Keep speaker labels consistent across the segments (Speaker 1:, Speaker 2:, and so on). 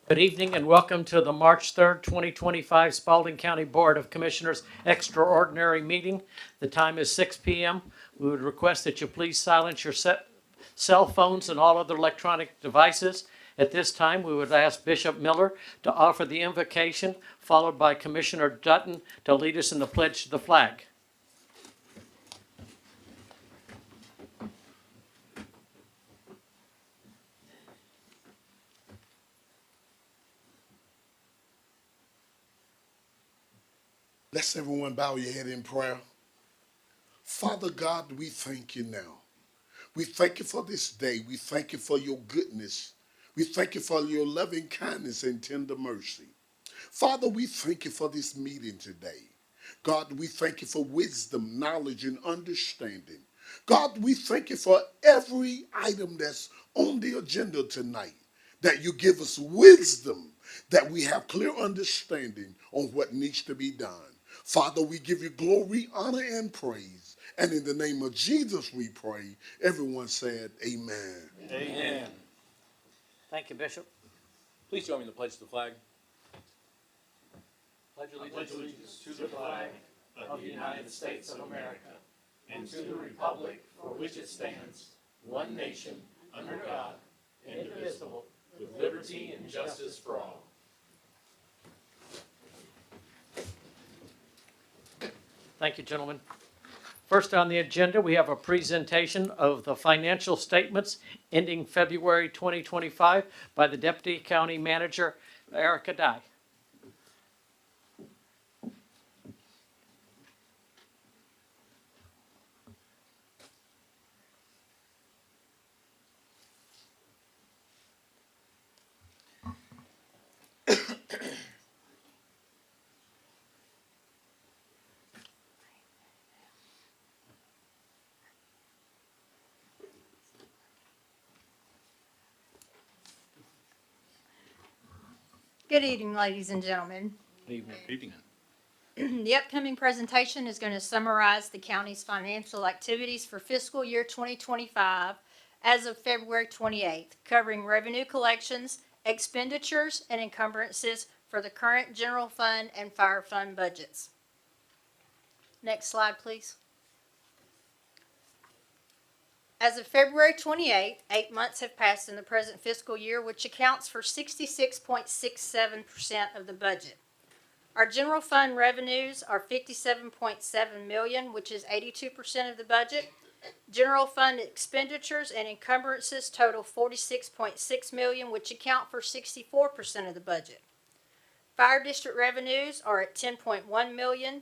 Speaker 1: Good evening and welcome to the March 3rd, 2025 Spalding County Board of Commissioners Extraordinary Meeting. The time is 6 p.m. We would request that you please silence your cell phones and all other electronic devices. At this time, we would ask Bishop Miller to offer the invocation, followed by Commissioner Dutton to lead us in the pledge to the flag.
Speaker 2: Let's everyone bow your head in prayer. Father God, we thank you now. We thank you for this day. We thank you for your goodness. We thank you for your loving kindness and tender mercy. Father, we thank you for this meeting today. God, we thank you for wisdom, knowledge, and understanding. God, we thank you for every item that's on the agenda tonight, that you give us wisdom, that we have clear understanding on what needs to be done. Father, we give you glory, honor, and praise. And in the name of Jesus we pray. Everyone said amen.
Speaker 1: Amen. Thank you, Bishop.
Speaker 3: Please join me in the pledge to the flag.
Speaker 1: Pledge allegiance to the flag of the United States of America and to the republic for which it stands, one nation, under God, indivisible, with liberty and justice for all. Thank you, gentlemen. First on the agenda, we have a presentation of the financial statements ending February 2025 by the Deputy County Manager, Erica Dye.
Speaker 4: Good evening, ladies and gentlemen.
Speaker 1: Good evening.
Speaker 4: The upcoming presentation is going to summarize the county's financial activities for fiscal year 2025 as of February 28th, covering revenue collections, expenditures, and encumbrances for the current general fund and fire fund budgets. Next slide, please. As of February 28th, 8 months have passed in the present fiscal year, which accounts for 66.67% of the budget. Our general fund revenues are $57.7 million, which is 82% of the budget. General fund expenditures and encumbrances total $46.6 million, which account for 64% of the budget. Fire district revenues are at $10.1 million,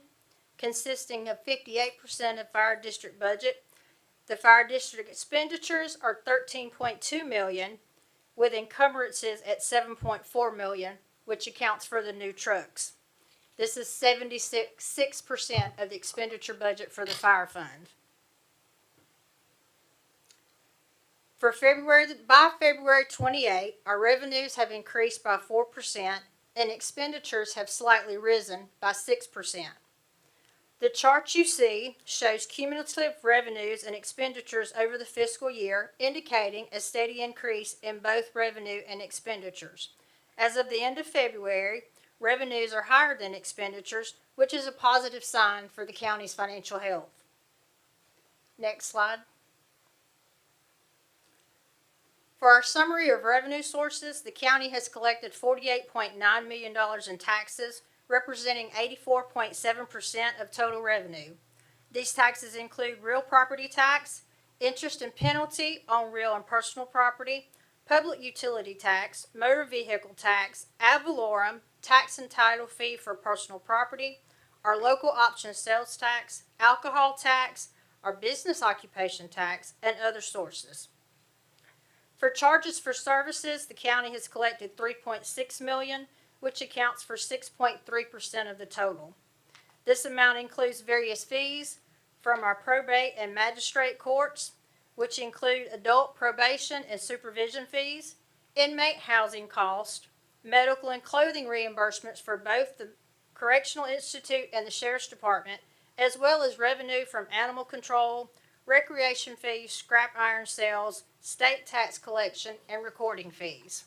Speaker 4: consisting of 58% of fire district budget. The fire district expenditures are $13.2 million, with encumbrances at $7.4 million, which accounts for the new trucks. This is 76% of the expenditure budget for the fire fund. By February 28, our revenues have increased by 4% and expenditures have slightly risen by 6%. The chart you see shows cumulative revenues and expenditures over the fiscal year, indicating a steady increase in both revenue and expenditures. As of the end of February, revenues are higher than expenditures, which is a positive sign for the county's financial health. Next slide. For our summary of revenue sources, the county has collected $48.9 million in taxes, representing 84.7% of total revenue. These taxes include real property tax, interest and penalty on real and personal property, public utility tax, motor vehicle tax, ad valorem, tax and title fee for personal property, our local option sales tax, alcohol tax, our business occupation tax, and other sources. For charges for services, the county has collected $3.6 million, which accounts for 6.3% of the total. This amount includes various fees from our probate and magistrate courts, which include adult probation and supervision fees, inmate housing costs, medical and clothing reimbursements for both the Correctional Institute and the Sheriff's Department, as well as revenue from animal control, recreation fees, scrap iron sales, state tax collection, and recording fees.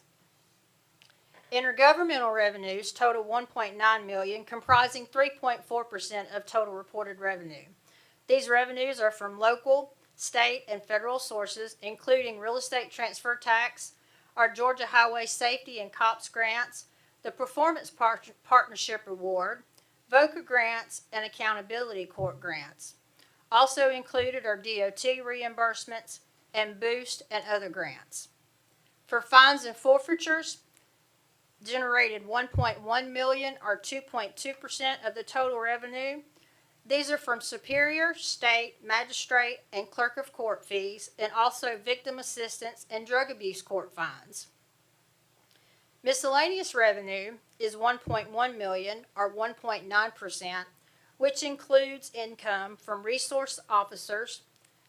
Speaker 4: Intergovernmental revenues total $1.9 million, comprising 3.4% of total reported revenue. These revenues are from local, state, and federal sources, including real estate transfer tax, our Georgia Highway Safety and COPS grants, the Performance Partnership Award, VOCA grants, and Accountability Court grants. Also included are DOT reimbursements and Boost and other grants. For fines and forfeitures, generated $1.1 million or 2.2% of the total revenue. These are from Superior, State, Magistrate, and Clerk of Court fees, and also victim assistance and drug abuse court fines. Miscellaneous revenue is $1.1 million or 1.9%, which includes income from resource officers,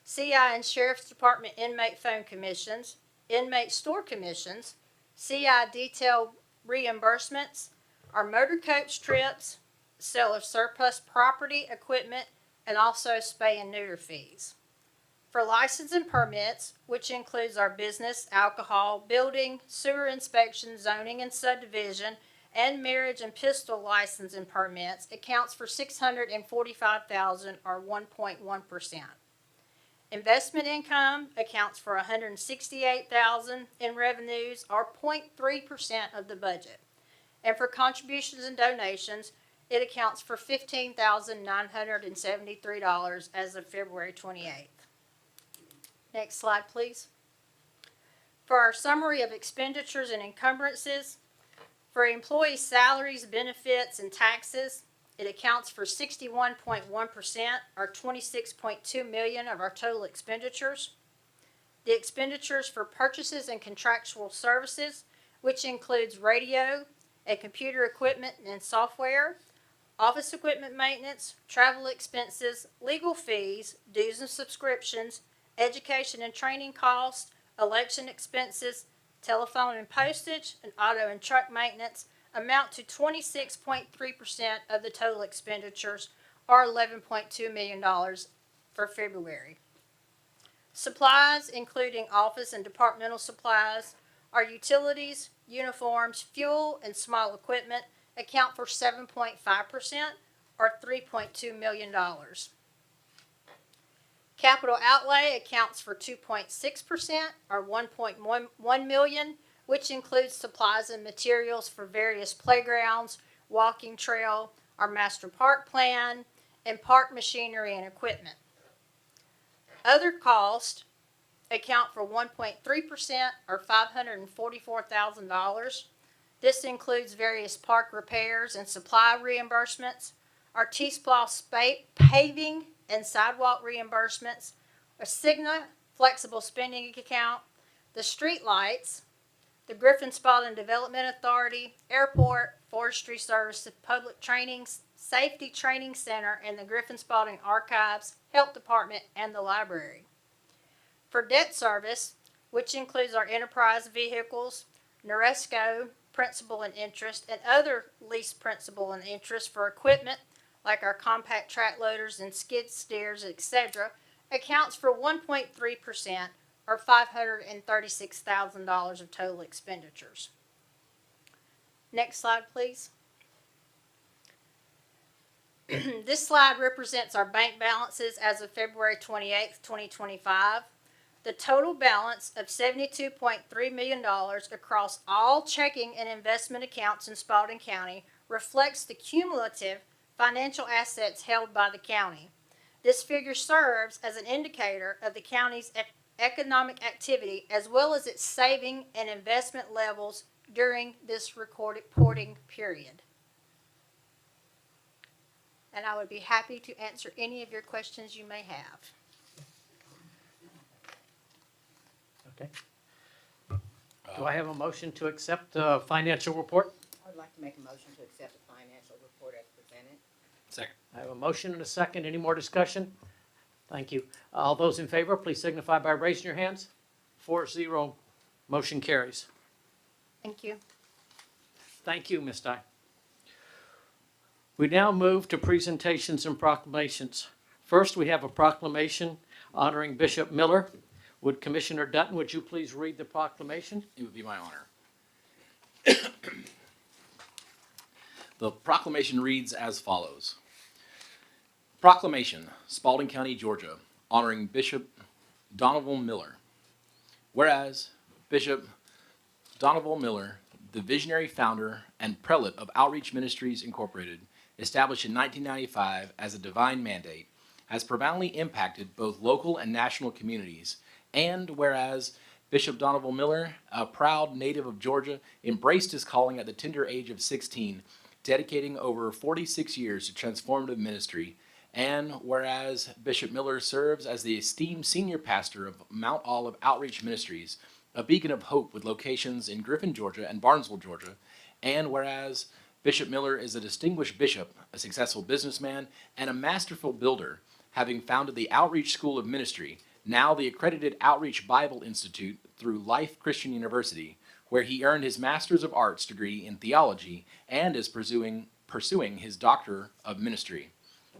Speaker 4: CI and Sheriff's Department inmate phone commissions, inmate store commissions, CI detail reimbursements, our motor coach trips, sale of surplus property, equipment, and also spay and neuter fees. For license and permits, which includes our business, alcohol, building, sewer inspection, zoning and subdivision, and marriage and pistol license and permits, accounts for $645,000 or 1.1%. Investment income accounts for $168,000 in revenues or 0.3% of the budget. And for contributions and donations, it accounts for $15,973 as of February 28th. Next slide, please. For our summary of expenditures and encumbrances, for employee salaries, benefits, and taxes, it accounts for 61.1% or $26.2 million of our total expenditures. The expenditures for purchases and contractual services, which includes radio and computer equipment and software, office equipment maintenance, travel expenses, legal fees, dues and subscriptions, education and training costs, election expenses, telephone and postage, and auto and truck maintenance, amount to 26.3% of the total expenditures, or $11.2 million for February. Supplies, including office and departmental supplies, our utilities, uniforms, fuel, and small equipment, account for 7.5%, or $3.2 million. Capital outlay accounts for 2.6%, or $1.1 million, which includes supplies and materials for various playgrounds, walking trail, our master park plan, and park machinery and equipment. Other costs account for 1.3%, or $544,000. This includes various park repairs and supply reimbursements, our T-Splosh paving and sidewalk reimbursements, a Cigna flexible spending account, the street lights, the Griffin Spalding Development Authority, Airport, Forestry Service, Public Training, Safety Training Center, and the Griffin Spalding Archives, Health Department, and the Library. For debt service, which includes our enterprise vehicles, Noresco, principal and interest, and other lease principal and interest for equipment, like our compact track loaders and skid steers, etc., accounts for 1.3%, or $536,000 of total expenditures. Next slide, please. This slide represents our bank balances as of February 28th, 2025. The total balance of $72.3 million across all checking and investment accounts in Spalding County reflects the cumulative financial assets held by the county. This figure serves as an indicator of the county's economic activity as well as its saving and investment levels during this reporting period. And I would be happy to answer any of your questions you may have.
Speaker 1: Okay. Do I have a motion to accept the financial report?
Speaker 5: I would like to make a motion to accept the financial report as presented.
Speaker 3: Second.
Speaker 1: I have a motion and a second. Any more discussion? Thank you. All those in favor, please signify by raising your hands. 4-0, motion carries.
Speaker 4: Thank you.
Speaker 1: Thank you, Ms. Dye. We now move to presentations and proclamations. First, we have a proclamation honoring Bishop Miller. Would Commissioner Dutton, would you please read the proclamation?
Speaker 3: It would be my honor. The proclamation reads as follows. Proclamation, Spalding County, Georgia, honoring Bishop Donovan Miller. Whereas Bishop Donovan Miller, the visionary founder and prelate of Outreach Ministries Incorporated, established in 1995 as a divine mandate, has profoundly impacted both local and national communities. And whereas Bishop Donovan Miller, a proud native of Georgia, embraced his calling at the tender age of 16, dedicating over 46 years to transformative ministry. And whereas Bishop Miller serves as the esteemed senior pastor of Mount Olive Outreach Ministries, a beacon of hope with locations in Griffin, Georgia and Barnesville, Georgia. And whereas Bishop Miller is a distinguished bishop, a successful businessman, and a masterful builder, having founded the Outreach School of Ministry, now the accredited Outreach Bible Institute through Life Christian University, where he earned his Master's of Arts degree in theology and is pursuing his Doctor of Ministry.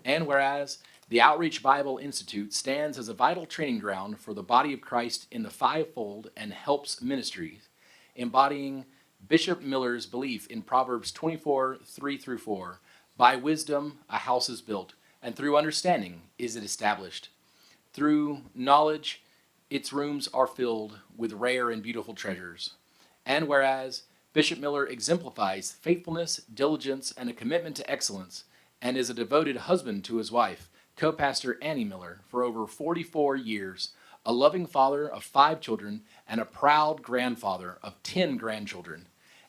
Speaker 3: And whereas the Outreach Bible Institute stands as a vital training ground for the body of Christ in the fivefold and helps ministries, embodying Bishop Miller's belief in Proverbs 24:3-4, by wisdom a house is built, and through understanding is it established. Through knowledge its rooms are filled with rare and beautiful treasures. And whereas Bishop Miller exemplifies faithfulness, diligence, and a commitment to excellence, and is a devoted husband to his wife, co-pastor Annie Miller, for over 44 years, a loving father of 5 children, and a proud grandfather of 10 grandchildren.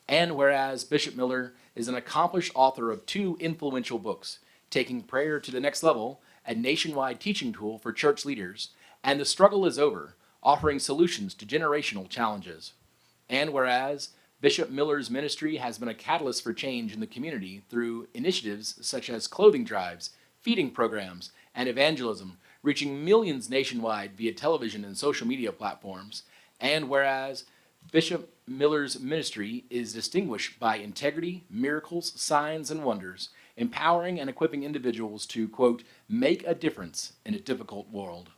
Speaker 3: And whereas Bishop Miller is an accomplished author of 2 influential books, Taking Prayer to the Next Level, a nationwide teaching tool for church leaders, and The Struggle is Over, offering solutions to generational challenges. And whereas Bishop Miller's ministry has been a catalyst for change in the community through initiatives such as clothing drives, feeding programs, and evangelism, reaching millions nationwide via television and social media platforms. And whereas Bishop Miller's ministry is distinguished by integrity, miracles, signs, and wonders, empowering and equipping individuals to, quote, make a difference in a difficult world.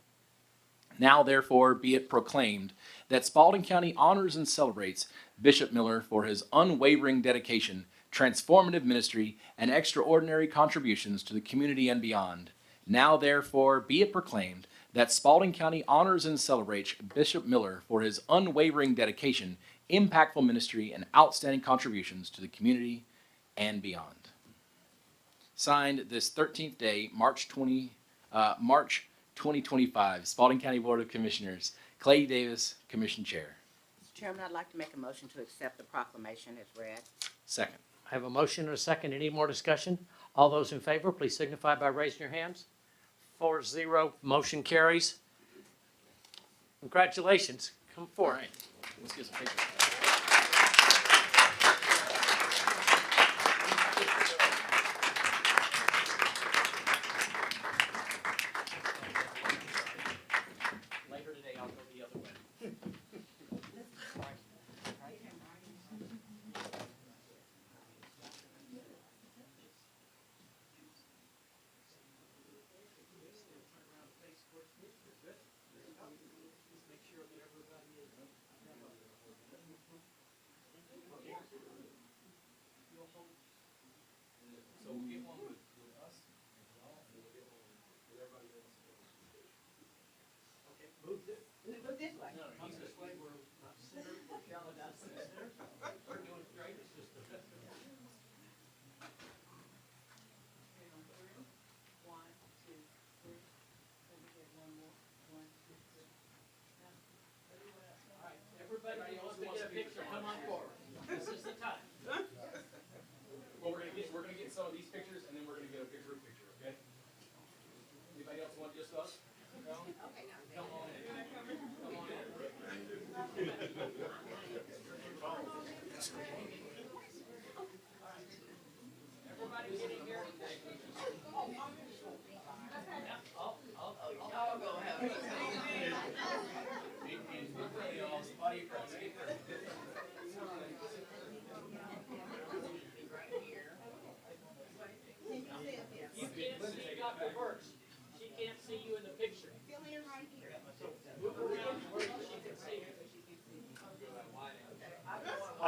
Speaker 3: Now, therefore, be it proclaimed that Spalding County honors and celebrates Bishop Miller for his unwavering dedication, transformative ministry, and extraordinary contributions to the community and beyond. Now, therefore, be it proclaimed that Spalding County honors and celebrates Bishop Miller for his unwavering dedication, impactful ministry, and outstanding contributions to the community and beyond. Signed this 13th day, March 2025, Spalding County Board of Commissioners, Clay Davis, Commission Chair.
Speaker 5: Mr. Chairman, I'd like to make a motion to accept the proclamation as read.
Speaker 3: Second.
Speaker 1: I have a motion and a second. Any more discussion? All those in favor, please signify by raising your hands. 4-0, motion carries. Congratulations. Come
Speaker 3: All
Speaker 1: forward.
Speaker 3: right, let's get some pictures.
Speaker 1: Later today, I'll go the other way.
Speaker 3: So we'll get one with us as well, and we'll get one with everybody else.
Speaker 1: Okay, move this.
Speaker 5: Look this way.
Speaker 1: No, he's this way. We're center. We're doing great. It's just the. All right, everybody who wants to get a picture, come on forward. This is the time.
Speaker 3: Well, we're gonna get some of these pictures, and then we're gonna get a picture, okay? Anybody else want just us? No? Come on in. Come on in.
Speaker 1: Everybody getting here? You can't see Dr. Burks. She can't see you in the picture.
Speaker 5: Fill in right here.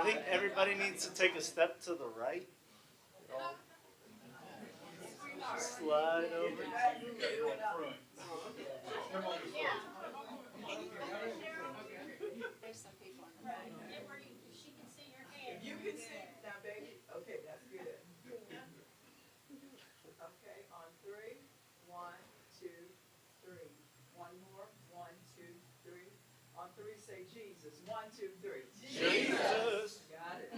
Speaker 6: think everybody needs to take a step to the right. Slide over.
Speaker 7: You can see now, baby. Okay, that's good. Okay, on three. 1, 2, 3. One more. 1, 2, 3. On three, say Jesus. 1, 2, 3.
Speaker 6: Jesus.
Speaker 7: Got it.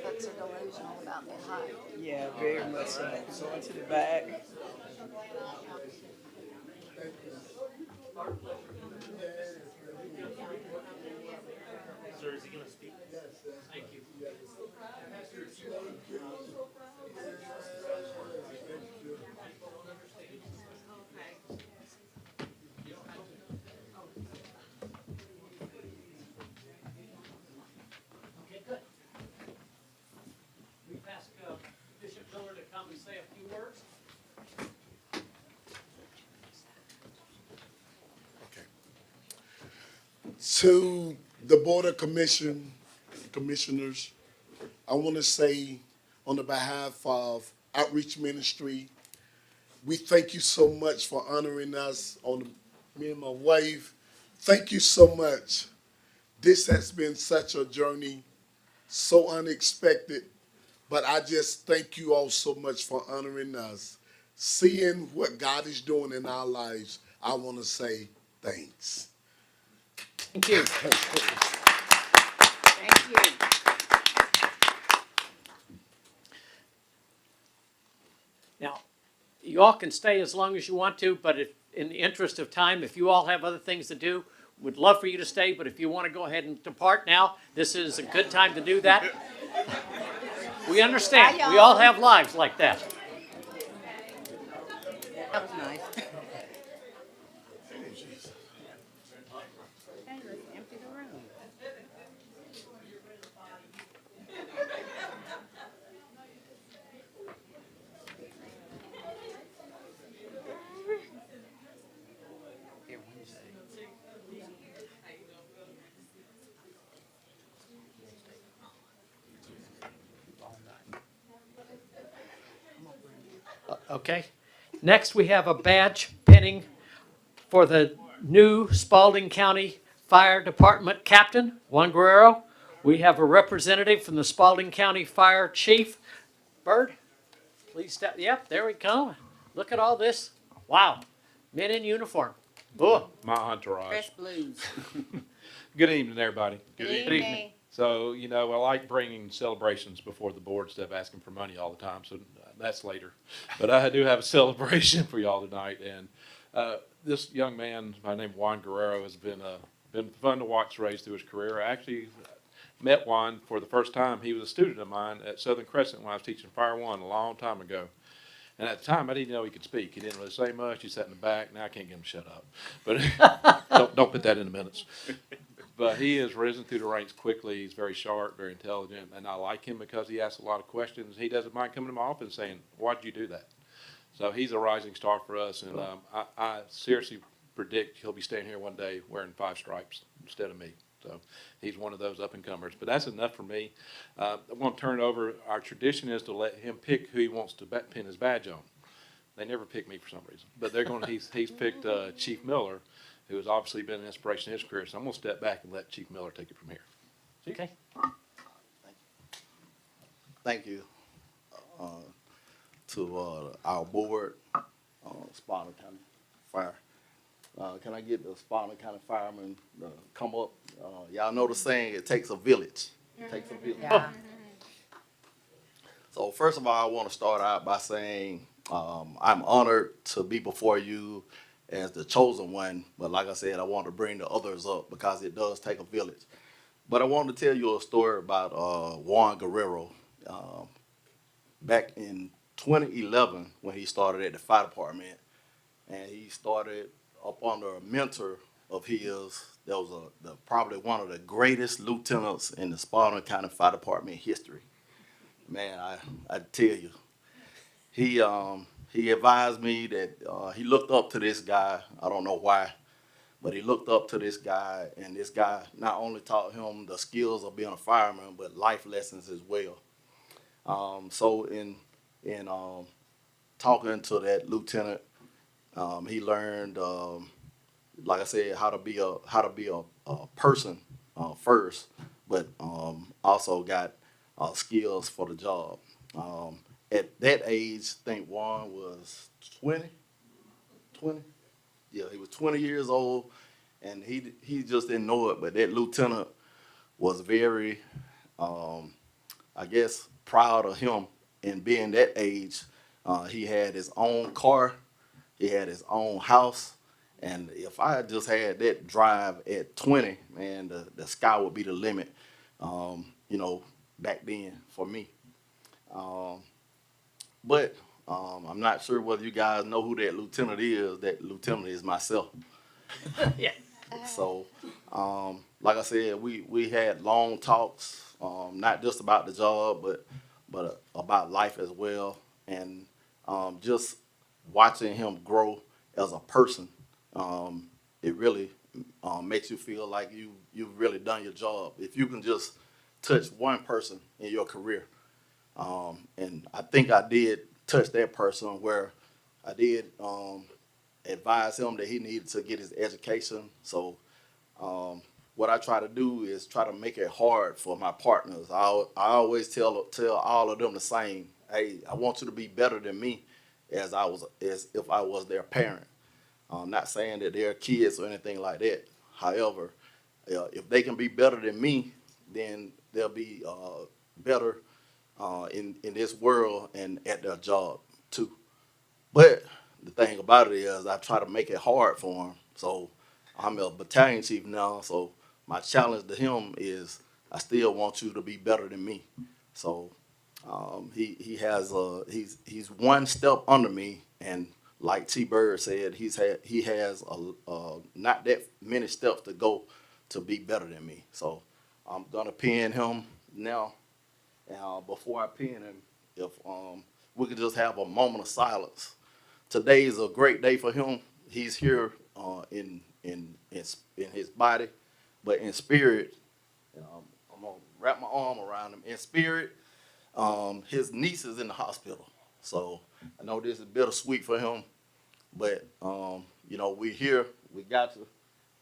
Speaker 8: Folks are delusional about their height.
Speaker 7: Yeah, very much so. Going to the back.
Speaker 6: Sir, is he gonna speak?
Speaker 1: Thank you. Okay, good. We ask Bishop Miller to come and say a few words.
Speaker 2: To the Board of Commissioners, I want to say on the behalf of Outreach Ministry, we thank you so much for honoring us me and my wife. Thank you so much. This has been such a journey, so unexpected, but I just thank you all so much for honoring us. Seeing what God is doing in our lives, I want to say thanks.
Speaker 1: Thank you.
Speaker 8: Thank you.
Speaker 1: Now, you all can stay as long as you want to, but if, in the interest of time, if you all have other things to do, we'd love for you to stay, but if you want to go ahead and depart now, this is a good time to do that. We understand.
Speaker 8: Bye, y'all.
Speaker 1: We all have lives like that.
Speaker 8: That was nice. Hey, let's empty the room. Here, Wednesday.
Speaker 1: Okay. Next, we have a badge pinning for the new Spalding County Fire Department Captain, Juan Guerrero. We have a representative from the Spalding County Fire Chief. Bird, please step. Yep, there we go. Look at all this. Wow. Men in uniform. Oh,
Speaker 9: My entourage.
Speaker 8: Fresh blues.
Speaker 9: Good evening, everybody.
Speaker 4: Good
Speaker 1: evening.
Speaker 4: evening.
Speaker 9: So, you know, I like bringing celebrations before the board instead of asking for money all the time, so that's later. But I do have a celebration for y'all tonight, and this young man, by the name of Juan Guerrero, has been fun to watch raise through his career. I actually met Juan for the first time. He was a student of mine at Southern Crescent when I was teaching Fire One a long time ago. And at the time, I didn't know he could speak. He didn't really say much. He sat in the back. Now I can't get him to shut up. But don't put that in the minutes. But he has risen through the ranks quickly. He's very sharp, very intelligent, and I like him because he asks a lot of questions. He doesn't mind coming to my office and saying, "Why'd you do that?" So he's a rising star for us, and I seriously predict he'll be staying here one day wearing 5 stripes instead of me. So he's one of those up-and-comers. But that's enough for me. I'm going to turn it over. Our tradition is to let him pick who he wants to pin his badge on. They never pick me for some reason. But they're going to, he's picked Chief Miller, who has obviously been an inspiration in his career. So I'm going to step back and let Chief Miller take it from here.
Speaker 1: okay.
Speaker 10: Thank you to our board, Spalding County Fire. Can I get the Spalding County firemen to come up? Y'all know the saying, it takes a village. It takes a village.
Speaker 8: Yeah.
Speaker 10: So first of all, I want to start out by saying I'm honored to be before you as the chosen one. But like I said, I want to bring the others up because it does take a village. But I want to tell you a story about Juan Guerrero. Back in 2011, when he started at the fire department, and he started up under a mentor of his that was probably one of the greatest lieutenants in the Spalding County Fire Department history. Man, I tell you, he he advised me that he looked up to this guy. I don't know why, but he looked up to this guy, and this guy not only taught him the skills of being a fireman, but life lessons as well. So in talking to that lieutenant, he learned, like I said, how to be a person first, but also got skills for the job. At that age, I think Juan was 20, 20. Yeah, he was 20 years old, and he just didn't know it. But that lieutenant was very, I guess, proud of him in being that age. He had his own car, he had his own house, and if I had just had that drive at 20, man, the sky would be the limit. You know, back then for me. Um, but I'm not sure whether you guys know who that lieutenant is. That lieutenant is myself.
Speaker 1: Yeah.
Speaker 10: So, like I said, we had long talks, not just about the job, but about life as well, and just watching him grow as a person. It really makes you feel like you've really done your job. If you can just touch one person in your career, and I think I did touch that person where I did advise him that he needed to get his education. So what I try to do is try to make it hard for my partners. I always tell all of them the same. Hey, I want you to be better than me, as if I was their parent. I'm not saying that they're kids or anything like that. However, if they can be better than me, then they'll be better in this world and at their job too. But the thing about it is, I try to make it hard for him. So I'm a battalion chief now. So my challenge to him is, I still want you to be better than me. So he's one step under me, and like T Bird said, he has not that many steps to go to be better than me. So I'm gonna pin him now. And before I pin him, if we could just have a moment of silence. Today is a great day for him. He's here in his body, but in spirit, I'm gonna wrap my arm around him. In spirit, his niece is in the hospital, so I know this is bittersweet for him, but we're here, we got you,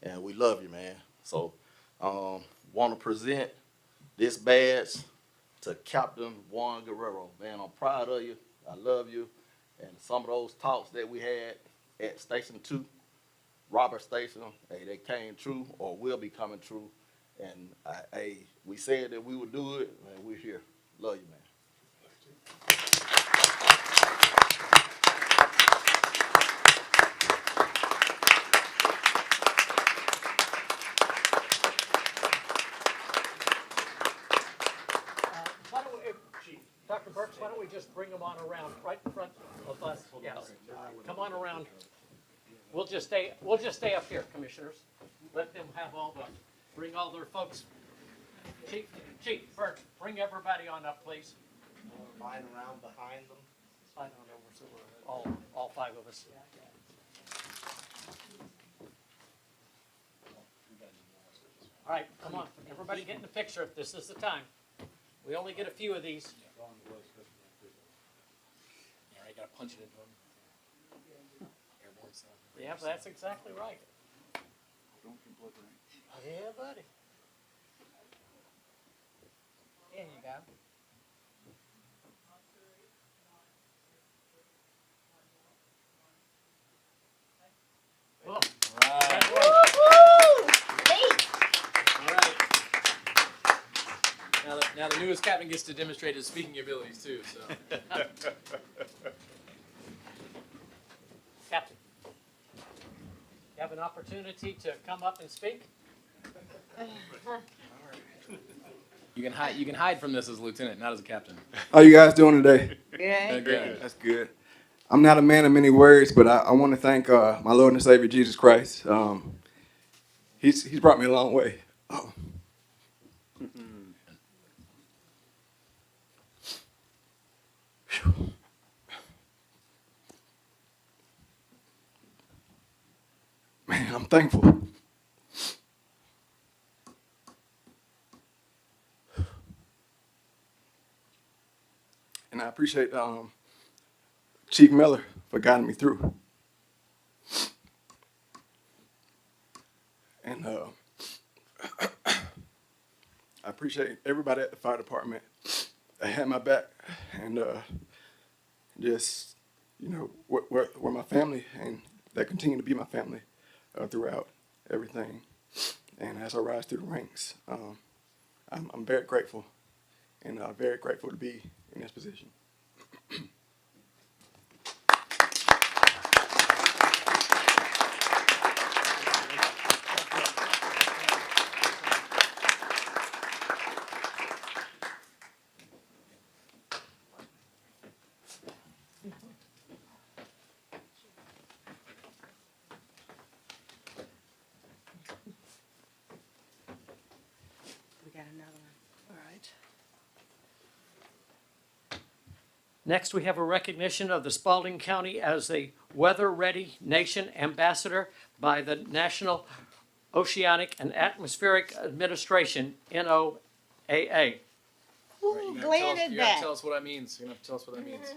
Speaker 10: and we love you, man. So, want to present this badge to Captain Juan Guerrero. Man, I'm proud of you. I love you. And some of those talks that we had at Station 2, Robert Station, hey, they came true or will be coming true. And we said that we would do it, and we're here. Love you, man.
Speaker 1: Why don't we, Chief, Dr. Burks, why don't we just bring them on around right in front of us? Yes. Come on around. We'll just stay up here, commissioners. Let them have bring all their folks. Chief Burks, bring everybody on up, please.
Speaker 6: Line around behind them.
Speaker 1: Slide on over so we're all five of us. All right, come on. Everybody get in the picture. This is the time. We only get a few of these.
Speaker 3: Yeah, I gotta punch it into him. Airborne stuff.
Speaker 1: Yeah, that's exactly right. Yeah, buddy.
Speaker 8: There you go.
Speaker 1: Well,
Speaker 3: Now the newest captain gets to demonstrate his speaking abilities too. So.
Speaker 1: Captain, you have an opportunity to come up and speak.
Speaker 3: You can hide from this as a lieutenant, not as a captain.
Speaker 11: How you guys doing today?
Speaker 8: Good.
Speaker 3: Good.
Speaker 11: That's good. I'm not a man of many words, but I want to thank my Lord and Savior Jesus Christ. He's brought me a long way. man, I'm thankful. And I appreciate Chief Miller for guiding me through. And I appreciate everybody at the fire department that had my back and just, you know, were my family and that continue to be my family throughout everything. And as I rise through the ranks, I'm very grateful and very grateful to be in this position.
Speaker 5: We got another one.
Speaker 1: All right. Next, we have a recognition of the Spalding County as a Weather Ready Nation Ambassador by the National Oceanic and Atmospheric Administration, NOAA.
Speaker 5: Ooh, Glenn is
Speaker 3: You gotta
Speaker 5: back.
Speaker 3: tell us what that means. You're gonna have to tell us what that means.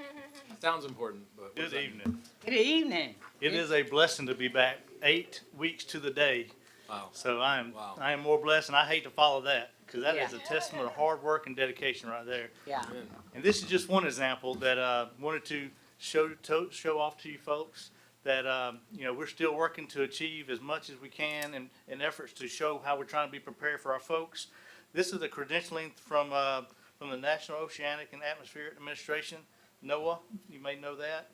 Speaker 3: Sounds important, but what does
Speaker 6: Good
Speaker 3: that mean?
Speaker 6: evening.
Speaker 5: Good evening.
Speaker 6: It is a blessing to be back 8 weeks to the day.
Speaker 3: Wow.
Speaker 6: So I am
Speaker 3: Wow.
Speaker 6: more blessed, and I hate to follow that because that is
Speaker 5: Yeah.
Speaker 6: a testament of hard work and dedication right there.
Speaker 5: Yeah.
Speaker 3: Amen.
Speaker 6: And this is just one example that wanted to show off to you folks that you know, we're still working to achieve as much as we can in efforts to show how we're trying to be prepared for our folks. This is the credentialing from the National Oceanic and Atmospheric Administration, NOAA. You may know that.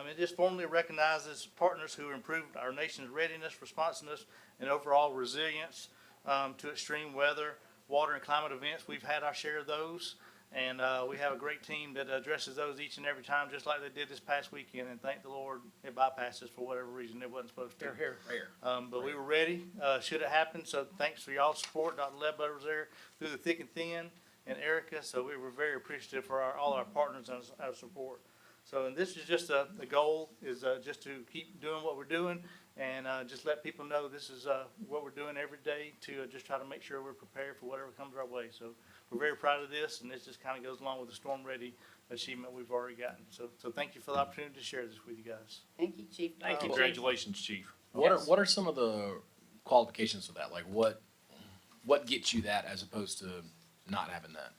Speaker 6: It just formally recognizes partners who improved our nation's readiness, responsiveness, and overall resilience to extreme weather, water, and climate events. We've had our share of those. And we have a great team that addresses those each and every time, just like they did this past weekend. And thank the Lord, it bypassed us for whatever reason it wasn't supposed to.
Speaker 1: Here, here.
Speaker 6: But we were ready, should it happen. So thanks for y'all's support. Dr. Ledbetter was there through the thick and thin, and Erica. So we were very appreciative for all our partners and our support. So, and this is just the goal is just to keep doing what we're doing and just let people know this is what we're doing every day to just try to make sure we're prepared for whatever comes our way. So we're very proud of this, and this just kind of goes along with the storm ready achievement we've already gotten. So thank you for the opportunity to share this with you guys.
Speaker 5: Thank you, Chief.
Speaker 1: Thank you, Chief.
Speaker 9: Congratulations, Chief.
Speaker 3: What are some of the qualifications for that? Like what gets you that as opposed to not having that?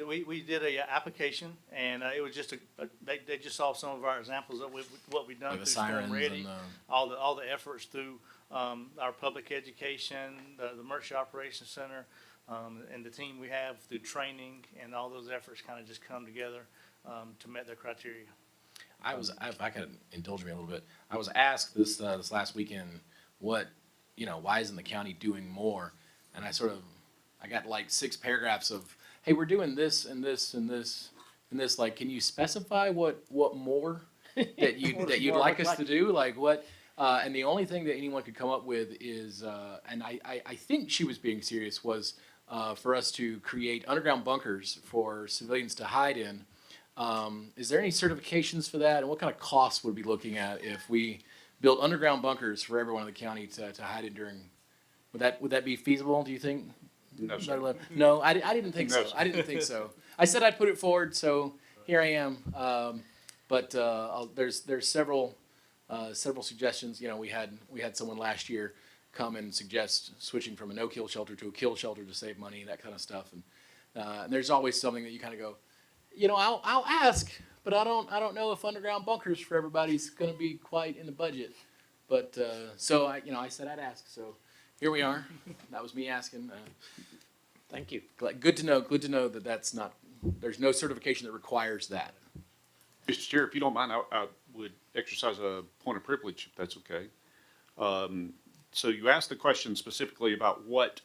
Speaker 6: We did a application, and it was just they just saw some of our examples of what we've done
Speaker 3: Like the
Speaker 6: through Storm
Speaker 3: sirens
Speaker 6: Ready,
Speaker 3: and the.
Speaker 6: all the efforts through our public education, the Emergency Operations Center, and the team we have through training, and all those efforts kind of just come together to meet their criteria.
Speaker 3: If I could indulge me a little bit, I was asked this last weekend, why isn't the county doing more? And I got like 6 paragraphs of, hey, we're doing this and this and this and this. Like, can you specify what more that you'd
Speaker 1: more
Speaker 3: like
Speaker 1: look
Speaker 3: us
Speaker 1: like?
Speaker 3: to do? Like what? And the only thing that anyone could come up with is, and I think she was being serious, was for us to create underground bunkers for civilians to hide in. Is there any certifications for that? And what kind of costs would we be looking at if we built underground bunkers for everyone in the county to hide in during? Would that be feasible, do you think?
Speaker 9: No, sir.
Speaker 3: No, I didn't think
Speaker 9: No,
Speaker 3: so.
Speaker 9: sir.
Speaker 3: I didn't think so. I said I'd put it forward, so here I am. But there's several suggestions. We had someone last year come and suggest switching from a no-kill shelter to a kill shelter to save money, that kind of stuff. And there's always something that you kind of go, I'll ask, but I don't know if underground bunkers for everybody's going to be quite in the budget. But so I said I'd ask. So here we are. That was me asking.
Speaker 1: Thank you.
Speaker 3: Good to know. Good to know that that's not. There's no certification that requires that.
Speaker 9: Mr. Chair, if you don't mind, I would exercise a point of privilege, if that's okay. So you asked the question specifically about what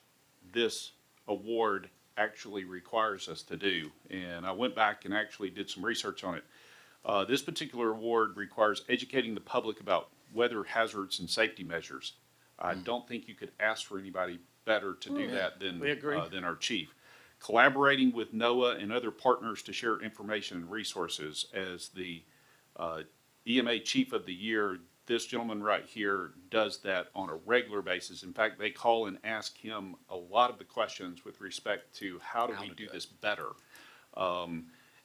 Speaker 9: this award actually requires us to do. And I went back and actually did some research on it. This particular award requires educating the public about weather hazards and safety measures. I don't think you could ask for anybody better to do that
Speaker 1: We agree.
Speaker 9: than our chief. Collaborating with NOAA and other partners to share information and resources. As the EMA Chief of the Year
Speaker 12: this gentleman right here does that on a regular basis. In fact, they call and ask him a lot of the questions with respect to how do we do this better?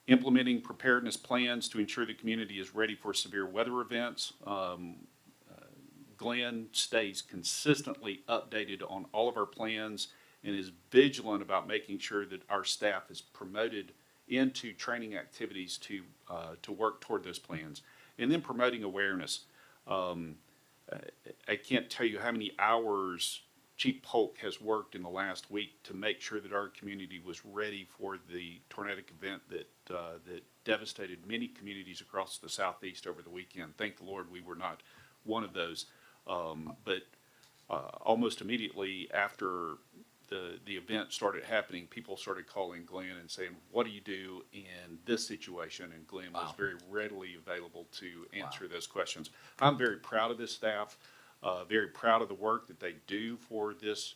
Speaker 12: Implementing preparedness plans to ensure the community is ready for severe weather events. Glenn stays consistently updated on all of our plans and is vigilant about making sure that our staff is promoted into training activities to work toward those plans. And then promoting awareness. I can't tell you how many hours Chief Polk has worked in the last week to make sure that our community was ready for the tornadic event that devastated many communities across the southeast over the weekend. Thank the Lord we were not one of those. But almost immediately after the event started happening, people started calling Glenn and saying, "What do you do in this situation?" And Glenn was very readily available to answer those questions. I'm very proud of this staff, very proud of the work that they do for this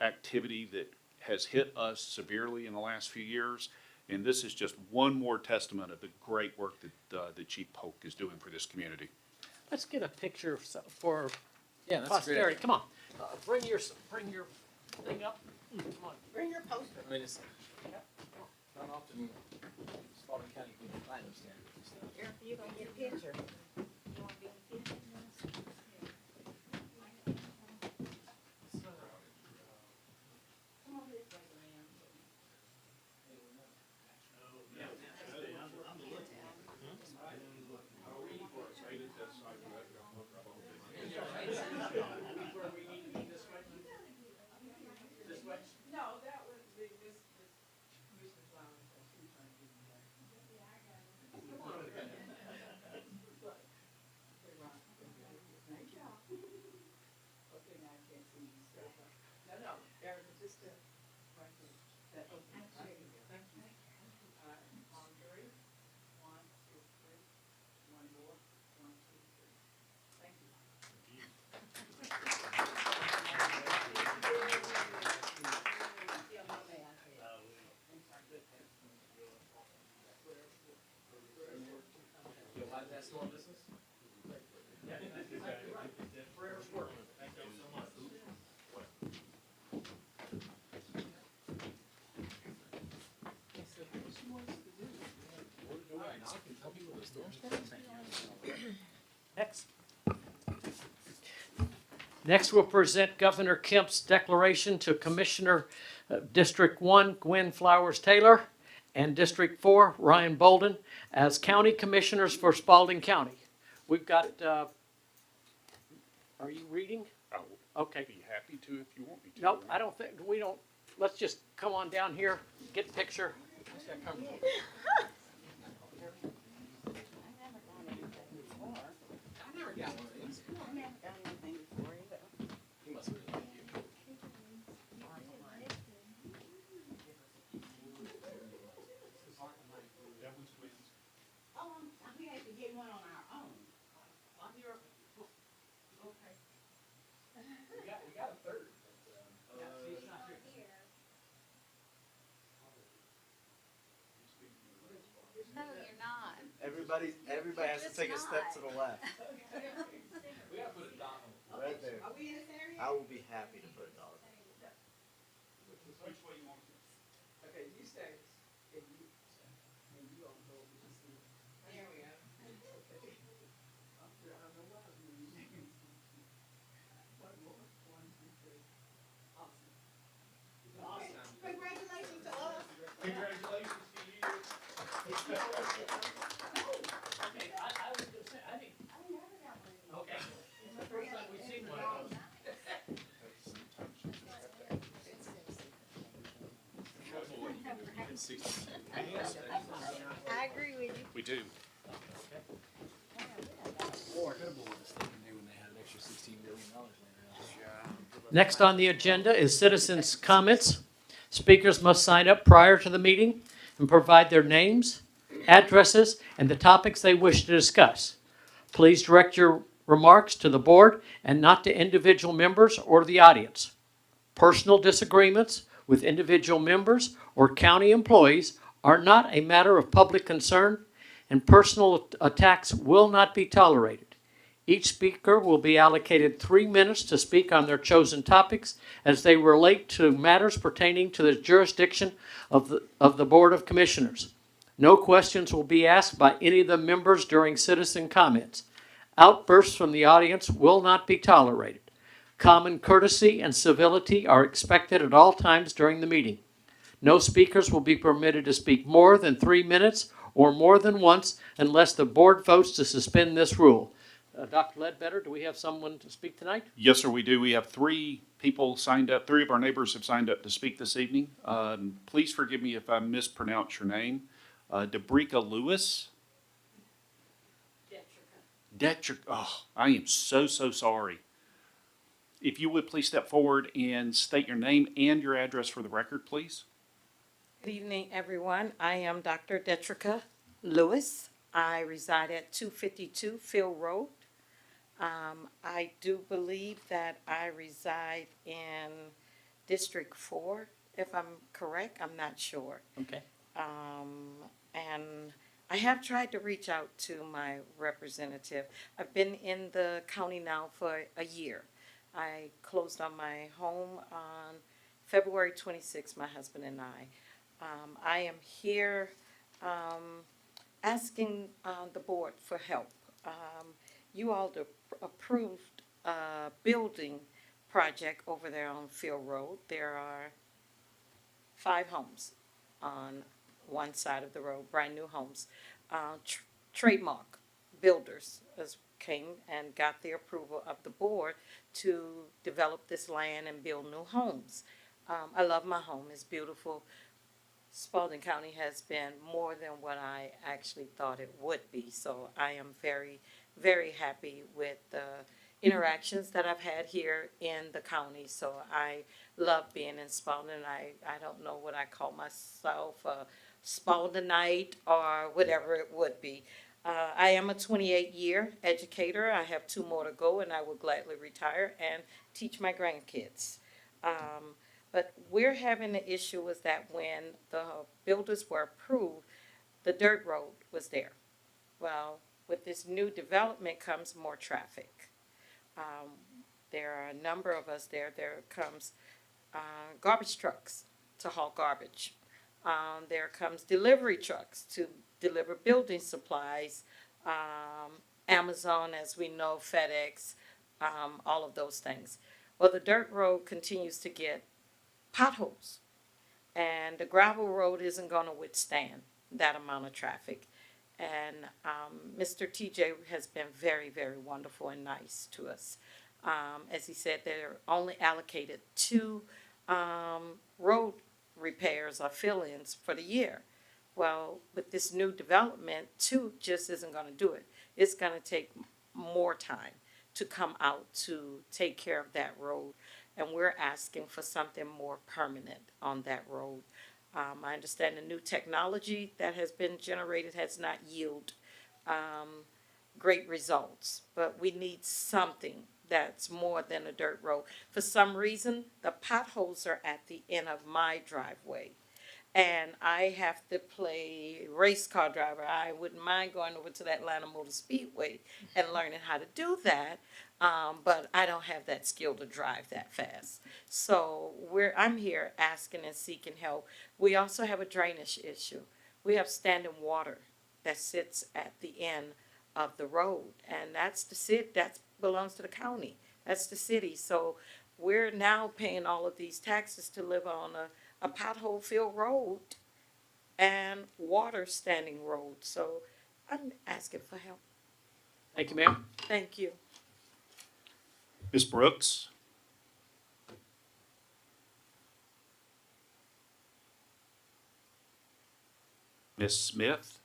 Speaker 12: activity that has hit us severely in the last few years. And this is just one more testament of the great work that Chief Polk is doing for this community.
Speaker 1: Let's get a picture for
Speaker 3: Yeah, that's
Speaker 1: posterity.
Speaker 3: great.
Speaker 1: Come on, bring your thing up. Come on.
Speaker 5: Bring your poster.
Speaker 3: I mean, it's not often Spalding County people find those standards and stuff.
Speaker 5: Erica, you gonna get a picture? You wanna be in the picture? Come on this way, Glenn.
Speaker 7: No, that would be this Commissioner's Lounge, that she was trying to give me that. Okay, Ron, thank y'all. Okay, now I can't see you, so, no, Erica, just right there. That, okay, right here. Thank you. All right, on three. 1, 2, 3. One more. 1, 2, 3. Thank you.
Speaker 1: Next, we'll present Governor Kemp's declaration to Commissioner District 1, Gwen Flowers Taylor, and District 4, Ryan Bolden, as county commissioners for Spalding County. We've got, are you reading? Okay.
Speaker 12: Be happy to if you want me to.
Speaker 1: Nope, I don't think, we don't, let's just come on down here, get a picture.
Speaker 3: I never got one of these. He must really like you.
Speaker 5: We have to get one on our own.
Speaker 3: We got a third.
Speaker 13: No, you're not.
Speaker 14: Everybody has to take a step to the left.
Speaker 3: We gotta put a dot on it.
Speaker 14: Right there.
Speaker 5: Are we in this area?
Speaker 14: I will be happy to put a dollar.
Speaker 12: Which way you want to?
Speaker 7: Okay, you stay. And you all go over to see.
Speaker 5: There we go.
Speaker 7: Okay. I don't know why I'm doing this. One more. 1, 2, 3. Awesome.
Speaker 5: Congratulations to us.
Speaker 12: Congratulations to you.
Speaker 1: Okay, I was gonna say, I think, okay. It's the first time we've seen one of those.
Speaker 4: I agree with you.
Speaker 12: We do.
Speaker 3: Or I could have bought this thing new when they had an extra $16 million laying around.
Speaker 1: Next on the agenda is citizens' comments. Speakers must sign up prior to the meeting and provide their names, addresses, and the topics they wish to discuss. Please direct your remarks to the board and not to individual members or the audience. Personal disagreements with individual members or county employees are not a matter of public concern, and personal attacks will not be tolerated. Each speaker will be allocated 3 minutes to speak on their chosen topics as they relate to matters pertaining to the jurisdiction of the Board of Commissioners. No questions will be asked by any of the members during citizen comments. Outbursts from the audience will not be tolerated. Common courtesy and civility are expected at all times during the meeting. No speakers will be permitted to speak more than 3 minutes or more than once unless the board votes to suspend this rule. Dr. Ledbetter, do we have someone to speak tonight?
Speaker 12: Yes, sir, we do. We have 3 people signed up. 3 of our neighbors have signed up to speak this evening. Please forgive me if I mispronounce your name. Debrica Lewis? Detrica. Oh, I am so sorry. If you would please step forward and state your name and your address for the record, please.
Speaker 15: Good evening, everyone. I am Dr. Detrica Lewis. I reside at 252 Field Road. I do believe that I reside in District 4, if I'm correct. I'm not sure.
Speaker 1: Okay.
Speaker 15: And I have tried to reach out to my representative. I've been in the county now for a year. I closed on my home on February 26th, my husband and I. I am here asking the board for help. You all approved a building project over there on Field Road. There are 5 homes on one side of the road, brand new homes. Trademark Builders came and got the approval of the board to develop this land and build new homes. I love my home. It's beautiful. Spalding County has been more than what I actually thought it would be. So I am very, very happy with the interactions that I've had here in the county. So I love being in Spalding. I don't know what I call myself, a Spaldingite or whatever it would be. I am a 28-year educator. I have 2 more to go, and I will gladly retire and teach my grandkids. But we're having the issue is that when the builders were approved, the dirt road was there. Well, with this new development comes more traffic. There are a number of us there. There comes garbage trucks to haul garbage. There comes delivery trucks to deliver building supplies, Amazon, as we know, FedEx, all of those things. Well, the dirt road continues to get potholes, and the gravel road isn't going to withstand that amount of traffic. And Mr. TJ has been very, very wonderful and nice to us. As he said, they're only allocated 2 road repairs or fill-ins for the year. Well, with this new development, 2 just isn't going to do it. It's going to take more time to come out to take care of that road. And we're asking for something more permanent on that road. I understand the new technology that has been generated has not yielded great results, but we need something that's more than a dirt road. For some reason, the potholes are at the end of my driveway, and I have to play race car driver. I wouldn't mind going over to the Atlanta Motor Speedway and learning how to do that, but I don't have that skill to drive that fast. So I'm here asking and seeking help. We also have a drainage issue. We have standing water that sits at the end of the road, and that's the city, that belongs to the county. That's the city. So we're now paying all of these taxes to live on a pothole-filled road and water standing road. So I'm asking for help.
Speaker 1: Thank you, ma'am.
Speaker 15: Thank you.
Speaker 12: Ms. Brooks? Ms. Smith?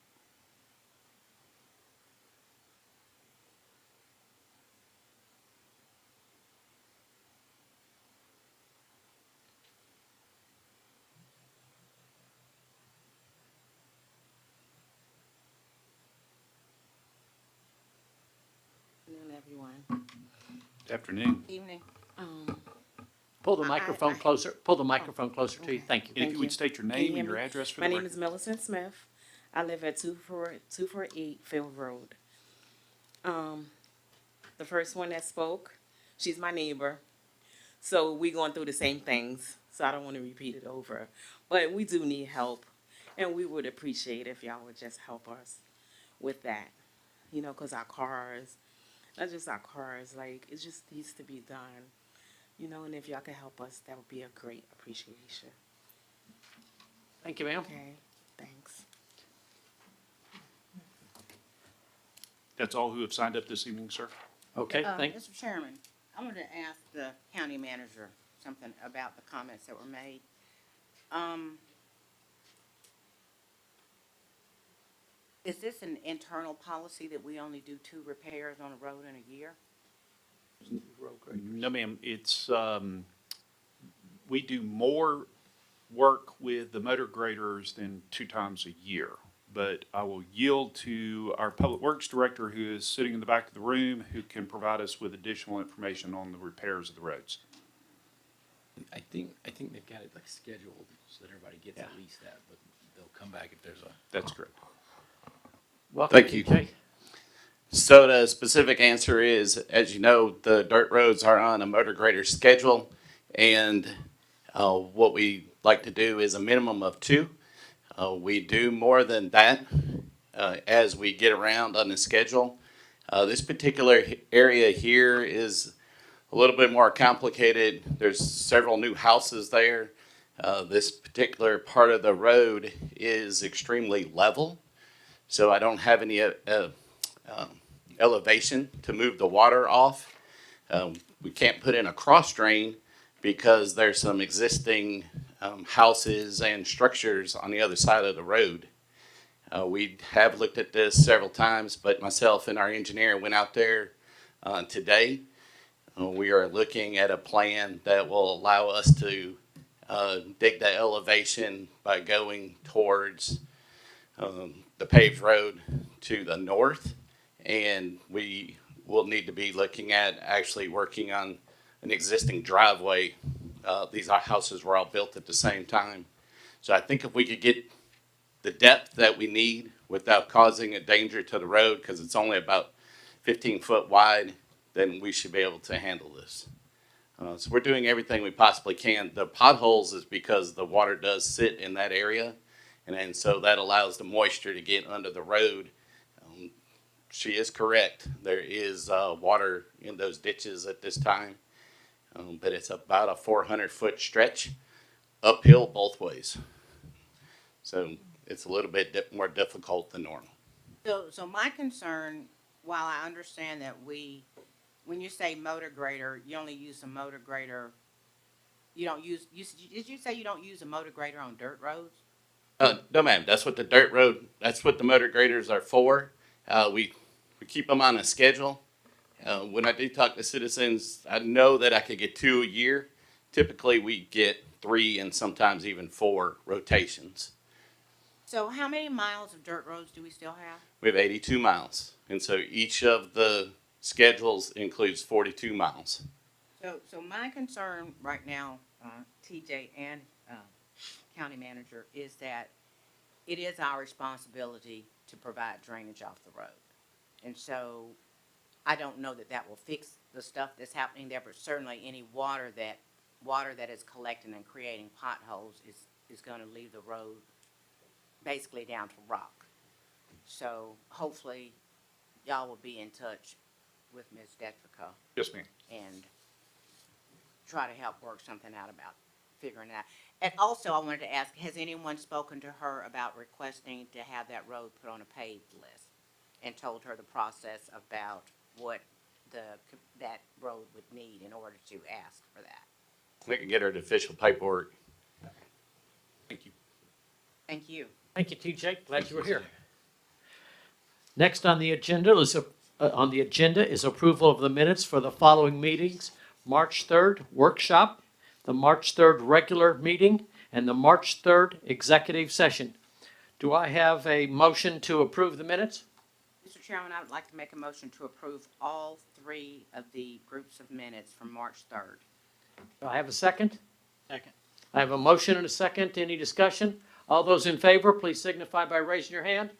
Speaker 15: Good afternoon, everyone.
Speaker 12: Good afternoon.
Speaker 5: Evening.
Speaker 1: Pull the microphone closer. Pull the microphone closer to you. Thank you.
Speaker 12: And if you would state your name and your
Speaker 15: me?
Speaker 12: address for
Speaker 15: My
Speaker 12: the
Speaker 15: name
Speaker 12: record.
Speaker 15: is Millicent Smith. I live at 248 Field Road.
Speaker 16: the first one that spoke. She's my neighbor. So we going through the same things. So I don't want to repeat it over. But we do need help. And we would appreciate if y'all would just help us with that. You know, because our cars, not just our cars, like, it just needs to be done. You know, and if y'all could help us, that would be a great appreciation.
Speaker 1: Thank you, ma'am.
Speaker 16: Okay, thanks.
Speaker 12: That's all who have signed up this evening, sir?
Speaker 1: Okay,
Speaker 5: Mr. Chairman, I wanted to ask the county manager something about the comments that were made. Is this an internal policy that we only do 2 repairs on a road in a year?
Speaker 12: No, ma'am. It's, we do more work with the motor graders than 2 times a year. But I will yield to our Public Works Director, who is sitting in the back of the room, who can provide us with additional information on the repairs of the roads.
Speaker 3: I think they've got it like scheduled so that everybody gets at least that, but they'll come back if there's a.
Speaker 12: That's correct.
Speaker 1: Welcome,
Speaker 17: Thank you.
Speaker 1: TJ.
Speaker 17: So the specific answer is, as you know, the dirt roads are on a motor grader schedule, and what we like to do is a minimum of 2. We do more than that as we get around on the schedule. This particular area here is a little bit more complicated. There's several new houses there. This particular part of the road is extremely level, so I don't have any elevation to move the water off. We can't put in a cross drain because there's some existing houses and structures on the other side of the road. We have looked at this several times, but myself and our engineer went out there today. We are looking at a plan that will allow us to dig that elevation by going towards the paved road to the north, and we will need to be looking at actually working on an existing driveway. These houses were all built at the same time. So I think if we could get the depth that we need without causing a danger to the road, because it's only about 15 foot wide, then we should be able to handle this. So we're doing everything we possibly can. The potholes is because the water does sit in that area, and so that allows the moisture to get under the road. She is correct. There is water in those ditches at this time. But it's about a 400-foot stretch uphill both ways. So it's a little bit more difficult than normal.
Speaker 5: So my concern, while I understand that when you say motor grader, you only use a motor grader, you don't use, did you say you don't use a motor grader on dirt roads?
Speaker 17: No, ma'am. That's what the motor graders are for. We keep them on a schedule. When I do talk to citizens, I know that I could get 2 a year. Typically, we get 3 and sometimes even 4 rotations.
Speaker 5: So how many miles of dirt roads do we still have?
Speaker 17: We have 82 miles, and so each of the schedules includes 42 miles.
Speaker 5: So my concern right now, TJ and county manager, is that it is our responsibility to provide drainage off the road. And so I don't know that that will fix the stuff that's happening there, but certainly any water that is collecting and creating potholes is going to leave the road basically down to rock. So hopefully y'all will be in touch with Ms. Detrica
Speaker 12: Yes, ma'am.
Speaker 5: and try to help work something out about figuring it out. And also I wanted to ask, has anyone spoken to her about requesting to have that road put on a paved list and told her the process about what that road would need in order to ask for that?
Speaker 17: We can get her the official paperwork.
Speaker 12: Thank you.
Speaker 5: Thank you.
Speaker 1: Thank you, TJ. Glad you were here. Next on the agenda is approval of the minutes for the following meetings: March 3rd workshop, the March 3rd regular meeting, and the March 3rd executive session. Do I have a motion to approve the minutes?
Speaker 5: Mr. Chairman, I would like to make a motion to approve all 3 of the groups of minutes from March 3rd.
Speaker 1: Do I have a second?
Speaker 14: Second.
Speaker 1: I have a motion and a second. Any discussion? All those in favor, please signify by raising your hand.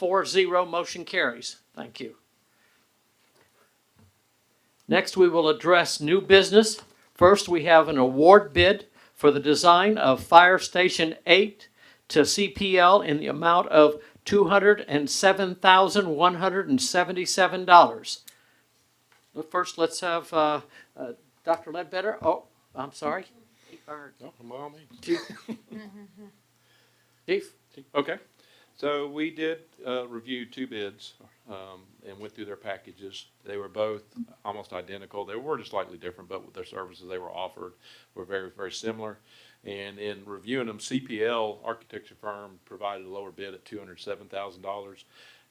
Speaker 1: 4-0, motion carries. Thank you. Next, we will address new business. First, we have an award bid for the design of Fire Station 8 to CPL in the amount of $207,177. But first, let's have Dr. Ledbetter. Oh, I'm sorry. Or
Speaker 9: Oh, by all means.
Speaker 1: Chief. Chief?
Speaker 9: Okay, so we did review two bids and went through their packages. They were both almost identical. They were just slightly different, but their services they were offered were very, very similar. And in reviewing them, CPL architecture firm provided a lower bid at $207,000.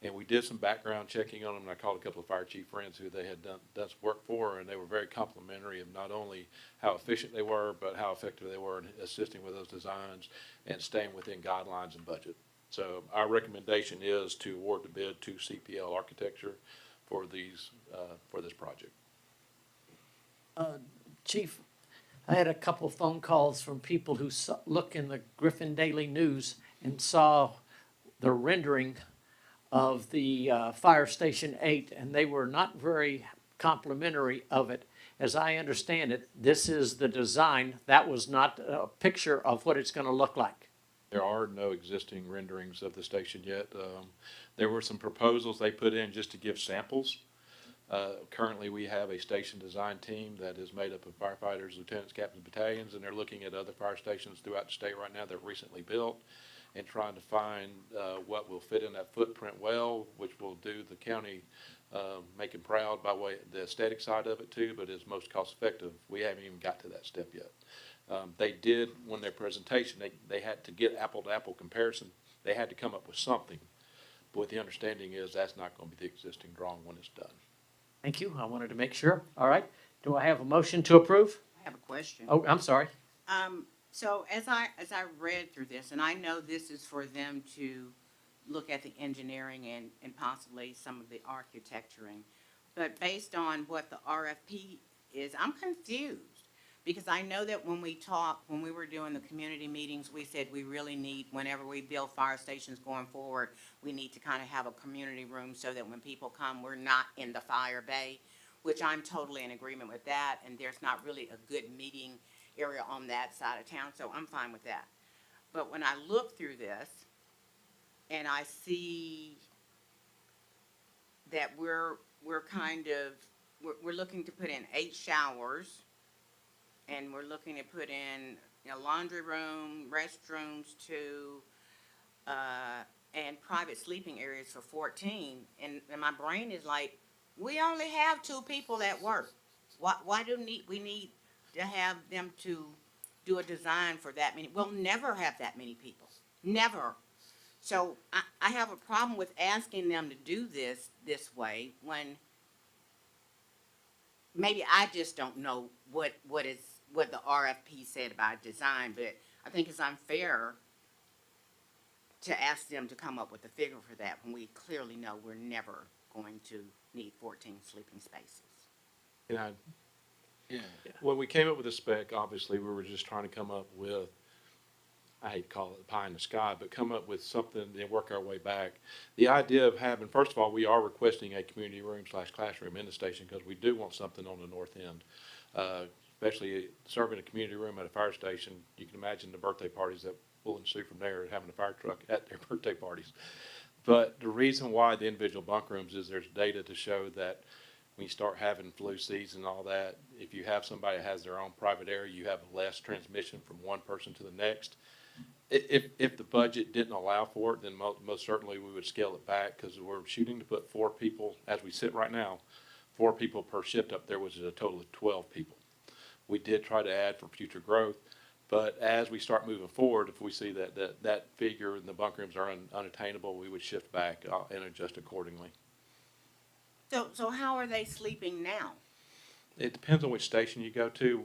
Speaker 9: And we did some background checking on them, and I called a couple of fire chief friends who they had done some work for, and they were very complimentary of not only how efficient they were, but how effective they were in assisting with those designs and staying within guidelines and budget. So our recommendation is to award the bid to CPL Architecture for these, for this project.
Speaker 1: Chief, I had a couple phone calls from people who look in the Griffin Daily News and saw the rendering of the Fire Station 8, and they were not very complimentary of it. As I understand it, this is the design. That was not a picture of what it's going to look like.
Speaker 9: There are no existing renderings of the station yet. There were some proposals they put in just to give samples. Currently, we have a station design team that is made up of firefighters, lieutenants, captains, battalions, and they're looking at other fire stations throughout the state right now that are recently built and trying to find what will fit in that footprint well, which will do the county make them proud by way of the aesthetic side of it too, but is most cost effective. We haven't even got to that step yet. They did, when their presentation, they had to get apple to apple comparison. They had to come up with something. But what the understanding is that's not going to be the existing drawing when it's done.
Speaker 1: Thank you. I wanted to make sure. All right. Do I have a motion to approve?
Speaker 5: I have a question.
Speaker 1: Oh, I'm sorry.
Speaker 5: So as I read through this, and I know this is for them to look at the engineering and possibly some of the architecturing, but based on what the RFP is, I'm confused. Because I know that when we were doing the community meetings, we said we really need, whenever we build fire stations going forward, we need to kind of have a community room so that when people come, we're not in the fire bay, which I'm totally in agreement with that, and there's not really a good meeting area on that side of town, so I'm fine with that. But when I look through this, and I see that we're looking to put in 8 showers, and we're looking to put in a laundry room, restrooms too, and private sleeping areas for 14. And my brain is like, we only have 2 people at work. Why do we need to have them to do a design for that many? We'll never have that many people. Never. So I have a problem with asking them to do this way when maybe I just don't know what the RFP said about design, but I think it's unfair to ask them to come up with a figure for that when we clearly know we're never going to need 14 sleeping spaces.
Speaker 9: And when we came up with the spec, obviously we were just trying to come up with, I hate to call it pie in the sky, but come up with something and work our way back. The idea of having, first of all, we are requesting a community room / classroom in the station because we do want something on the north end. Especially serving a community room at a fire station, you can imagine the birthday parties that will ensue from there, having a fire truck at their birthday parties. But the reason why the individual bunk rooms is there's data to show that when you start having flu season and all that, if you have somebody that has their own private area, you have less transmission from one person to the next. If the budget didn't allow for it, then most certainly we would scale it back because we're shooting to put 4 people, as we sit right now, 4 people per shift up there, which is a total of 12 people. We did try to add for future growth, but as we start moving forward, if we see that figure and the bunk rooms are unattainable, we would shift back and adjust accordingly.
Speaker 5: So how are they sleeping now?
Speaker 9: It depends on which station you go to.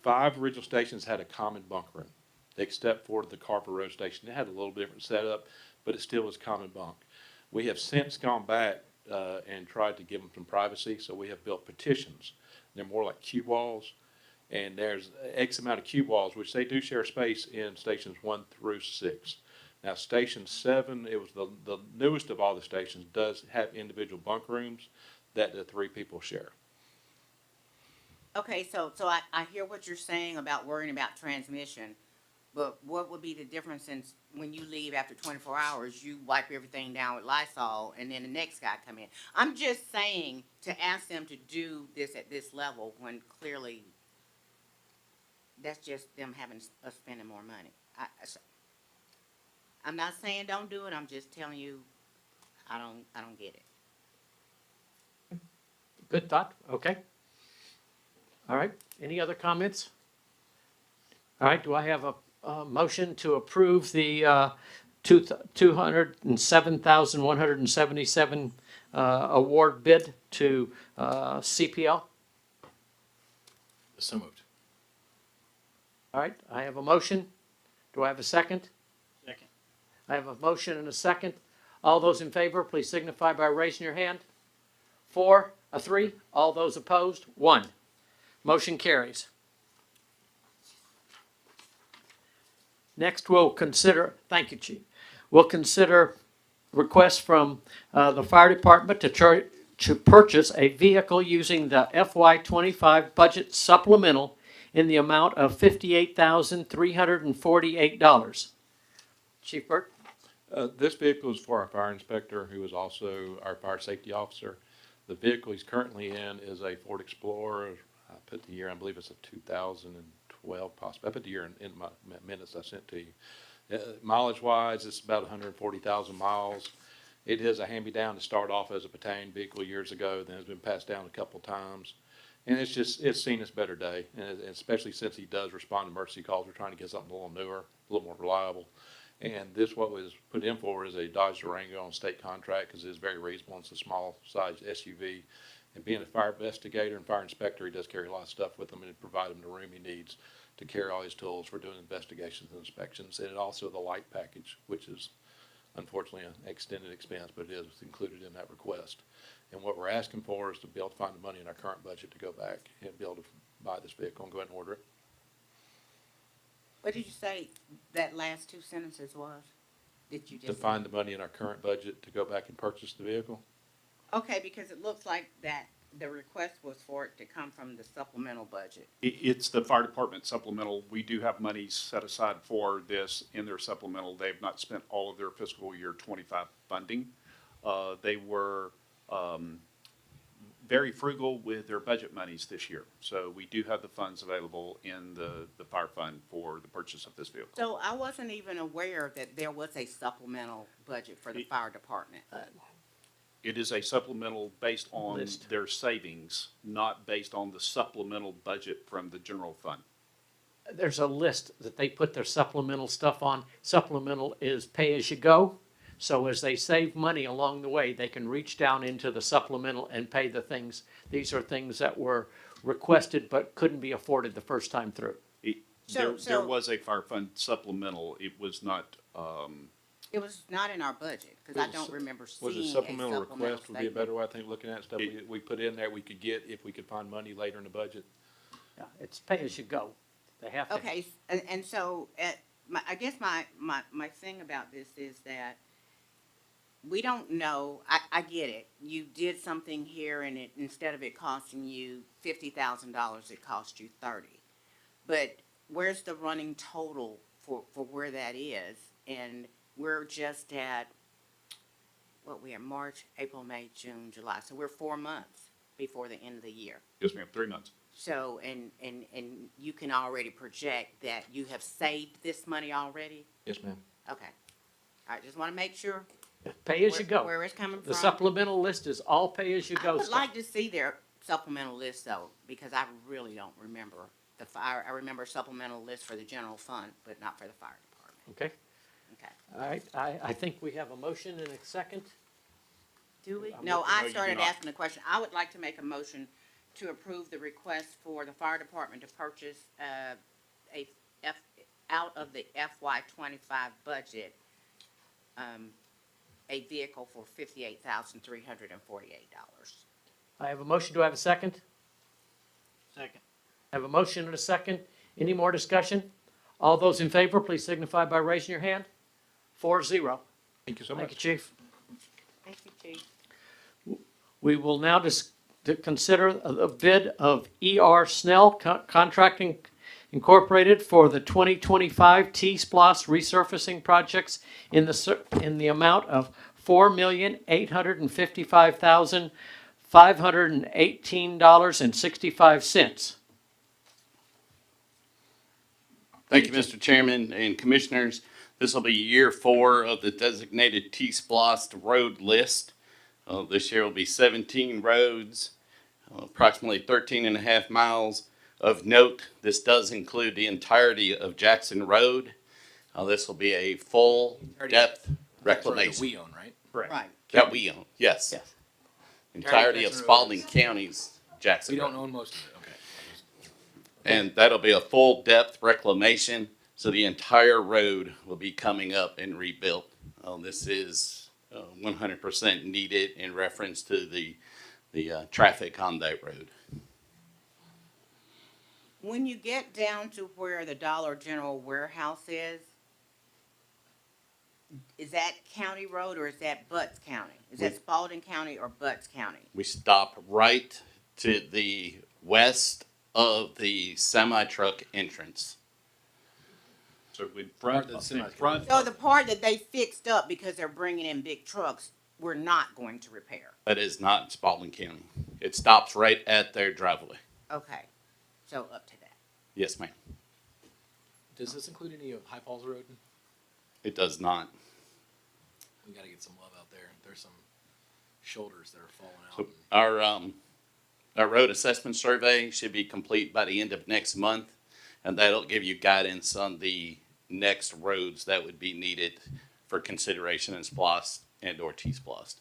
Speaker 9: 5 original stations had a common bunk room, except for the Carver Road station. It had a little different setup, but it still was common bunk. We have since gone back and tried to give them some privacy, so we have built partitions. They're more like cube walls, and there's X amount of cube walls, which they do share space in stations 1 through 6. Now, station 7, it was the newest of all the stations, does have individual bunk rooms that the three people share.
Speaker 5: Okay, so I hear what you're saying about worrying about transmission, but what would be the difference since when you leave after 24 hours, you wipe everything down with Lysol and then the next guy come in? I'm just saying to ask them to do this at this level when clearly that's just them having us spending more money. I'm not saying don't do it. I'm just telling you, I don't get it.
Speaker 1: Good thought, okay. All right, any other comments? All right, do I have a motion to approve the 207,177 award bid to CPL?
Speaker 3: So moved.
Speaker 1: All right, I have a motion. Do I have a second?
Speaker 6: Second.
Speaker 1: I have a motion and a second. All those in favor, please signify by raising your hand. 3. All those opposed, 1. Motion carries. Next, we'll consider, thank you, Chief. We'll consider requests from the fire department to purchase a vehicle using the FY25 budget supplemental in the amount of $58,348. Chief Burt?
Speaker 9: This vehicle is for our fire inspector, who is also our fire safety officer. The vehicle he's currently in is a Ford Explorer. I put the year, I believe it's a 2012 possibly. I put the year in my minutes I sent to you. Mileage-wise, it's about 140,000 miles. It is a hand-me-down to start off as a battalion vehicle years ago, then it's been passed down a couple times. And it's seen its better day, and especially since he does respond to emergency calls. We're trying to get something a little newer, a little more reliable. And this, what was put in for, is a Dodge Durango on state contract, because it's very reasonable. It's a small size SUV. And being a fire investigator and fire inspector, he does carry a lot of stuff with him and provide him the room he needs to carry all his tools for doing investigations and inspections. And also the light package, which is unfortunately an extended expense, but it is included in that request. And what we're asking for is to be able to find the money in our current budget to go back and be able to buy this vehicle and go ahead and order it.
Speaker 5: What did you say that last two sentences was? Did you just
Speaker 9: To find the money in our current budget to go back and purchase the vehicle.
Speaker 5: Okay, because it looks like that the request was for it to come from the supplemental budget.
Speaker 12: It's the fire department supplemental. We do have money set aside for this in their supplemental. They have not spent all of their fiscal year 25 funding. They were very frugal with their budget monies this year. So we do have the funds available in the fire fund for the purchase of this vehicle.
Speaker 5: So I wasn't even aware that there was a supplemental budget for the fire department.
Speaker 12: It is a supplemental based on
Speaker 1: List.
Speaker 12: their savings, not based on the supplemental budget from the general fund.
Speaker 1: There's a list that they put their supplemental stuff on. Supplemental is pay as you go. So as they save money along the way, they can reach down into the supplemental and pay the things. These are things that were requested but couldn't be afforded the first time through.
Speaker 12: There was a fire fund supplemental. It was not,
Speaker 5: It was not in our budget, because I don't remember seeing
Speaker 9: Was
Speaker 5: a
Speaker 9: a supplemental request would be a
Speaker 5: statement.
Speaker 9: better way, I think, looking at stuff we put in there we could get if we could find money later in the budget.
Speaker 1: Yeah, it's pay as you go. They have to.
Speaker 5: Okay, and so, I guess my thing about this is that we don't know, I get it. You did something here and it, instead of it costing you $50,000, it cost you 30. But where's the running total for where that is? And we're just at, what we are, March, April, May, June, July. So we're 4 months before the end of the year.
Speaker 12: yes ma'am, 3 months.
Speaker 5: So, and you can already project that you have saved this money already?
Speaker 9: Yes, ma'am.
Speaker 5: Okay. I just want to make sure
Speaker 1: Pay as you go.
Speaker 5: where it's coming from.
Speaker 1: The supplemental list is all pay as you
Speaker 5: I
Speaker 1: go
Speaker 5: would
Speaker 1: stuff.
Speaker 5: like to see their supplemental list though, because I really don't remember the fire. I remember supplemental list for the general fund, but not for the fire department.
Speaker 1: Okay,
Speaker 5: Okay.
Speaker 1: all right. I think we have a motion and a second.
Speaker 5: Do we?
Speaker 1: I'm
Speaker 5: No,
Speaker 12: looking- no,
Speaker 5: I
Speaker 12: you
Speaker 5: started
Speaker 12: do not.
Speaker 5: asking a question. I would like to make a motion to approve the request for the fire department to purchase, out of the FY25 budget, a vehicle for $58,348.
Speaker 1: I have a motion. Do I have a second?
Speaker 6: Second.
Speaker 1: I have a motion and a second. Any more discussion? All those in favor, please signify by raising your hand. 4-0.
Speaker 9: Thank you so
Speaker 1: Thank
Speaker 9: much.
Speaker 1: you, Chief.
Speaker 5: Thank you, Chief.
Speaker 1: We will now to consider a bid of E.R. Snell Contracting Incorporated for the 2025 T-Splosh resurfacing projects in the amount of $4,855,518.65.
Speaker 17: Thank you, Mr. Chairman and Commissioners. This will be year 4 of the designated T-Splosh road list. This year will be 17 roads, approximately 13 and a half miles. Of note, this does include the entirety of Jackson Road. This will be a full depth reclamation.
Speaker 3: We own, right?
Speaker 6: Correct.
Speaker 5: Right.
Speaker 17: That we own, yes.
Speaker 1: Yes.
Speaker 17: Entirety of
Speaker 3: Jackson Road
Speaker 17: Spalding
Speaker 3: is-
Speaker 17: County's Jackson
Speaker 3: We
Speaker 17: Road.
Speaker 3: don't own most of it, okay.
Speaker 17: And that'll be a full depth reclamation, so the entire road will be coming up and rebuilt. This is 100% needed in reference to the traffic on that road.
Speaker 5: When you get down to where the Dollar General warehouse is that county road or is that Butts County? Is that Spalding County or Butts County?
Speaker 17: We stop right to the west of the semi-truck entrance.
Speaker 12: So in front, in front,
Speaker 5: So the part that they fixed up because they're bringing in big trucks, we're not going to repair.
Speaker 17: That is not in Spalding County. It stops right at their driveway.
Speaker 5: Okay, so up to that.
Speaker 17: Yes, ma'am.
Speaker 3: Does this include any of High Falls Road?
Speaker 17: It does not.
Speaker 3: We gotta get some love out there. There's some shoulders that are falling out.
Speaker 17: So our road assessment survey should be complete by the end of next month, and that'll give you guidance on the next roads that would be needed for consideration in SPLOST and or T-SPLOST.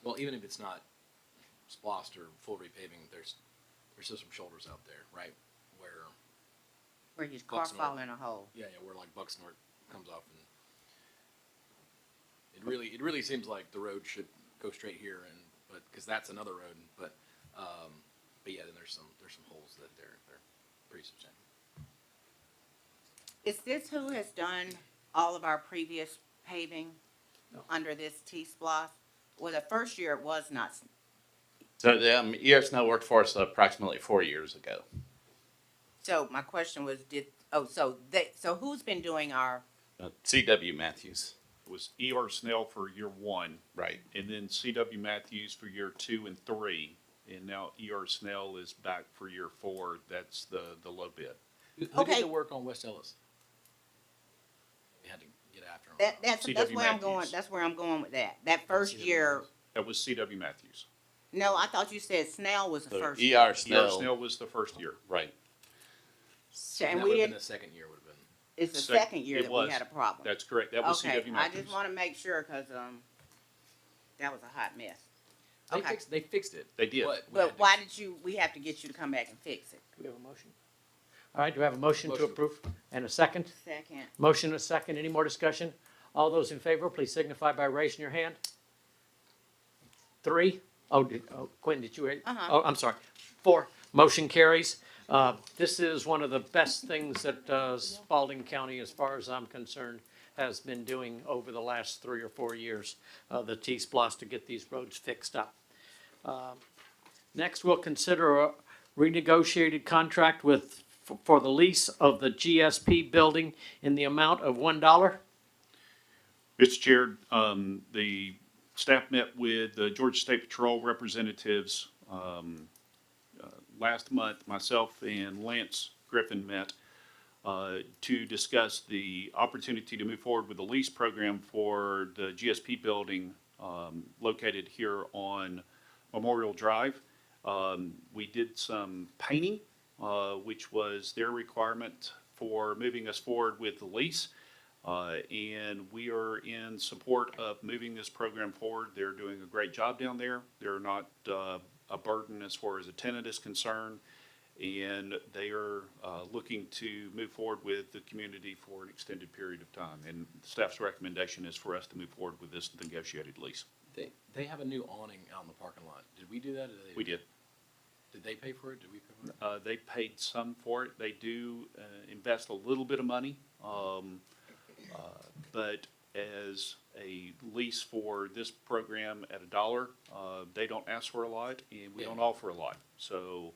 Speaker 3: Well, even if it's not splossed or full repaving, there's still some shoulders out there, right?
Speaker 5: Where your car
Speaker 3: Bucksnort.
Speaker 5: fall in a hole.
Speaker 3: Yeah, where like Bucksnort comes off, and it really seems like the road should go straight here, but because that's another road, but yeah, then there's some holes that they're pretty substantial.
Speaker 5: Is this who has done all of our previous paving under this T-Splosh? Well, the first year it was not.
Speaker 17: So the Snow worked for us approximately 4 years ago.
Speaker 5: So my question was, so who's been doing our?
Speaker 17: C.W. Matthews.
Speaker 12: it was E.R. Snell for year 1.
Speaker 17: Right.
Speaker 12: And then C.W. Matthews for year 2 and 3. And now E.R. Snell is back for year 4. That's the low bid.
Speaker 3: Who did the work on West Ellis? We had to get after him.
Speaker 5: That's
Speaker 12: C.W.
Speaker 5: where I'm going.
Speaker 12: Matthews.
Speaker 5: That's where I'm going with that. That first year.
Speaker 12: That was C.W. Matthews.
Speaker 5: No, I thought you said Snell was the
Speaker 17: So
Speaker 5: first.
Speaker 17: E.R.
Speaker 12: E.R.
Speaker 17: Snell.
Speaker 12: Snell was the first year.
Speaker 17: Right.
Speaker 5: And
Speaker 3: that
Speaker 5: we
Speaker 3: would have been
Speaker 5: didn't.
Speaker 3: the second year. Would have been.
Speaker 5: It's the
Speaker 12: Sec-
Speaker 5: second year
Speaker 12: it
Speaker 5: that
Speaker 12: was.
Speaker 5: we had a problem.
Speaker 12: That's correct. That was
Speaker 5: Okay,
Speaker 12: C.W.
Speaker 5: I
Speaker 12: Matthews.
Speaker 5: just want to make sure because that was a hot mess.
Speaker 3: They
Speaker 5: Okay.
Speaker 3: fixed it.
Speaker 12: They did.
Speaker 5: But why did we have to get you to come back and fix it?
Speaker 1: Do we have a motion? All right, do we have a motion to
Speaker 3: Motion.
Speaker 1: approve and a second?
Speaker 5: Second.
Speaker 1: Motion and a second. Any more discussion? All those in favor, please signify by raising your hand. 3. Quentin, did you?
Speaker 5: Uh-huh.
Speaker 1: Oh, I'm sorry. 4. Motion carries. This is one of the best things that Spalding County, as far as I'm concerned, has been doing over the last 3 or 4 years, the T-Splosh to get these roads fixed up. Next, we'll consider a renegotiated contract for the lease of the GSP building in the amount of $1.
Speaker 12: Mr. Chair, the staff met with the Georgia State Patrol representatives last month. Myself and Lance Griffin met to discuss the opportunity to move forward with the lease program for the GSP building located here on Memorial Drive. We did some painting, which was their requirement for moving us forward with the lease. And we are in support of moving this program forward. They're doing a great job down there. They're not a burden as far as a tenant is concerned. And they are looking to move forward with the community for an extended period of time. And staff's recommendation is for us to move forward with this negotiated lease.
Speaker 3: They have a new awning out in the parking lot. Did we do that? Or
Speaker 12: We did.
Speaker 3: Did they pay for it? Did we pay for it?
Speaker 12: They paid some for it. They do invest a little bit of money. But as a lease for this program at $1. They don't ask for a lot, and we don't offer a lot. So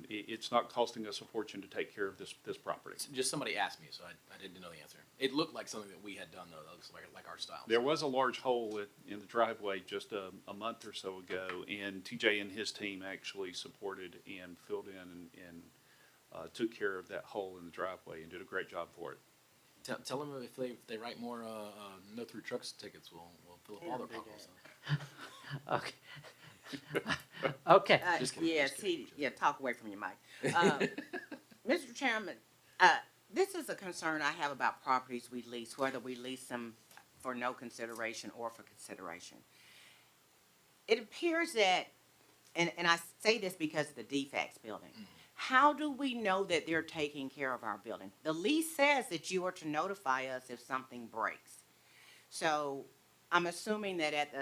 Speaker 12: it's not costing us a fortune to take care of this property.
Speaker 3: Just somebody asked me, so I didn't know the answer. It looked like something that we had done, though. That looks like our style.
Speaker 12: There was a large hole in the driveway just a month or so ago, and TJ and his team actually supported and filled in and took care of that hole in the driveway and did a great job for it.
Speaker 3: Tell them if they write more no through trucks tickets, we'll fill up all their potholes.
Speaker 1: Okay. Okay.
Speaker 3: Just kidding,
Speaker 5: Yeah,
Speaker 3: just kidding.
Speaker 5: talk away from your mic. Mr. Chairman, this is a concern I have about properties we lease, whether we lease them for no consideration or for consideration. It appears that, and I say this because of the defects building. How do we know that they're taking care of our building? The lease says that you are to notify us if something breaks. So I'm assuming that at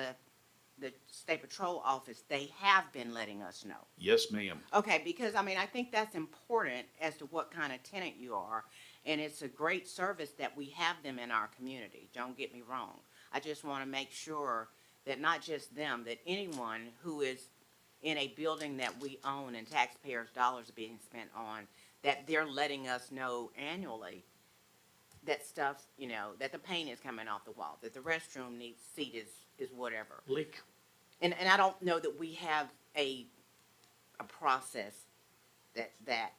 Speaker 5: the State Patrol office, they have been letting us know.
Speaker 12: Yes, ma'am.
Speaker 5: Okay, because, I mean, I think that's important as to what kind of tenant you are, and it's a great service that we have them in our community, don't get me wrong. I just want to make sure that not just them, that anyone who is in a building that we own and taxpayers' dollars are being spent on, that they're letting us know annually that stuff, you know, that the paint is coming off the wall, that the restroom seat is whatever.
Speaker 1: Leak.
Speaker 5: And I don't know that we have a process that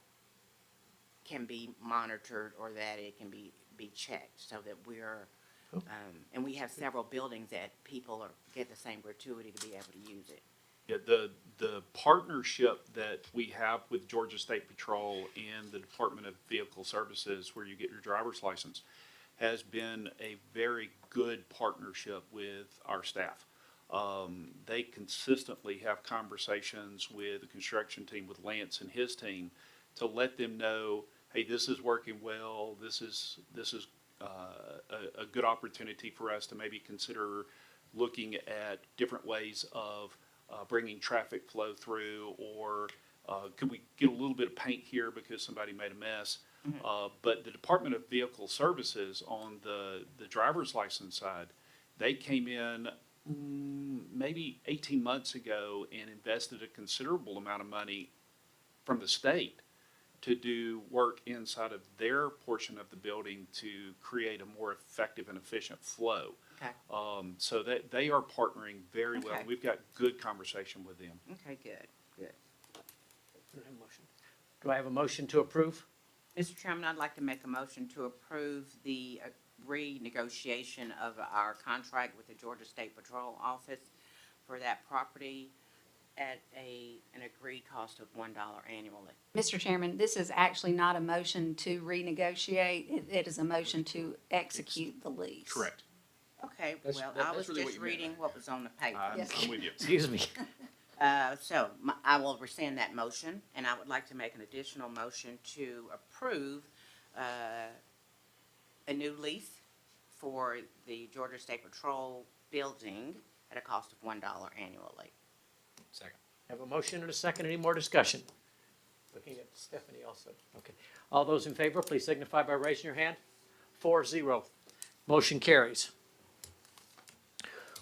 Speaker 5: can be monitored or that it can be checked so that we're, and we have several buildings that people get the same gratuity to be able to use it.
Speaker 12: Yeah, the partnership that we have with Georgia State Patrol and the Department of Vehicle Services, where you get your driver's license, has been a very good partnership with our staff. They consistently have conversations with the construction team, with Lance and his team, to let them know, hey, this is working well. This is a good opportunity for us to maybe consider looking at different ways of bringing traffic flow through, or could we get a little bit of paint here because somebody made a mess? But the Department of Vehicle Services on the driver's license side, they came in maybe 18 months ago and invested a considerable amount of money from the state to do work inside of their portion of the building to create a more effective and efficient flow.
Speaker 5: Okay.
Speaker 12: So that they are partnering very well.
Speaker 5: Okay.
Speaker 12: We've got good conversation with them.
Speaker 5: Okay, good.
Speaker 1: Do I have a motion to approve?
Speaker 5: Mr. Chairman, I'd like to make a motion to approve the renegotiation of our contract with the Georgia State Patrol Office for that property at an agreed cost of $1 annually.
Speaker 13: Mr. Chairman, this is actually not a motion to renegotiate. It is a motion to execute the lease.
Speaker 12: Correct.
Speaker 5: Okay,
Speaker 3: That's-
Speaker 5: well,
Speaker 3: that's
Speaker 5: I was
Speaker 3: really what
Speaker 5: just
Speaker 3: you meant,
Speaker 5: reading
Speaker 3: right?
Speaker 5: what was on the paper.
Speaker 12: I'm with you.
Speaker 1: Excuse me.
Speaker 5: So I will rescind that motion, and I would like to make an additional motion to approve a new lease for the Georgia State Patrol building at a cost of $1 annually.
Speaker 3: Second.
Speaker 1: Have a motion and a second. Any more discussion? Looking at Stephanie also. Okay. All those in favor, please signify by raising your hand. 4-0. Motion carries.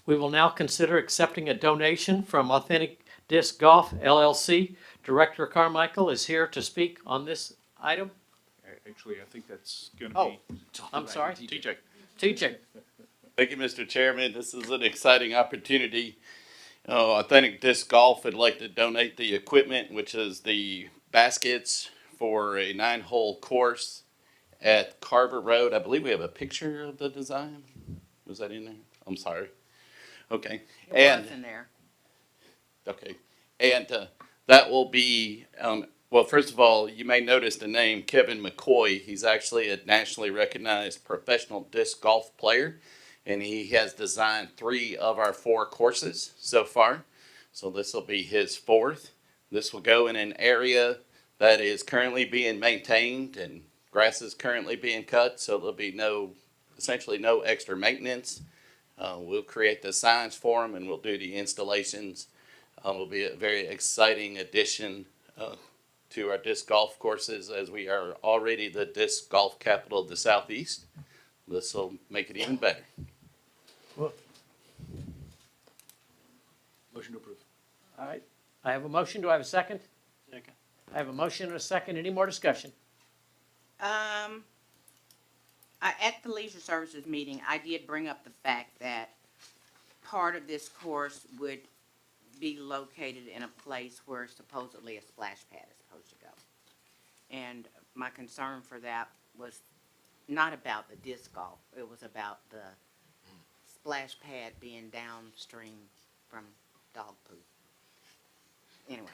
Speaker 1: We will now consider accepting a donation from Authentic Disc Golf LLC. Director Carmichael is here to speak on this item.
Speaker 12: Actually, I think that's going
Speaker 1: Oh,
Speaker 12: to be
Speaker 1: I'm sorry.
Speaker 12: TJ.
Speaker 1: TJ.
Speaker 17: Thank you, Mr. Chairman. This is an exciting opportunity. Authentic Disc Golf would like to donate the equipment, which is the baskets for a 9-hole course at Carver Road. I believe we have a picture of the design. Was that in there? I'm sorry. Okay.
Speaker 5: It was in there.
Speaker 17: Okay. And that will be, well, first of all, you may notice the name Kevin McCoy. He's actually a nationally recognized professional disc golf player, and he has designed 3 of our 4 courses so far. So this will be his 4th. This will go in an area that is currently being maintained, and grass is currently being cut, so there'll be essentially no extra maintenance. We'll create the signs for them, and we'll do the installations. It'll be a very exciting addition to our disc golf courses, as we are already the disc golf capital of the Southeast. This will make it even better.
Speaker 1: Well,
Speaker 3: Motion to approve.
Speaker 1: all right. I have a motion. Do I have a second?
Speaker 14: Second.
Speaker 1: I have a motion and a second. Any more discussion?
Speaker 5: At the Leisure Services meeting, I did bring up the fact that part of this course would be located in a place where supposedly a splash pad is supposed to go. And my concern for that was not about the disc golf, it was about the splash pad being downstream from dog poop. Anyway,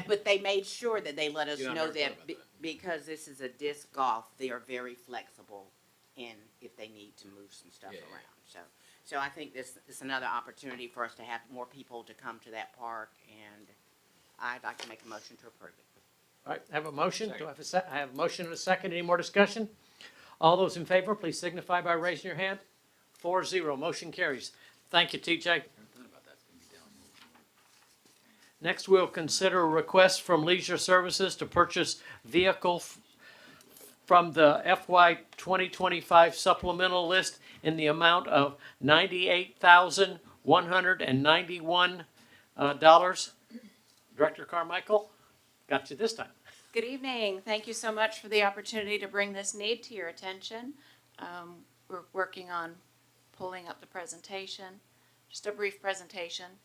Speaker 5: but they made sure that they let us
Speaker 3: Yeah, I
Speaker 5: know
Speaker 3: never thought
Speaker 5: that
Speaker 3: about that.
Speaker 5: because this is a disc golf, they are very flexible in if they need to move some stuff
Speaker 3: Yeah, yeah.
Speaker 5: around. So I think this is another opportunity for us to have more people to come to that park, and I'd like to make a motion to approve it.
Speaker 1: All right, I have a motion. Do I have a sec? I have a motion and a second. Any more discussion? All those in favor, please signify by raising your hand. 4-0, motion carries. Thank you, TJ. Next, we'll consider a request from Leisure Services to purchase vehicle from the FY 2025 supplemental list in the amount of $98,191. Director Carmichael, got you this time.
Speaker 13: Good evening. Thank you so much for the opportunity to bring this need to your attention. We're working on pulling up the presentation. Just a brief presentation.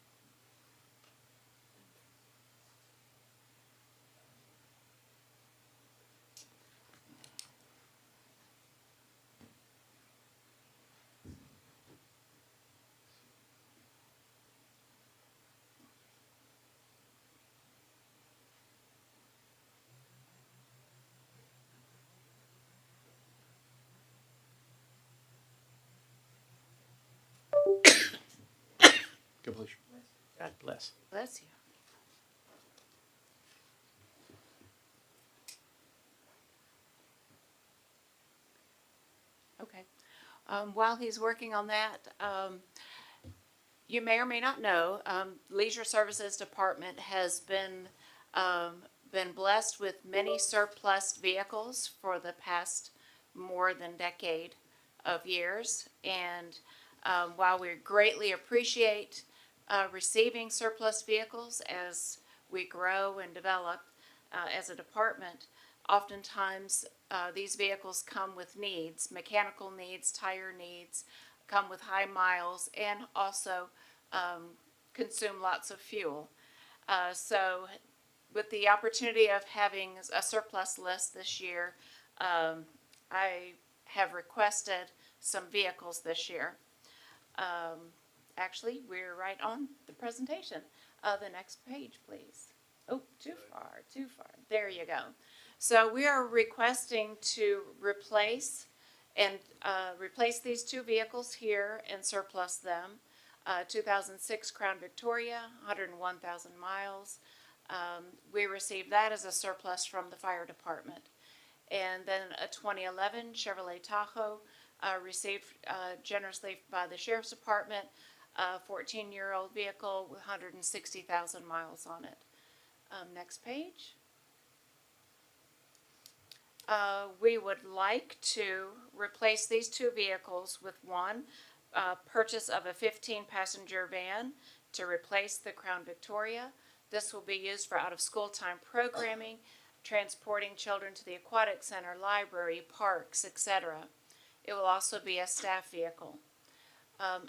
Speaker 3: Completion.
Speaker 1: God bless.
Speaker 13: Bless you. Okay. While he's working on that, you may or may not know, Leisure Services Department has been blessed with many surplus vehicles for the past more than decade of years. And while we greatly appreciate receiving surplus vehicles as we grow and develop as a department, oftentimes these vehicles come with needs, mechanical needs, tire needs, come with high miles, and also consume lots of fuel. So with the opportunity of having a surplus list this year, I have requested some vehicles this year. Actually, we're right on the presentation. The next page, please. Oh, too far, too far. There you go. So we are requesting to replace these two vehicles here and surplus them. 2006 Crown Victoria, 101,000 miles. We received that as a surplus from the fire department. And then a 2011 Chevrolet Tahoe, received generously by the Sheriff's Department, a 14-year-old vehicle with 160,000 miles on it. Next page. We would like to replace these two vehicles with one, purchase of a 15-passenger van to replace the Crown Victoria. This will be used for out-of-school time programming, transporting children to the aquatic center, library, parks, etc. It will also be a staff vehicle.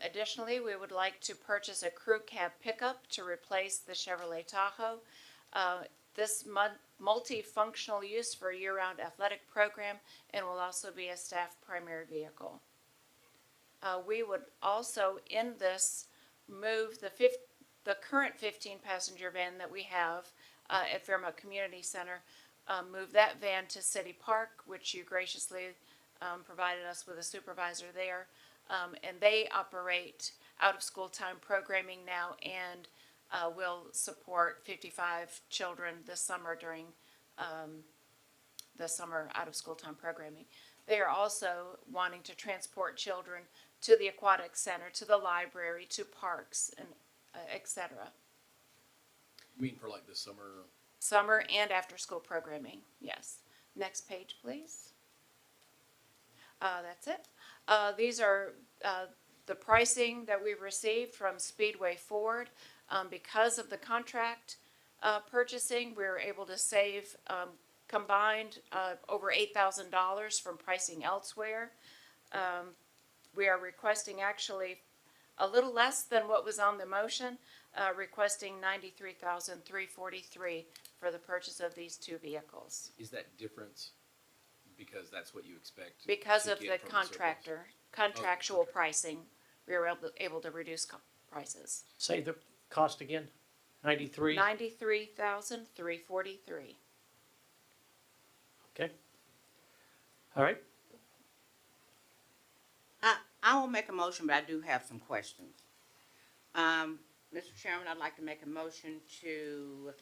Speaker 13: Additionally, we would like to purchase a crew cab pickup to replace the Chevrolet Tahoe. This multifunctional use for a year-round athletic program and will also be a staff primary vehicle. We would also, in this, move the current 15-passenger van that we have at Fairmount Community Center, move that van to City Park, which you graciously provided us with a supervisor there. And they operate out-of-school time programming now and will support 55 children this summer during the summer out-of-school time programming. They are also wanting to transport children to the aquatic center, to the library, to parks, and etc.
Speaker 3: You mean for like this summer?
Speaker 13: Summer and after-school programming, yes. Next page, please. That's it. These are The pricing that we received from Speedway Ford, because of the contract purchasing, we were able to save combined over $8,000 from pricing elsewhere. We are requesting actually a little less than what was on the motion, requesting $93,343 for the purchase of these two vehicles.
Speaker 3: Is that difference because that's what you expect?
Speaker 13: Because
Speaker 3: to
Speaker 13: of
Speaker 3: get
Speaker 13: the
Speaker 3: from surplus?
Speaker 13: contractual
Speaker 3: contract.
Speaker 13: pricing, we were able to reduce prices.
Speaker 1: Say the cost again, 93?
Speaker 13: $93,343.
Speaker 1: Okay. All right,
Speaker 5: I will make a motion, but I do have some questions. Mr. Chairman, I'd like to make a motion to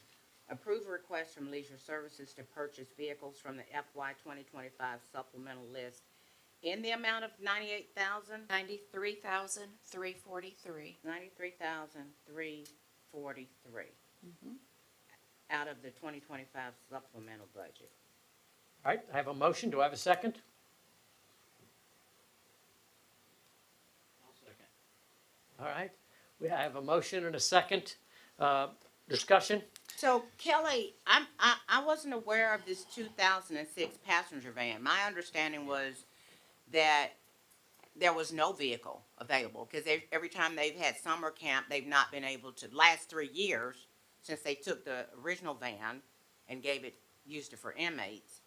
Speaker 5: approve a request from Leisure Services to purchase vehicles from the FY 2025 supplemental list in the amount of $93,343. $93,343 out of the 2025 supplemental budget.
Speaker 1: all right, I have a motion. Do I have a second? All right, we have a motion and a second. Discussion?
Speaker 5: So Kelly, I wasn't aware of this 2006 passenger van. My understanding was that there was no vehicle available because every time they've had summer camp, they've not been able to. Last 3 years since they took the original van and used it for inmates.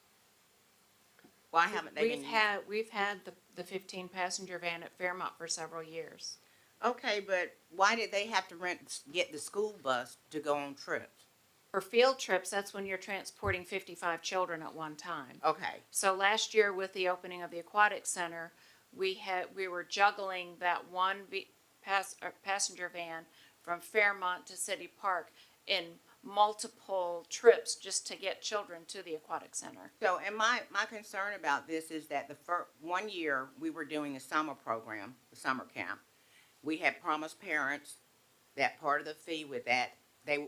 Speaker 5: Why haven't they been?
Speaker 13: We've had the 15 passenger van at Fairmont for several years.
Speaker 5: Okay, but why did they have to get the school bus to go on trips?
Speaker 13: For field trips, that's when you're transporting 55 children at one time.
Speaker 5: Okay.
Speaker 13: So last year with the opening of the aquatic center, we were juggling that one passenger van from Fairmont to City Park in multiple trips just to get children to the aquatic center.
Speaker 5: So, and my concern about this is that the first 1 year we were doing a summer program, the summer camp. We had promised parents that part of the fee with that,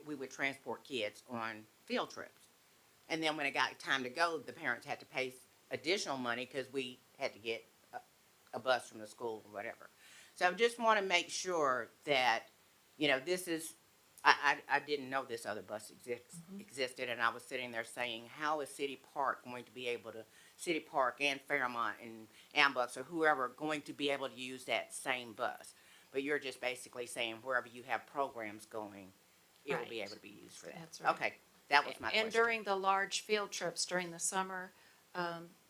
Speaker 5: we would transport kids on field trips. And then when it got time to go, the parents had to pay additional money because we had to get a bus from the school or whatever. So I just want to make sure that, this is, I didn't know this other bus existed, and I was sitting there saying, how is City Park going to be able to, City Park and Fairmont and Ambucks or whoever going to be able to use that same bus? But you're just basically saying wherever you have programs going, it will be able to be used for that.
Speaker 13: That's right.
Speaker 5: Okay, that was my question.
Speaker 13: And during the large field trips during the summer,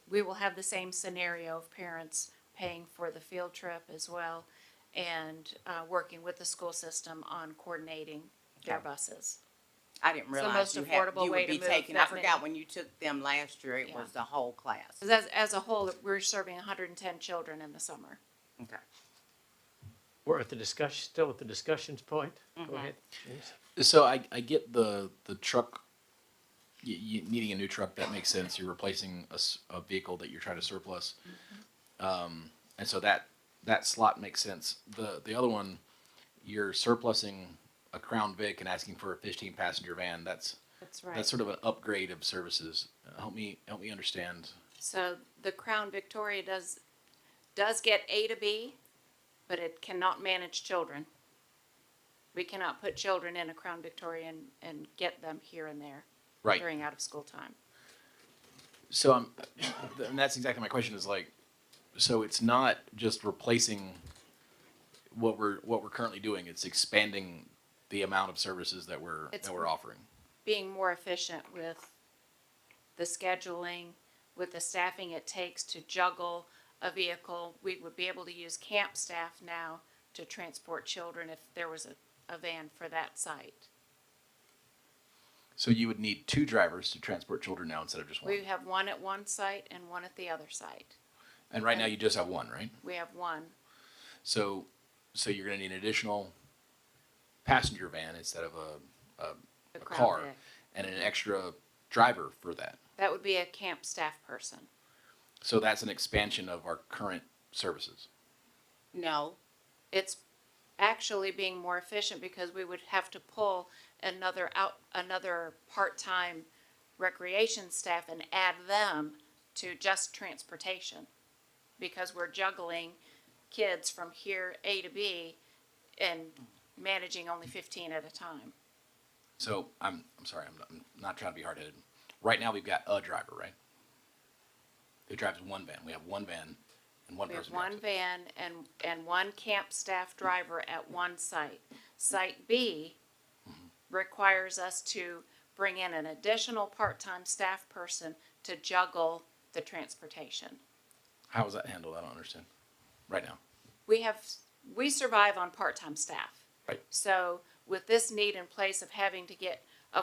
Speaker 13: we will have the same scenario of parents paying for the field trip as well and working with the school system on coordinating their buses.
Speaker 5: I didn't
Speaker 13: It's the
Speaker 5: realize
Speaker 13: most affordable
Speaker 5: you
Speaker 13: way
Speaker 5: would be
Speaker 13: to move
Speaker 5: taking, I
Speaker 13: that
Speaker 5: forgot
Speaker 13: many.
Speaker 5: when you took them last year, it
Speaker 13: Yeah.
Speaker 5: was the whole class.
Speaker 13: 'Cause as a whole, we're serving 110 children in the summer.
Speaker 5: Okay.
Speaker 1: We're at the discussion, still at the discussions point. Go ahead, James.
Speaker 3: So I get the truck, you needing a new truck, that makes sense. You're replacing a vehicle that you're trying to surplus. And so that slot makes sense. The other one, you're surplusing a Crown Vic and asking for a 15 passenger van. That's
Speaker 13: That's right.
Speaker 3: That's sort of an upgrade of services. Help me understand.
Speaker 13: So the Crown Victoria does get A to B, but it cannot manage children. We cannot put children in a Crown Victoria and get them here and there
Speaker 3: Right.
Speaker 13: during out of school time.
Speaker 3: So and that's exactly my question is like, so it's not just replacing what we're currently doing. It's expanding the amount of services that we're offering.
Speaker 13: Being more efficient with the scheduling, with the staffing it takes to juggle a vehicle. We would be able to use camp staff now to transport children if there was a van for that site.
Speaker 3: So you would need 2 drivers to transport children now instead of just one.
Speaker 13: We have one at one site and one at the other site.
Speaker 3: And right now you just have one, right?
Speaker 13: We have one.
Speaker 3: So you're going to need an additional passenger van instead of a
Speaker 13: Crown
Speaker 3: car,
Speaker 13: Vic.
Speaker 3: and an extra driver for that.
Speaker 13: That would be a camp staff person.
Speaker 3: So that's an expansion of our current services.
Speaker 5: No.
Speaker 13: It's actually being more efficient because we would have to pull another part-time recreation staff and add them to just transportation because we're juggling kids from here A to B and managing only 15 at a time.
Speaker 3: So I'm sorry, I'm not trying to be hard-headed. Right now, we've got a driver, right? Who drives one van. We have one van and one
Speaker 13: We have
Speaker 3: person
Speaker 13: one
Speaker 3: drives it.
Speaker 13: van and one camp staff driver at one site. Site B requires us to bring in an additional part-time staff person to juggle the transportation.
Speaker 3: How is that handled? I don't understand. Right now.
Speaker 13: We survive on part-time staff.
Speaker 3: Right.
Speaker 13: So with this need in place of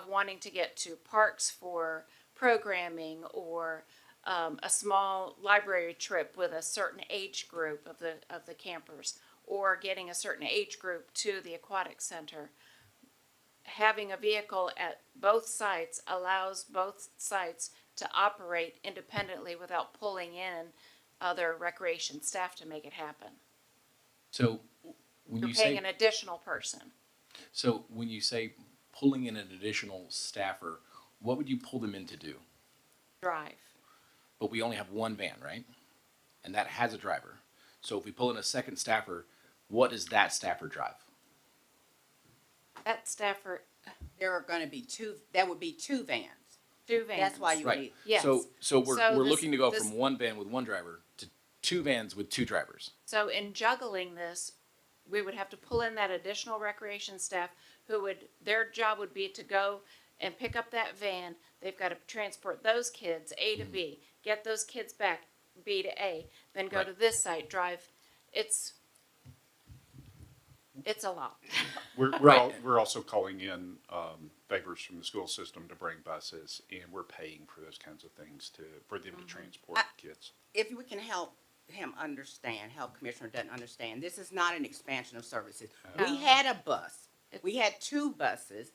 Speaker 13: wanting to get to parks for programming or a small library trip with a certain age group of the campers, or getting a certain age group to the aquatic center, having a vehicle at both sites allows both sites to operate independently without pulling in other recreation staff to make it happen.
Speaker 3: So when
Speaker 13: You're
Speaker 3: you
Speaker 13: paying
Speaker 3: say
Speaker 13: an additional person.
Speaker 3: so when you say pulling in an additional staffer, what would you pull them in to do?
Speaker 13: Drive.
Speaker 3: But we only have one van, right? And that has a driver. So if we pull in a second staffer, what does that staffer drive?
Speaker 13: That staffer,
Speaker 5: There are gonna be that would be two vans.
Speaker 13: two vans.
Speaker 5: That's why you
Speaker 3: Right.
Speaker 5: need,
Speaker 13: Yes.
Speaker 3: So we're
Speaker 13: this-
Speaker 3: looking to go
Speaker 13: this-
Speaker 3: from one van with one driver to two vans with two drivers.
Speaker 13: So in juggling this, we would have to pull in that additional recreation staff their job would be to go and pick up that van. They've got to transport those kids A to B, get those kids back B to A, then go
Speaker 3: Right.
Speaker 13: to this site, drive. It's a lot.
Speaker 12: We're also calling in favors from the school system to bring buses, and we're paying for those kinds of things for them to transport kids.
Speaker 5: if we can help him understand, help Commissioner Dutton understand, this is not an expansion of services.
Speaker 13: No.
Speaker 5: We had a bus, we had two buses,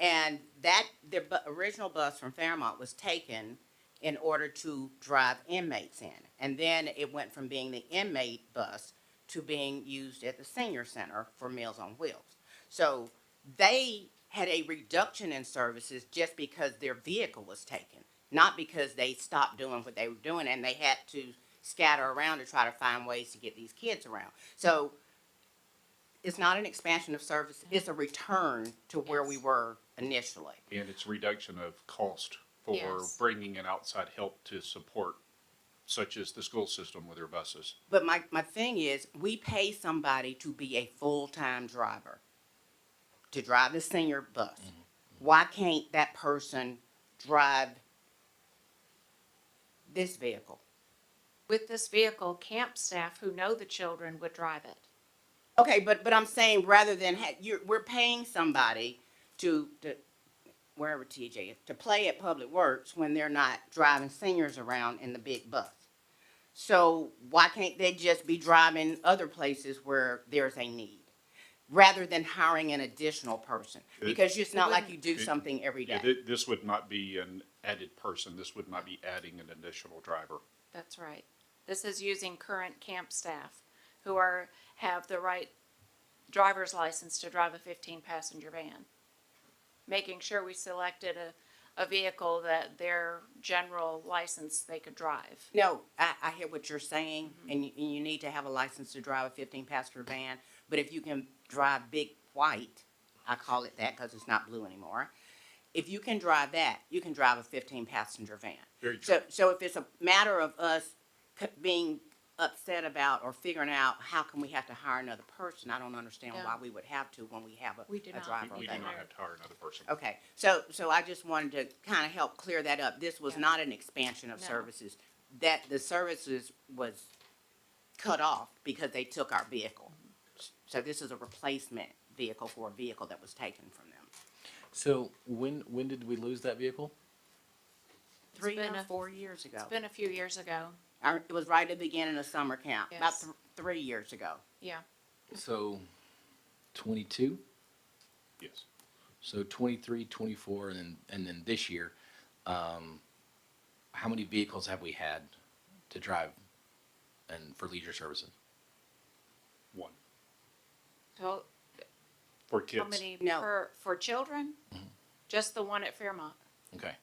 Speaker 5: and the original bus from Fairmont was taken in order to drive inmates in. And then it went from being the inmate bus to being used at the senior center for Meals on Wheels. So they had a reduction in services just because their vehicle was taken, not because they stopped doing what they were doing and they had to scatter around to try to find ways to get these kids around. So it's not an expansion of service, it's a return to where we were initially.
Speaker 12: And it's a reduction of cost for
Speaker 13: Yes.
Speaker 12: bringing in outside help to support, such as the school system with their buses.
Speaker 5: But my thing is, we pay somebody to be a full-time driver, to drive the senior bus. Why can't that person drive this vehicle?
Speaker 13: With this vehicle, camp staff who know the children would drive it.
Speaker 5: Okay, but I'm saying rather than, we're paying somebody to wherever TJ is, to play at Public Works when they're not driving seniors around in the big bus. So why can't they just be driving other places where there's a need? Rather than hiring an additional person, because it's not like you do something every
Speaker 12: Yeah,
Speaker 5: day.
Speaker 12: this would not be an added person, this would not be adding an additional driver.
Speaker 13: That's right. This is using current camp staff who have the right driver's license to drive a 15-passenger van. Making sure we selected a vehicle that their general license they could drive.
Speaker 5: No, I hear what you're saying, and you need to have a license to drive a 15-passenger van, but if you can drive big white, I call it that because it's not blue anymore. If you can drive that, you can drive a 15-passenger van.
Speaker 12: Very true.
Speaker 5: So if it's a matter of us being upset about or figuring out how can we have to hire another person, I don't understand
Speaker 13: Yeah.
Speaker 5: why we would have to when we have
Speaker 13: We do
Speaker 5: a
Speaker 13: not.
Speaker 5: driver
Speaker 12: We do
Speaker 5: available.
Speaker 12: not have to hire another person.
Speaker 5: Okay, so I just wanted to kind of help clear that up. This was
Speaker 13: Yeah.
Speaker 5: not an expansion of
Speaker 13: No.
Speaker 5: services. That the services was cut off because they took our vehicle. So this is a replacement vehicle for a vehicle that was taken from them.
Speaker 3: So when did we lose that vehicle?
Speaker 13: It's
Speaker 5: 3
Speaker 13: been
Speaker 5: or
Speaker 13: a-
Speaker 5: 4 years ago.
Speaker 13: It's been a few years ago.
Speaker 5: It was right at the beginning of summer camp, about
Speaker 13: Yes.
Speaker 5: 3 years ago.
Speaker 13: Yeah.
Speaker 3: So 22?
Speaker 12: Yes.
Speaker 3: So 23, 24, and then this year, how many vehicles have we had to drive and for leisure services?
Speaker 12: One,
Speaker 13: So
Speaker 12: for kids.
Speaker 13: how many
Speaker 5: No.
Speaker 13: for children? Just the one at Fairmont.
Speaker 3: Okay.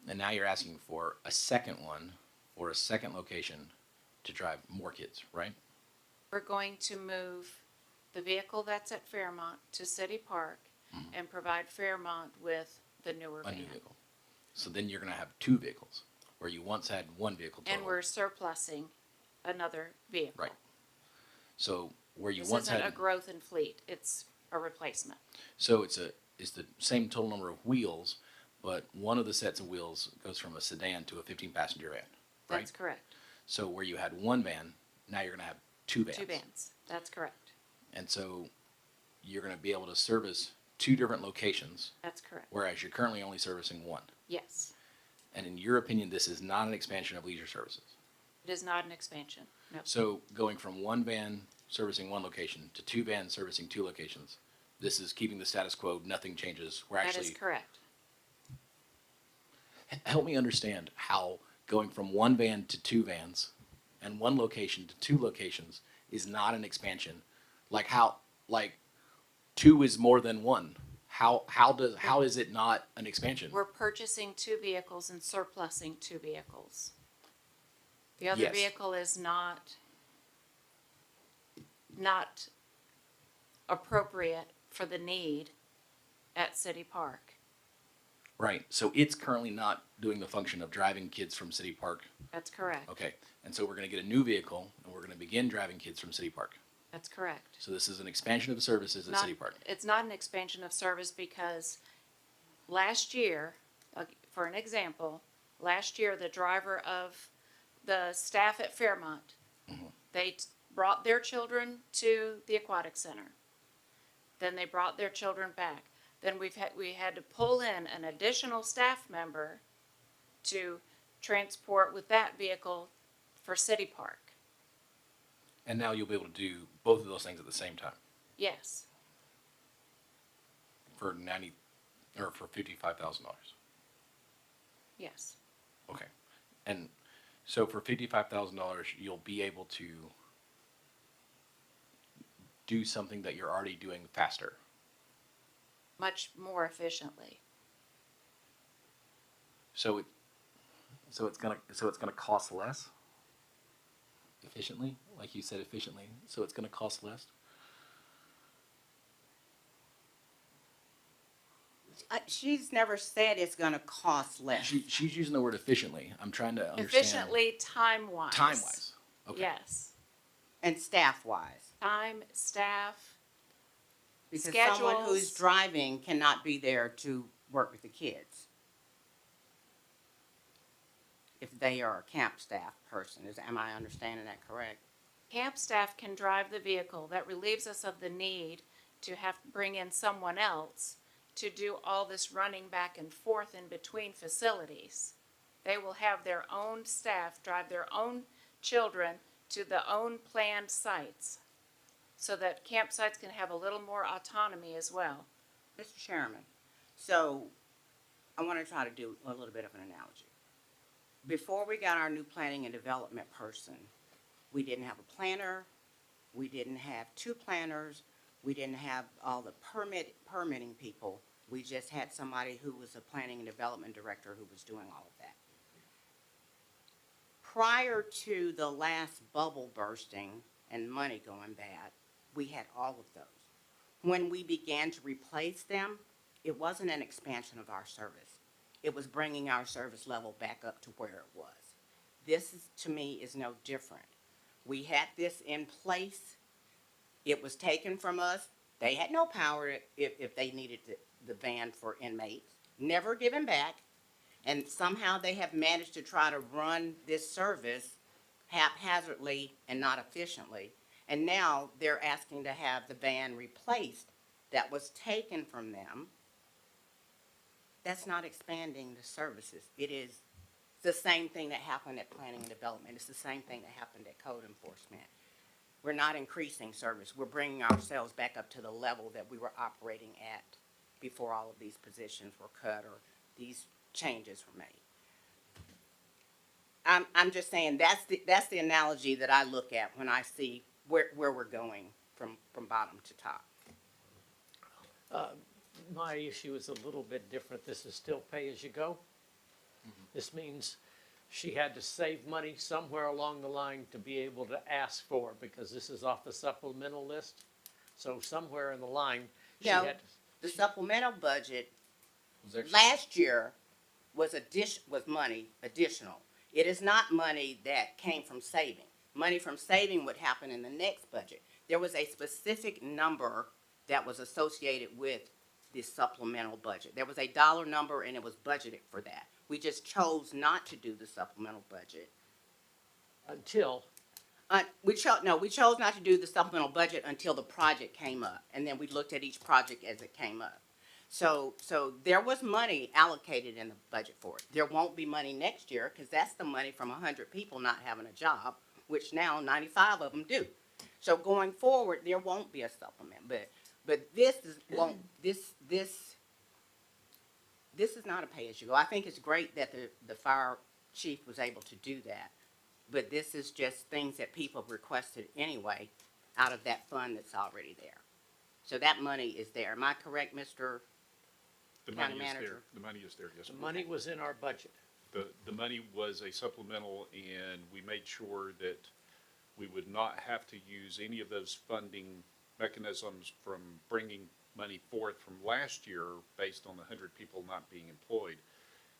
Speaker 3: And now you're asking for a second one or a second location to drive more kids, right?
Speaker 13: We're going to move the vehicle that's at Fairmont to City Park and provide Fairmont with the newer
Speaker 3: A
Speaker 13: van.
Speaker 3: new vehicle. So then you're gonna have two vehicles, where you once had one vehicle total.
Speaker 13: And we're surplusing another vehicle.
Speaker 3: Right. So where you
Speaker 13: This
Speaker 3: once
Speaker 13: isn't
Speaker 3: had.
Speaker 13: a growth in fleet, it's a replacement.
Speaker 3: So it's the same total number of wheels, but one of the sets of wheels goes from a sedan to a 15-passenger van, right?
Speaker 13: That's correct.
Speaker 3: So where you had one van, now you're gonna have two vans.
Speaker 13: Two vans, that's correct.
Speaker 3: And so you're gonna be able to service two different locations,
Speaker 13: That's correct.
Speaker 3: whereas you're currently only servicing one.
Speaker 13: Yes,
Speaker 3: And in your opinion, this is not an expansion of leisure services.
Speaker 13: it is not an expansion, no.
Speaker 3: So going from one van servicing one location to two vans servicing two locations, this is keeping the status quo, nothing changes. We're
Speaker 13: That
Speaker 3: actually.
Speaker 13: is correct.
Speaker 3: Help me understand how going from one van to two vans and one location to two locations is not an expansion. Like two is more than one. How is it not an expansion?
Speaker 13: We're purchasing two vehicles and surplusing two vehicles. The other
Speaker 3: Yes.
Speaker 13: vehicle is not appropriate for the need at City Park.
Speaker 3: Right. So it's currently not doing the function of driving kids from City Park.
Speaker 13: That's correct.
Speaker 3: Okay. And so we're going to get a new vehicle and we're going to begin driving kids from City Park.
Speaker 13: That's correct.
Speaker 3: So this is an expansion of services at
Speaker 13: Not-
Speaker 3: City Park.
Speaker 13: It's not an expansion of service because last year, for an example, last year, the driver of the staff at Fairmont, they brought their children to the aquatic center. Then they brought their children back. Then we had to pull in an additional staff member to transport with that vehicle for City Park.
Speaker 3: And now you'll be able to do both of those things at the same time
Speaker 13: Yes,
Speaker 3: for for $55,000.
Speaker 13: yes,
Speaker 3: Okay. And so for $55,000, you'll be able to do something that you're already doing faster.
Speaker 13: much more efficiently.
Speaker 3: So it's gonna cost less efficiently, like you said, efficiently. So it's gonna cost less.
Speaker 5: She's never said it's gonna cost less.
Speaker 3: She's using the word efficiently. I'm trying to understand.
Speaker 13: Efficiently, time-wise.
Speaker 3: Time-wise. Okay.
Speaker 13: Yes.
Speaker 5: And staff-wise.
Speaker 13: Time, staff,
Speaker 5: Because someone who's
Speaker 13: schedules.
Speaker 5: driving cannot be there to work with the kids. If they are a camp staff person, am I understanding that correct?
Speaker 13: Camp staff can drive the vehicle. That relieves us of the need to have to bring in someone else to do all this running back and forth in between facilities. They will have their own staff drive their own children to the own planned sites so that campsites can have a little more autonomy as well.
Speaker 5: Mr. Chairman, so I want to try to do a little bit of an analogy. Before we got our new planning and development person, we didn't have a planner, we didn't have two planners, we didn't have all the permitting people. We just had somebody who was a planning and development director who was doing all of that. Prior to the last bubble bursting and money going bad, we had all of those. When we began to replace them, it wasn't an expansion of our service. It was bringing our service level back up to where it was. This is, to me, is no different. We had this in place. It was taken from us. They had no power if they needed the van for inmates. Never given back. And somehow they have managed to try to run this service haphazardly and not efficiently. And now they're asking to have the van replaced that was taken from them. That's not expanding the services. It is the same thing that happened at planning and development. It's the same thing that happened at code enforcement. We're not increasing service. We're bringing ourselves back up to the level that we were operating at before all of these positions were cut or these changes were made. I'm just saying that's the analogy that I look at when I see where we're going from bottom to top.
Speaker 1: My issue is a little bit different. This is still pay-as-you-go. This means she had to save money somewhere along the line to be able to ask for, because this is off the supplemental list. So somewhere in the line, she
Speaker 5: No,
Speaker 1: had,
Speaker 5: the supplemental budget
Speaker 3: Was there-
Speaker 5: last year was money additional. It is not money that came from saving. Money from saving would happen in the next budget. There was a specific number that was associated with the supplemental budget. There was a dollar number and it was budgeted for that. We just chose not to do the supplemental budget.
Speaker 1: until,
Speaker 5: We chose not to do the supplemental budget until the project came up, and then we looked at each project as it came up. So there was money allocated in the budget for it. There won't be money next year, because that's the money from 100 people not having a job, which now 95 of them do. So going forward, there won't be a supplement, but this is not a pay-as-you-go. I think it's great that the fire chief was able to do that. But this is just things that people requested anyway out of that fund that's already there. So that money is there. Am I correct, Mr.
Speaker 12: The
Speaker 5: County
Speaker 12: money is there.
Speaker 5: manager?
Speaker 12: The money is there, yes.
Speaker 1: the
Speaker 12: ma'am.
Speaker 1: money was in our budget.
Speaker 12: The money was a supplemental, and we made sure that we would not have to use any of those funding mechanisms from bringing money forth from last year based on the 100 people not being employed.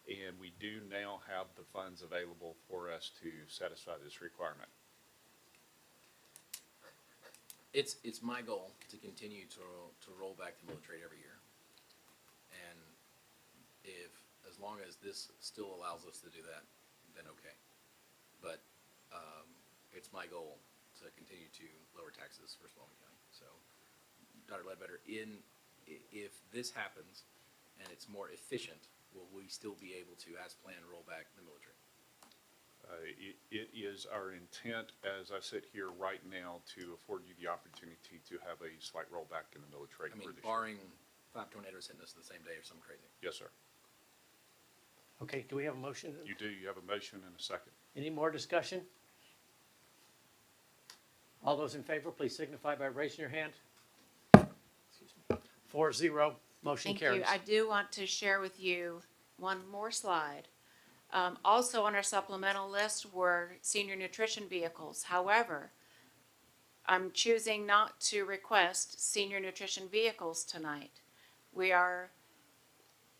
Speaker 12: And we do now have the funds available for us to satisfy this requirement.
Speaker 3: It's my goal to continue to roll back the military every year. And as long as this still allows us to do that, then okay. But, it's my goal to continue to lower taxes for Spalding County. So, Dr. Ledbetter, if this happens and it's more efficient, will we still be able to, as planned, roll back the military?
Speaker 12: It is our intent, as I sit here right now, to afford you the opportunity to have a slight rollback in the military
Speaker 3: I mean,
Speaker 12: for this year.
Speaker 3: barring 5 tornadoes hitting us the same day or something crazy.
Speaker 12: Yes, sir.
Speaker 1: Okay, do we have a motion?
Speaker 12: You do. You have a motion and a second.
Speaker 1: Any more discussion? All those in favor, please signify by raising your hand. 4-0, motion
Speaker 13: Thank
Speaker 1: carries.
Speaker 13: you. I do want to share with you one more slide. Also on our supplemental list were senior nutrition vehicles. However, I'm choosing not to request senior nutrition vehicles tonight. We are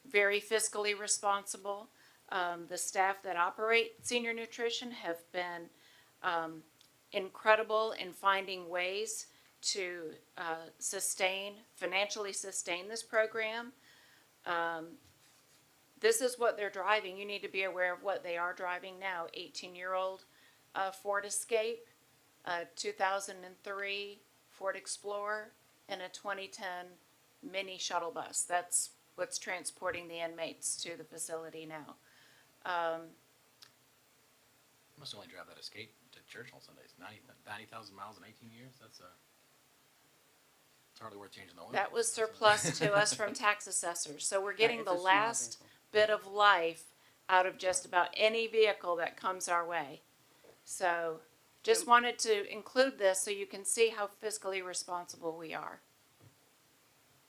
Speaker 13: very fiscally responsible. The staff that operate senior nutrition have been incredible in finding ways to financially sustain this program. This is what they're driving. You need to be aware of what they are driving now. 18-year-old Ford Escape, a 2003 Ford Explorer, and a 2010 mini shuttle bus. That's what's transporting the inmates to the facility now.
Speaker 3: Must only drive that Escape to church on Sundays. 90,000 miles in 18 years? It's hardly worth changing the oil.
Speaker 13: That was surplus to us from tax assessors. So we're getting
Speaker 5: It's
Speaker 13: the
Speaker 5: a small
Speaker 13: last
Speaker 5: vehicle.
Speaker 13: bit of life out of just about any vehicle that comes our way. So just wanted to include this so you can see how fiscally responsible we are.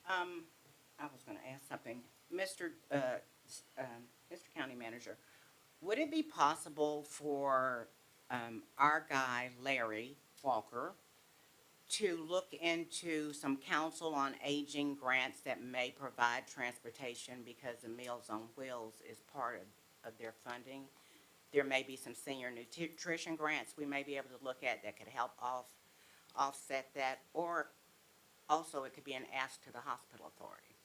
Speaker 5: I was gonna ask something. Mr. County Manager, would it be possible for, our guy, Larry Walker, to look into some council on aging grants that may provide transportation, because the Meals on Wheels is part of their funding? There may be some senior nutrition grants we may be able to look at that could help offset that, or also it could be an ask to the hospital authority.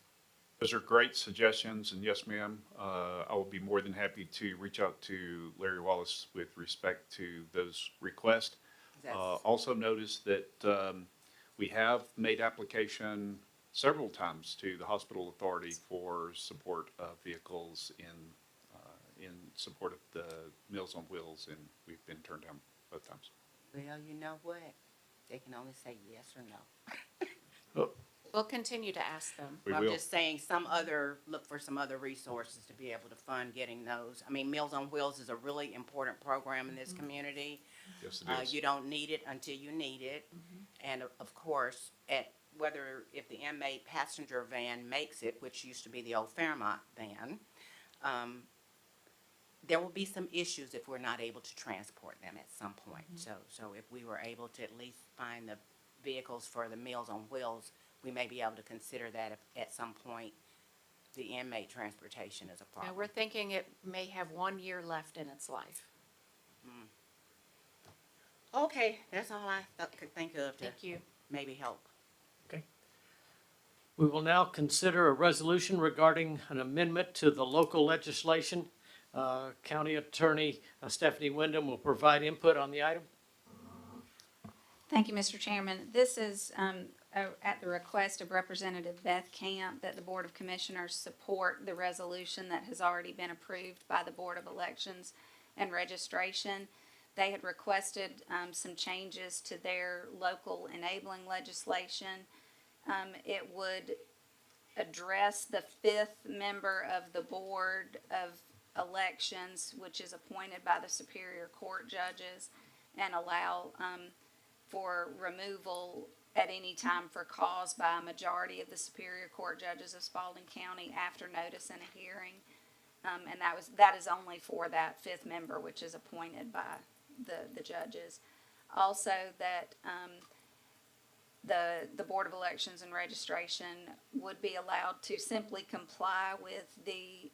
Speaker 12: Those are great suggestions, and yes, ma'am, I will be more than happy to reach out to Larry Wallace with respect to those requests. Also notice that we have made application several times to the hospital authority for support of vehicles in support of the Meals on Wheels, and we've been turned down both times.
Speaker 5: Well, you know what? They can only say yes or no.
Speaker 13: We'll continue to ask them.
Speaker 12: We
Speaker 5: I'm
Speaker 12: will.
Speaker 5: just saying look for some other resources to be able to fund getting those. I mean, Meals on Wheels is a really important program in this community.
Speaker 12: Yes, it is.
Speaker 5: You don't need it until you need it. And of course, if the inmate passenger van makes it, which used to be the old Fairmont van, there will be some issues if we're not able to transport them at some point. So if we were able to at least find the vehicles for the Meals on Wheels, we may be able to consider that if at some point the inmate transportation is a
Speaker 13: And
Speaker 5: problem.
Speaker 13: we're thinking it may have 1 year left in its life.
Speaker 5: Okay, that's all I could think of to
Speaker 13: Thank you.
Speaker 5: maybe help.
Speaker 1: We will now consider a resolution regarding an amendment to the local legislation. County Attorney Stephanie Wyndham will provide input on the item.
Speaker 18: Thank you, Mr. Chairman. This is at the request of Representative Beth Camp that the Board of Commissioners support the resolution that has already been approved by the Board of Elections and Registration. They had requested some changes to their local enabling legislation. It would address the fifth member of the Board of Elections, which is appointed by the Superior Court judges, and allow for removal at any time for cause by a majority of the Superior Court judges of Spalding County after notice and a hearing. And that is only for that fifth member, which is appointed by the judges. Also, that the Board of Elections and Registration would be allowed to simply comply with the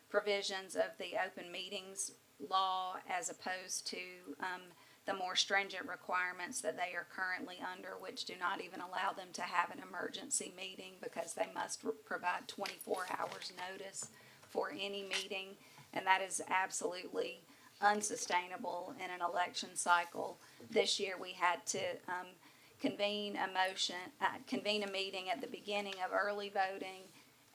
Speaker 18: provisions of the open meetings law as opposed to the more stringent requirements that they are currently under, which do not even allow them to have an emergency meeting because they must provide 24 hours notice for any meeting, and that is absolutely unsustainable in an election cycle. This year we had to convene a meeting at the beginning of early voting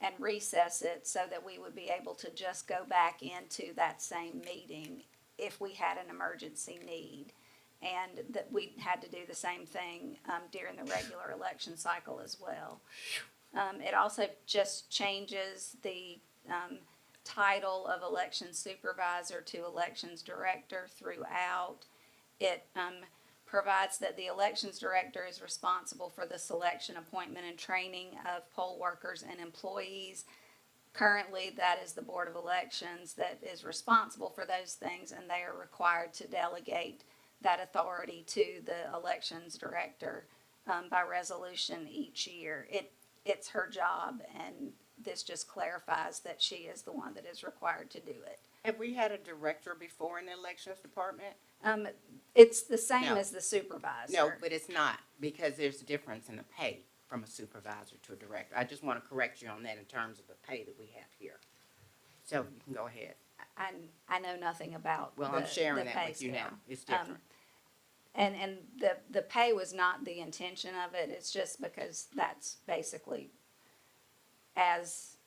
Speaker 18: and recess it so that we would be able to just go back into that same meeting if we had an emergency need. And that we had to do the same thing during the regular election cycle as well. It also just changes the title of election supervisor to elections director throughout. It provides that the elections director is responsible for the selection, appointment, and training of poll workers and employees. Currently, that is the Board of Elections that is responsible for those things, and they are required to delegate that authority to the elections director by resolution each year. It's her job, and this just clarifies that she is the one that is required to do it.
Speaker 5: Have we had a director before in the elections department?
Speaker 18: It's the same
Speaker 5: No.
Speaker 18: as the supervisor.
Speaker 5: No, but it's not, because there's a difference in the pay from a supervisor to a director. I just want to correct you on that in terms of the pay that we have here. So you can go ahead.
Speaker 18: I know nothing about
Speaker 5: Well,
Speaker 18: the,
Speaker 5: I'm sharing
Speaker 18: the
Speaker 5: that
Speaker 18: pay
Speaker 5: with you
Speaker 18: scale.
Speaker 5: now. It's different.
Speaker 18: And the pay was not the intention of it. It's just because that's basically as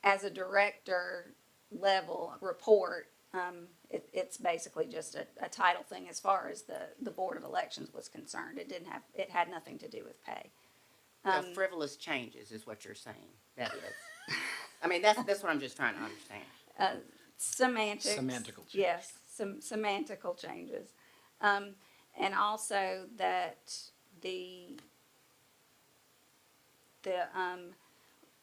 Speaker 18: a director level report, it's basically just a title thing as far as the Board of Elections was concerned. It had nothing to do with pay.
Speaker 5: So frivolous changes is what you're saying. That is. I mean, that's what I'm just trying to understand.
Speaker 18: Semantics.
Speaker 3: Semantical change.
Speaker 18: Yes, some semantical changes. And also that the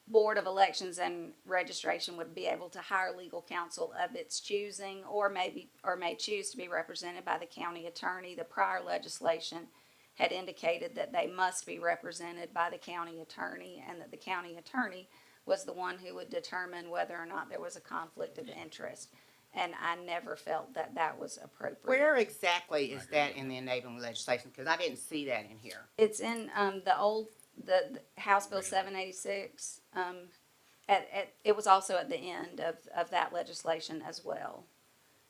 Speaker 18: Board of Elections and Registration would be able to hire legal counsel of its choosing or may choose to be represented by the county attorney. The prior legislation had indicated that they must be represented by the county attorney and that the county attorney was the one who would determine whether or not there was a conflict of interest. And I never felt that that was appropriate.
Speaker 5: Where exactly is that in the enabling legislation? Because I didn't see that in here.
Speaker 18: It's in the House Bill 786. It was also at the end of that legislation as well.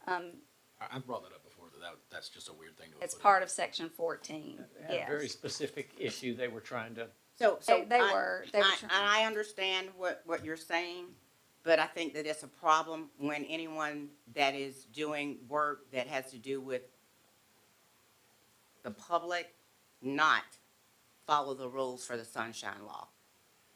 Speaker 3: I've brought that up before, that's just a weird thing to.
Speaker 18: It's part of Section 14.
Speaker 1: Had a very
Speaker 18: Yes.
Speaker 1: specific issue they were trying to.
Speaker 5: So
Speaker 18: They were
Speaker 5: I understand what you're saying, but I think that it's a problem when anyone that is doing work that has to do with the public not follow the rules for the Sunshine Law.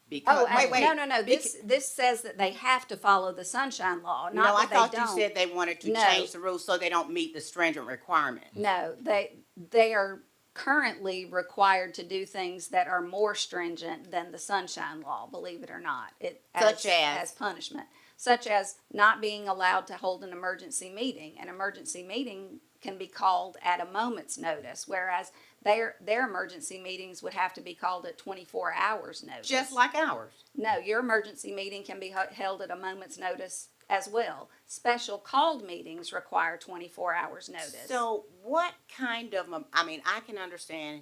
Speaker 5: Because,
Speaker 18: no. This says that they have to follow the Sunshine Law, not
Speaker 5: No, I
Speaker 18: that they
Speaker 5: thought
Speaker 18: don't.
Speaker 5: you said they wanted to
Speaker 18: No.
Speaker 5: change the rules so they don't meet the stringent requirements.
Speaker 18: No, they are currently required to do things that are more stringent than the Sunshine Law, believe it or not.
Speaker 5: Such as?
Speaker 18: As punishment. such as not being allowed to hold an emergency meeting. An emergency meeting can be called at a moment's notice, whereas their emergency meetings would have to be called at 24 hours notice.
Speaker 5: Just like ours.
Speaker 18: No, your emergency meeting can be held at a moment's notice as well. Special called meetings require 24 hours notice.
Speaker 5: So what kind of, I mean, I can understand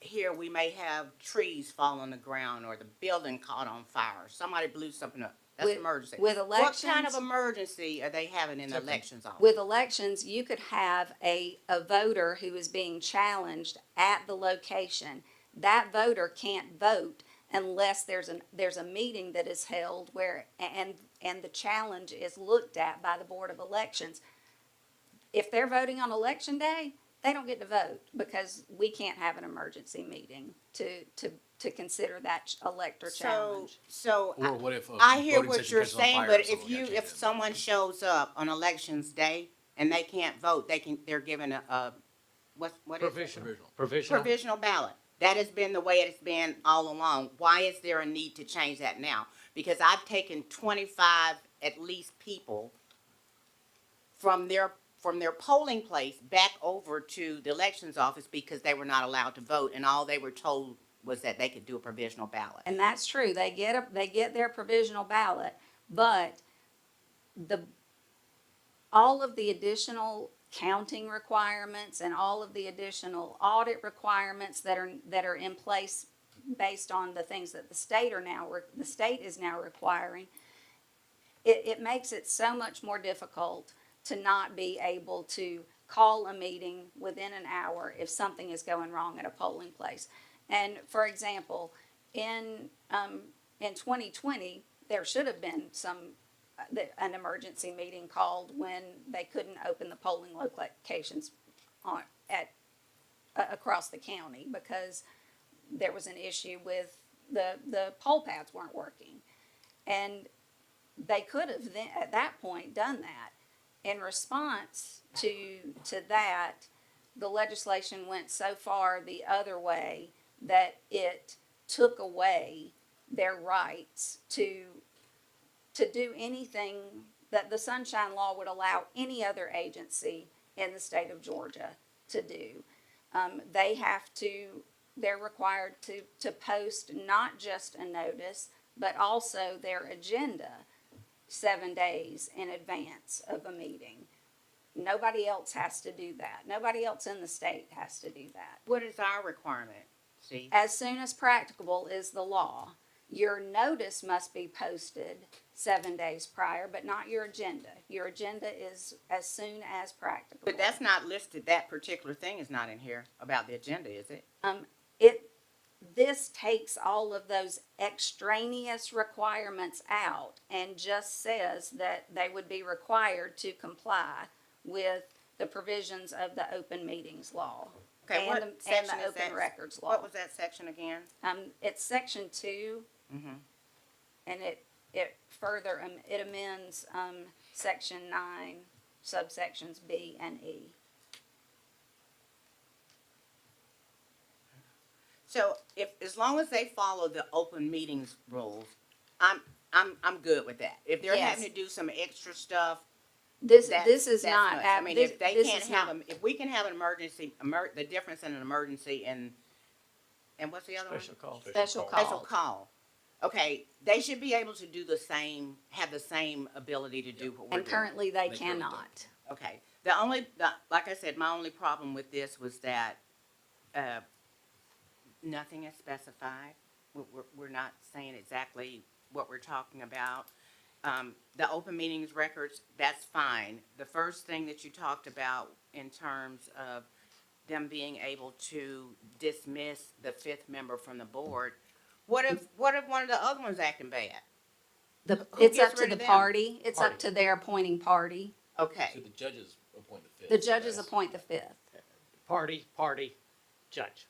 Speaker 5: here we may have trees fall on the ground or the building caught on fire, somebody blew something up. That's an emergency.
Speaker 18: With elections,
Speaker 5: what kind of emergency are they having in the elections office?
Speaker 18: with elections, you could have a voter who is being challenged at the location. That voter can't vote unless there's a meeting that is held where, and the challenge is looked at by the Board of Elections. If they're voting on election day, they don't get to vote because we can't have an emergency meeting to consider that elector challenge.
Speaker 5: So
Speaker 3: Or what if
Speaker 5: I hear
Speaker 3: voting
Speaker 5: what
Speaker 3: station
Speaker 5: you're
Speaker 3: catches on
Speaker 5: saying,
Speaker 3: fire
Speaker 5: but
Speaker 3: and someone got
Speaker 5: if
Speaker 3: killed?
Speaker 5: someone shows up on elections day and they can't vote, they're given a what is it?
Speaker 1: Provisional.
Speaker 5: Provisional ballot. That has been the way it's been all along. Why is there a need to change that now? Because I've taken 25 at least people from their polling place back over to the elections office because they were not allowed to vote, and all they were told was that they could do a provisional ballot.
Speaker 18: And that's true. They get their provisional ballot, but all of the additional counting requirements and all of the additional audit requirements that are in place based on the things that the state is now requiring, it makes it so much more difficult to not be able to call a meeting within an hour if something is going wrong at a polling place. And for example, in 2020, there should have been an emergency meeting called when they couldn't open the polling locations across the county because there was an issue with the poll pads weren't working. And they could have then, at that point, done that. In response to that, the legislation went so far the other way that it took away their rights to do anything that the Sunshine Law would allow any other agency in the state of Georgia to do. They're required to post not just a notice, but also their agenda 7 days in advance of a meeting. Nobody else has to do that. Nobody else in the state has to do that.
Speaker 5: What is our requirement, Steve?
Speaker 18: As soon as practicable is the law. Your notice must be posted 7 days prior, but not your agenda. Your agenda is as soon as practicable.
Speaker 5: But that's not listed, that particular thing is not in here about the agenda, is it?
Speaker 18: This takes all of those extraneous requirements out and just says that they would be required to comply with the provisions of the open meetings law.
Speaker 5: Okay, what
Speaker 18: and
Speaker 5: section
Speaker 18: the
Speaker 5: is
Speaker 18: open
Speaker 5: that?
Speaker 18: records law.
Speaker 5: What was that section again?
Speaker 18: It's section 2, and it further it amends section 9, subsections B and E.
Speaker 5: So as long as they follow the open meetings rules, I'm good with that. If they're
Speaker 18: Yes.
Speaker 5: having to do some extra stuff,
Speaker 18: This
Speaker 5: that's
Speaker 18: is not.
Speaker 5: nuts. I mean,
Speaker 18: this,
Speaker 5: if they
Speaker 18: this
Speaker 5: can't
Speaker 18: is
Speaker 5: have
Speaker 18: not-
Speaker 5: if we can have an emergency, the difference in an emergency and what's the other
Speaker 1: Special
Speaker 5: one?
Speaker 1: call.
Speaker 18: Special call.
Speaker 5: Special call. Okay, they should be able to do have the same ability to do what we're
Speaker 18: And
Speaker 5: doing.
Speaker 18: currently they
Speaker 3: currently
Speaker 18: cannot.
Speaker 5: Okay, like I said, my only problem with this was that, nothing is specified. We're not saying exactly what we're talking about. The open meetings records, that's fine. The first thing that you talked about in terms of them being able to dismiss the 5th member from the board, what if one of the other ones acting bad?
Speaker 18: It's
Speaker 5: gets
Speaker 18: up to
Speaker 5: rid
Speaker 18: the
Speaker 5: of them?
Speaker 18: party. It's up to their appointing party.
Speaker 3: So
Speaker 5: Okay,
Speaker 3: the judges appoint the fifth.
Speaker 18: The judges appoint the 5th.
Speaker 1: Party, judge.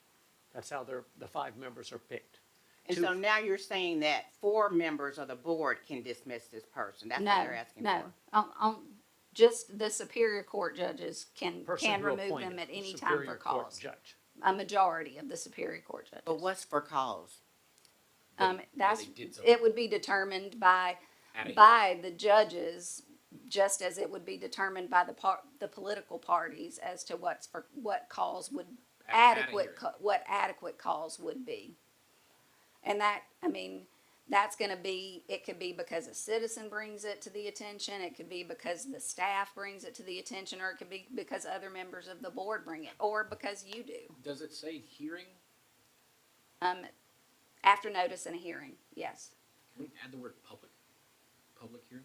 Speaker 1: That's how the 5 members are picked.
Speaker 5: and so now you're saying that 4 members of the board can dismiss this person. That's what
Speaker 18: No,
Speaker 5: they're asking
Speaker 18: no.
Speaker 5: for.
Speaker 18: Just the Superior Court judges can
Speaker 1: Person who
Speaker 18: remove
Speaker 1: appointed
Speaker 18: them at any time
Speaker 1: Superior
Speaker 18: for
Speaker 1: Court
Speaker 18: cause.
Speaker 1: Judge.
Speaker 18: A majority of the Superior Court judges.
Speaker 5: But what's for cause?
Speaker 18: That's,
Speaker 3: they did something.
Speaker 18: it would be determined by by the judges, just as it would be determined by the political parties as to what cause would what adequate cause would be. And that, I mean, that's gonna be, it could be because a citizen brings it to the attention, it could be because the staff brings it to the attention, or it could be because other members of the board bring it, or because you do.
Speaker 3: Does it say hearing?
Speaker 18: After notice and a hearing, yes.
Speaker 3: Can we add the word public? Public hearing?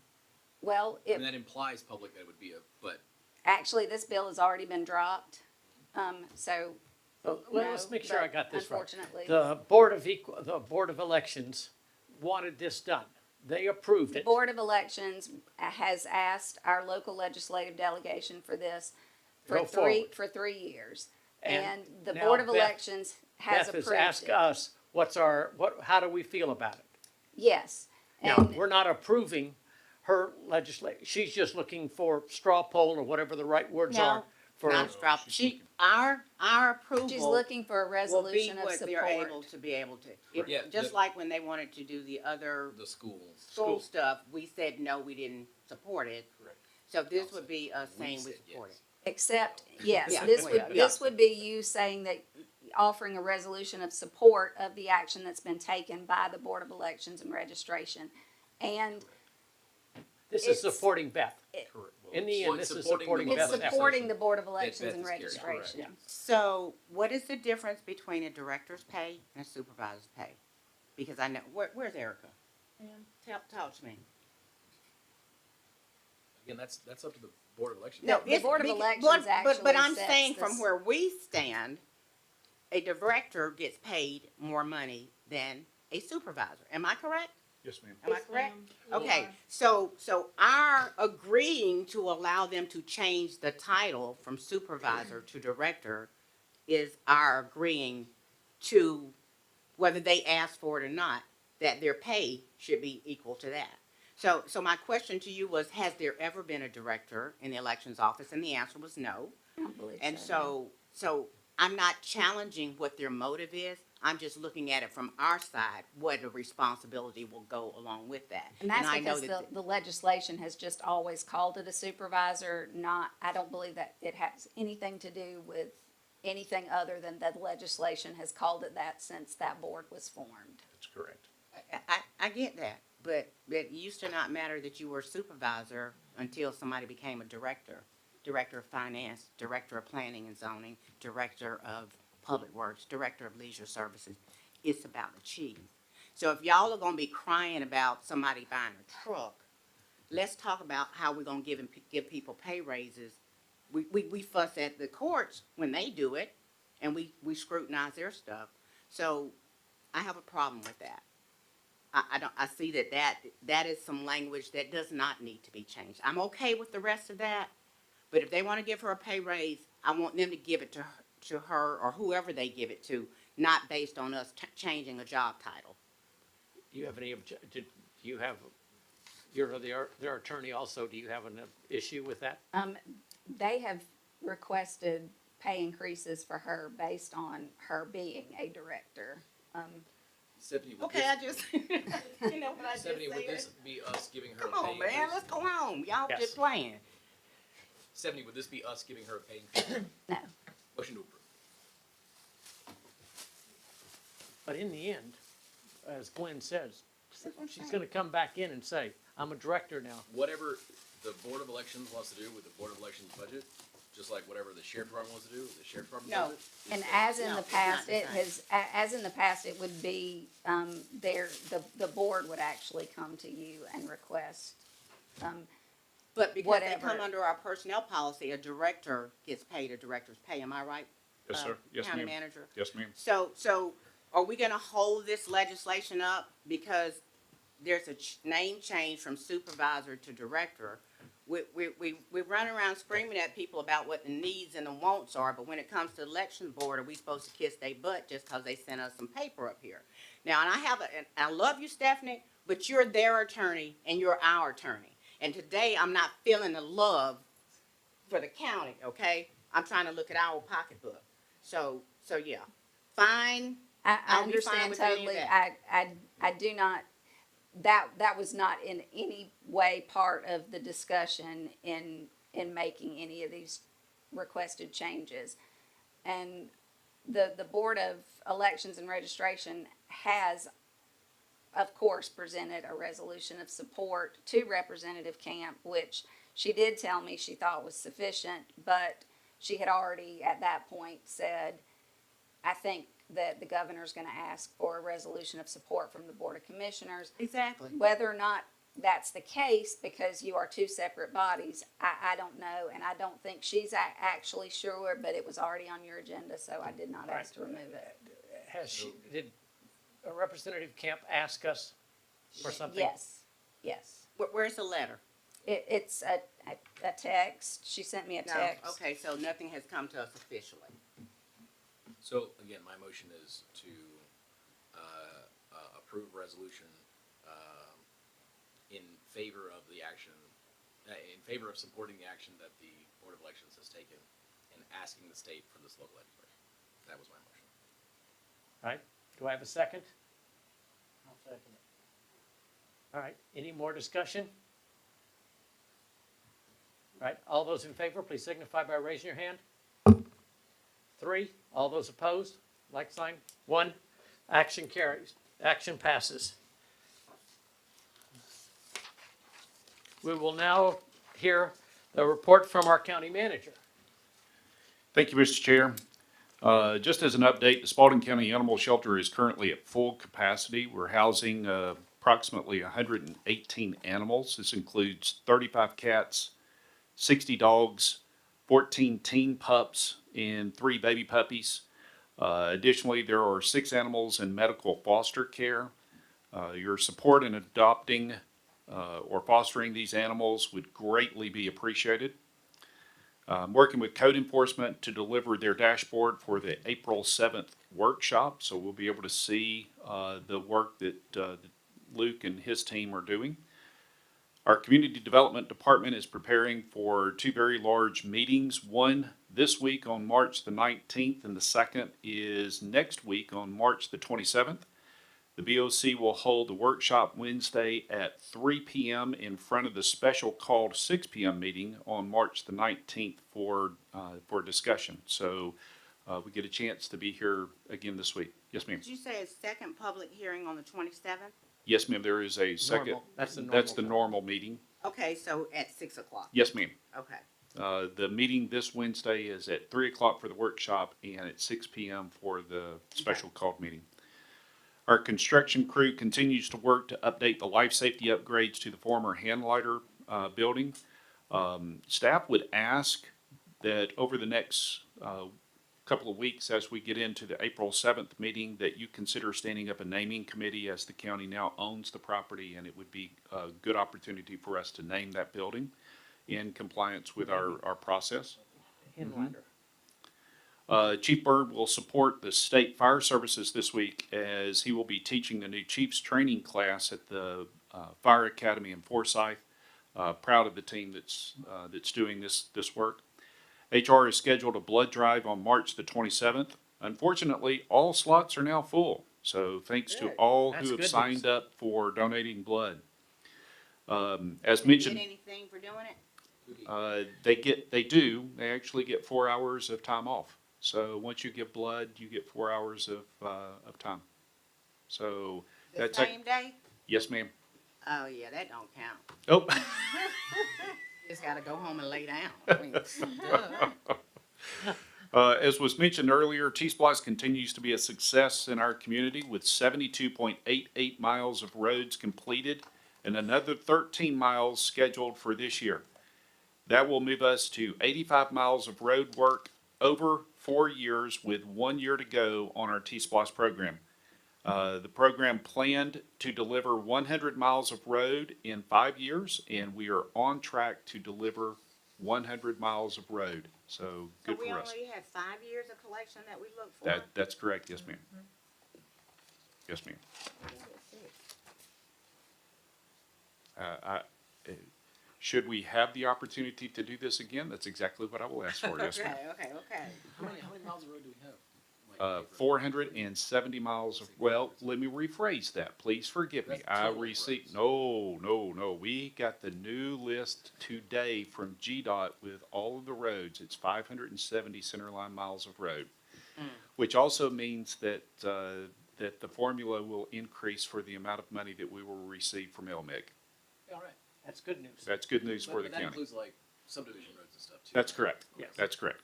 Speaker 18: Well,
Speaker 3: I mean, that implies public, that would be but.
Speaker 18: actually, this bill has already been dropped, so.
Speaker 1: Well, let's make sure I got this right.
Speaker 18: Unfortunately.
Speaker 1: The Board of Elections wanted this done. They approved
Speaker 18: The
Speaker 1: it.
Speaker 18: Board of Elections has asked our local legislative delegation for this
Speaker 1: Go forward.
Speaker 18: for 3 years.
Speaker 1: And
Speaker 18: And the
Speaker 1: now
Speaker 18: Board of
Speaker 1: Beth-
Speaker 18: Elections has
Speaker 1: Beth has
Speaker 18: approved
Speaker 1: asked
Speaker 18: it.
Speaker 1: us, how do we feel about it?
Speaker 18: Yes.
Speaker 1: Now,
Speaker 18: And
Speaker 1: we're not approving her legislation. She's just looking for straw poll or whatever the right words
Speaker 5: No,
Speaker 1: are. For
Speaker 5: Not strop, our approval.
Speaker 18: she's looking for a
Speaker 5: will be
Speaker 18: resolution of
Speaker 5: what they're able
Speaker 18: support.
Speaker 5: to be able to. If-
Speaker 3: Yeah,
Speaker 5: Just
Speaker 3: the-
Speaker 5: like when they wanted to do the other
Speaker 3: The schools.
Speaker 5: school stuff, we said no, we didn't support it.
Speaker 3: Correct.
Speaker 5: So this would be us
Speaker 3: We
Speaker 5: saying we
Speaker 3: said
Speaker 5: support
Speaker 3: yes.
Speaker 5: it.
Speaker 18: Except, yes,
Speaker 5: Yeah,
Speaker 18: this
Speaker 5: well,
Speaker 18: would,
Speaker 5: yeah.
Speaker 18: this would be you saying that, offering a resolution of support of the action that's been taken by the Board of Elections and Registration. And
Speaker 1: This is
Speaker 18: it's-
Speaker 1: supporting Beth.
Speaker 3: Correct.
Speaker 1: In the
Speaker 3: Well,
Speaker 1: end,
Speaker 3: it's
Speaker 1: this is
Speaker 3: supporting
Speaker 1: supporting
Speaker 3: the
Speaker 18: it's
Speaker 1: Beth's effort.
Speaker 18: supporting the Board of Elections
Speaker 3: Beth
Speaker 18: and
Speaker 3: is carrying.
Speaker 18: Registration.
Speaker 1: Yeah.
Speaker 5: So what is the difference between a director's pay and a supervisor's pay? Because I know, where's Erica? Talk to me.
Speaker 3: Again, that's up to the Board of Elections.
Speaker 18: No, the Board of Elections
Speaker 5: But I'm
Speaker 18: actually sets
Speaker 5: saying from
Speaker 18: this-
Speaker 5: where we stand, a director gets paid more money than a supervisor. Am I correct?
Speaker 12: Yes, ma'am.
Speaker 5: Am I correct? Okay, so our agreeing to allow them to change the title from supervisor to director is our agreeing to, whether they ask for it or not, that their pay should be equal to that. So my question to you was, has there ever been a director in the elections office? And the answer was no.
Speaker 18: I don't believe
Speaker 5: And
Speaker 18: so.
Speaker 5: so I'm not challenging what their motive is. I'm just looking at it from our side, what the responsibility will go along with that.
Speaker 18: And that's
Speaker 5: I know
Speaker 18: because the legislation has just always called it a supervisor, I don't believe that it has anything to do with anything other than that the legislation has called it that since that board was formed.
Speaker 12: That's correct.
Speaker 5: I get that, but it used to not matter that you were a supervisor until somebody became a director. Director of Finance, Director of Planning and Zoning, Director of Public Works, Director of Leisure Services. It's about the chief. So if y'all are gonna be crying about somebody buying a truck, let's talk about how we're gonna give people pay raises. We fuss at the courts when they do it, and we scrutinize their stuff. So I have a problem with that. I see that is some language that does not need to be changed. I'm okay with the rest of that, but if they want to give her a pay raise, I want them to give it to her or whoever they give it to, not based on us changing a job title.
Speaker 1: Do you have any do you have, you're their attorney also, do you have an issue with that?
Speaker 18: They have requested pay increases for her based on her being a director.
Speaker 3: Stephanie, would
Speaker 5: Okay, I just, you know what I just said?
Speaker 3: Stephanie, would this be us giving her
Speaker 5: Come
Speaker 3: a pay
Speaker 5: on, man,
Speaker 3: increase?
Speaker 5: let's go home. Y'all
Speaker 1: Yes.
Speaker 5: just playing.
Speaker 3: Stephanie, would this be us giving her a pay increase?
Speaker 18: No.
Speaker 3: Motion to approve.
Speaker 1: But in the end, as Gwen says, she's gonna come back in and say, I'm a director now.
Speaker 3: Whatever the Board of Elections wants to do with the Board of Elections budget, just like whatever the Sheriff Department wants to do with the Sheriff Department
Speaker 5: No.
Speaker 3: budget.
Speaker 18: And as in
Speaker 5: No,
Speaker 18: the
Speaker 5: it's
Speaker 18: past,
Speaker 5: not the
Speaker 18: it has, as in the past, it would be, the board would actually come to you and request,
Speaker 5: But because they
Speaker 18: Whatever.
Speaker 5: come under our personnel policy, a director gets paid a director's pay, am I right?
Speaker 12: Yes, sir. Yes,
Speaker 5: County
Speaker 12: ma'am.
Speaker 5: manager?
Speaker 12: Yes, ma'am.
Speaker 5: So are we gonna hold this legislation up because there's a name change from supervisor to director? We run around screaming at people about what the needs and the wants are, but when it comes to the election board, are we supposed to kiss their butt just cause they sent us some paper up here? Now, and I love you, Stephanie, but you're their attorney and you're our attorney. And today, I'm not feeling the love for the county, okay? I'm trying to look at our pocketbook. So yeah, fine.
Speaker 18: I
Speaker 5: I'll be fine
Speaker 18: understand
Speaker 5: with any of
Speaker 18: totally,
Speaker 5: that.
Speaker 18: I do not, that was not in any way part of the discussion in making any of these requested changes. And the Board of Elections and Registration has, of course, presented a resolution of support to Representative Camp, which she did tell me she thought was sufficient, but she had already at that point said, I think that the governor's gonna ask for a resolution of support from the Board of Commissioners.
Speaker 5: Exactly.
Speaker 18: Whether or not that's the case, because you are two separate bodies, I don't know, and I don't think she's actually sure, but it was already on your agenda, so I did not ask to remove it.
Speaker 1: Did Representative Camp ask us for something?
Speaker 18: Yes.
Speaker 5: Where's the letter?
Speaker 18: It's a text. She sent me a
Speaker 5: No,
Speaker 18: text.
Speaker 5: okay, so nothing has come to us officially.
Speaker 3: So again, my motion is to approve a resolution in favor of the action, in favor of supporting the action that the Board of Elections has taken and asking the state for this local legislation. That was my motion.
Speaker 1: All right, do I have a second?
Speaker 14: I'll second it.
Speaker 1: All right, any more discussion? All right, all those in favor, please signify by raising your hand. 3, all those opposed, like sign. 1, action carries, action passes. We will now hear a report from our county manager.
Speaker 12: Thank you, Mr. Chair. Just as an update, the Spalding County Animal Shelter is currently at full capacity. We're housing approximately 118 animals. This includes 35 cats, 60 dogs, 14 teen pups, and 3 baby puppies. Additionally, there are 6 animals in medical foster care. Your support in adopting or fostering these animals would greatly be appreciated. I'm working with code enforcement to deliver their dashboard for the April 7th workshop, so we'll be able to see the work that Luke and his team are doing. Our community development department is preparing for 2 very large meetings. One this week on March the 19th, and the second is next week on March the 27th. The BOC will hold the workshop Wednesday at 3 p.m. in front of the special called 6 p.m. meeting on March the 19th for discussion. So we get a chance to be here again this week. Yes, ma'am.
Speaker 5: Did you say a second public hearing on the 27th?
Speaker 12: Yes, ma'am. There is a second.
Speaker 1: Normal. That's the normal
Speaker 12: That's the
Speaker 1: time.
Speaker 12: normal meeting.
Speaker 5: Okay, so at 6 o'clock?
Speaker 12: Yes, ma'am.
Speaker 5: Okay.
Speaker 12: The meeting this Wednesday is at 3 o'clock for the workshop and at 6 p.m. for the special called meeting. Our construction crew continues to work to update the life safety upgrades to the former Handlighter building. Staff would ask that over the next couple of weeks, as we get into the April 7th meeting, that you consider standing up a naming committee, as the county now owns the property, and it would be a good opportunity for us to name that building in compliance with our process.
Speaker 1: Inlander.
Speaker 12: Chief Byrd will support the state fire services this week, as he will be teaching the new chiefs training class at the Fire Academy in Forsyth. Proud of the team that's doing this work. HR has scheduled a blood drive on March the 27th. Unfortunately, all slots are now full. So thanks to all
Speaker 1: That's
Speaker 12: who have
Speaker 1: good
Speaker 12: signed
Speaker 1: news.
Speaker 12: up for donating blood. As
Speaker 5: Did you
Speaker 12: mentioned,
Speaker 5: get anything for doing it?
Speaker 12: they actually get 4 hours of time off. So once you give blood, you get 4 hours of time. So
Speaker 5: The
Speaker 12: that's
Speaker 5: same day?
Speaker 12: yes, ma'am.
Speaker 5: Oh, yeah, that don't count.
Speaker 12: Oh.
Speaker 5: Just gotta go home and lay down. I mean, duh.
Speaker 12: As was mentioned earlier, T-Splice continues to be a success in our community, with 72.88 miles of roads completed and another 13 miles scheduled for this year. That will move us to 85 miles of road work over 4 years, with 1 year to go on our T-Splice program. The program planned to deliver 100 miles of road in 5 years, and we are on track to deliver 100 miles of road. So good
Speaker 5: So we
Speaker 12: for us.
Speaker 5: already had 5 years of collection that we look for?
Speaker 12: That's correct. Yes, ma'am. Yes, ma'am. Should we have the opportunity to do this again, that's exactly what I will ask for. Yes, ma'am.
Speaker 5: Okay.
Speaker 3: How many miles of road do we have?
Speaker 12: 470 miles of, well, let me rephrase that. Please forgive me. I received, no. We got the new list today from GDOT with all of the roads. It's 570 centerline miles of road, which also means that, that the formula will increase for the amount of money that we will receive from LMIG.
Speaker 1: All right, that's good news.
Speaker 3: That's good news for the
Speaker 19: That
Speaker 3: county.
Speaker 19: includes like subdivision roads and stuff too.
Speaker 3: That's correct.
Speaker 1: Yes.
Speaker 3: That's correct.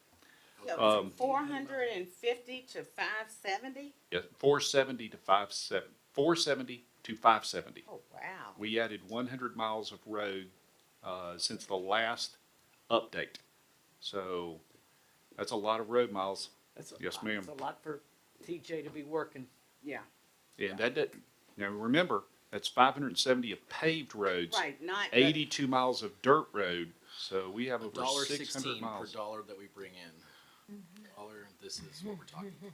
Speaker 5: So from 450 to 570?
Speaker 3: Yeah, 470 to 570.
Speaker 5: Oh, wow.
Speaker 3: We added 100 miles of road since the last update. So that's a lot of road miles.
Speaker 1: That's a
Speaker 3: Yes,
Speaker 1: lot.
Speaker 3: ma'am.
Speaker 1: It's a lot for TJ to be working.
Speaker 5: Yeah.
Speaker 3: And now remember, that's 570 of paved roads.
Speaker 5: Right, not.
Speaker 3: 82 miles of dirt road. So we have over
Speaker 19: $1.16
Speaker 3: 600 miles.
Speaker 19: per dollar that we bring in. Dollar, this is what we're talking about.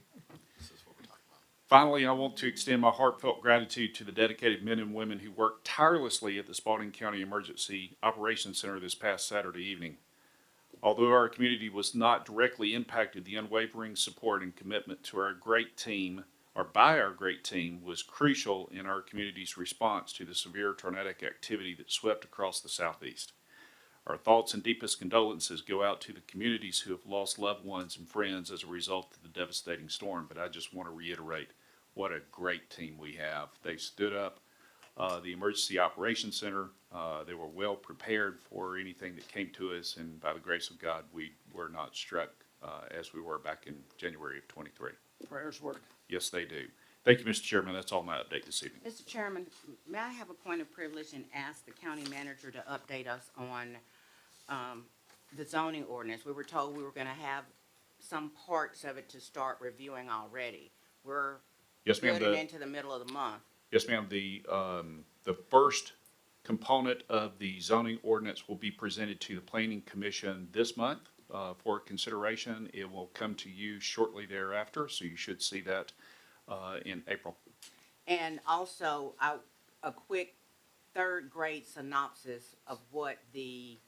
Speaker 19: This is what we're talking about.
Speaker 12: Finally, I want to extend my heartfelt gratitude to the dedicated men and women who worked tirelessly at the Spalding County Emergency Operations Center this past Saturday evening. Although our community was not directly impacted, the unwavering support and commitment to our great team, or by our great team, was crucial in our community's response to the severe tornadic activity that swept across the southeast. Our thoughts and deepest condolences go out to the communities who have lost loved ones and friends as a result of the devastating storm, but I just want to reiterate what a great team we have. They stood up the Emergency Operations Center. They were well prepared for anything that came to us, and by the grace of God, we were not struck as we were back in January of 23.
Speaker 1: Prayers work.
Speaker 12: Yes, they do. Thank you, Mr. Chairman. That's all my update this evening.
Speaker 5: Mr. Chairman, may I have a point of privilege and ask the county manager to update us on the zoning ordinance? We were told we were gonna have some parts of it to start reviewing already. We're
Speaker 12: Yes, ma'am.
Speaker 5: getting into the middle of the month.
Speaker 12: Yes, ma'am. The first component of the zoning ordinance will be presented to the Planning Commission this month for consideration. It will come to you shortly thereafter, so you should see that in April.
Speaker 5: And also, a quick third grade synopsis of what the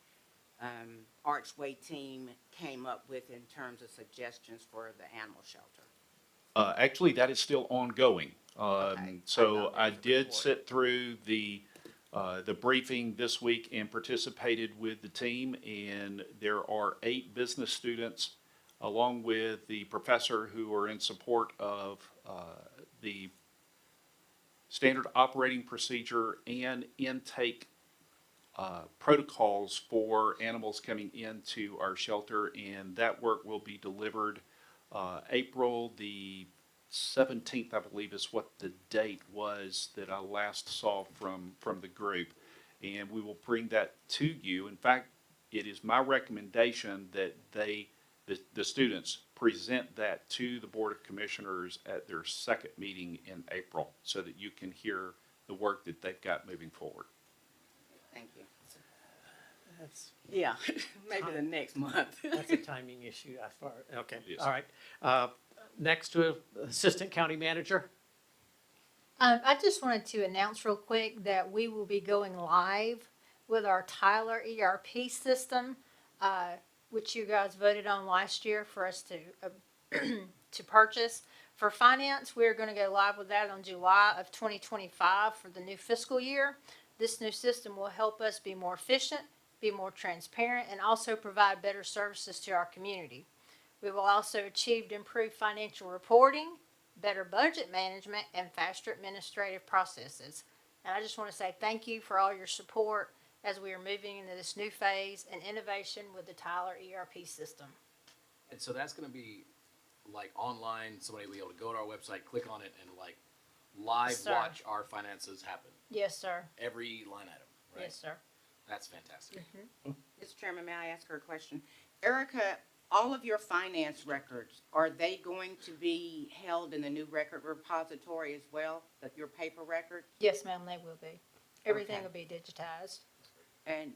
Speaker 5: Archway team came up with in terms of suggestions for the animal shelter.
Speaker 12: Actually, that is still ongoing.
Speaker 5: Okay.
Speaker 12: So I did sit through the briefing this week and participated with the team, and there are 8 business students along with the professor who are in support of the standard operating procedure and intake protocols for animals coming into our shelter, and that work will be delivered April the 17th, I believe, is what the date was that I last saw from the group, and we will bring that to you. In fact, it is my recommendation that the students present that to the Board of Commissioners at their second meeting in April, so that you can hear the work that they've got moving forward.
Speaker 5: Thank you.
Speaker 1: That's,
Speaker 5: Yeah, maybe the next month.
Speaker 1: that's a timing issue. Okay,
Speaker 12: Yes.
Speaker 1: all right. Next to Assistant County Manager.
Speaker 4: I just wanted to announce real quick that we will be going live with our Tyler ERP system, which you guys voted on last year for us to purchase. For finance, we're going to go live with that on July of 2025 for the new fiscal year. This new system will help us be more efficient, be more transparent, and also provide better services to our community. We will also achieve improved financial reporting, better budget management, and faster administrative processes. And I just want to say thank you for all your support as we are moving into this new phase and innovation with the Tyler ERP system.
Speaker 19: And so that's gonna be like online, somebody will be able to go to our website, click on it, and like live
Speaker 4: Yes, sir.
Speaker 19: watch our finances happen.
Speaker 4: Yes, sir.
Speaker 19: Every line item, right?
Speaker 4: Yes, sir.
Speaker 19: That's fantastic.
Speaker 5: Mr. Chairman, may I ask her a question? Erica, all of your finance records, are they going to be held in the new record repository as well, your paper records?
Speaker 4: Yes, ma'am, they will be. Everything
Speaker 5: Okay.
Speaker 4: will be digitized.
Speaker 5: And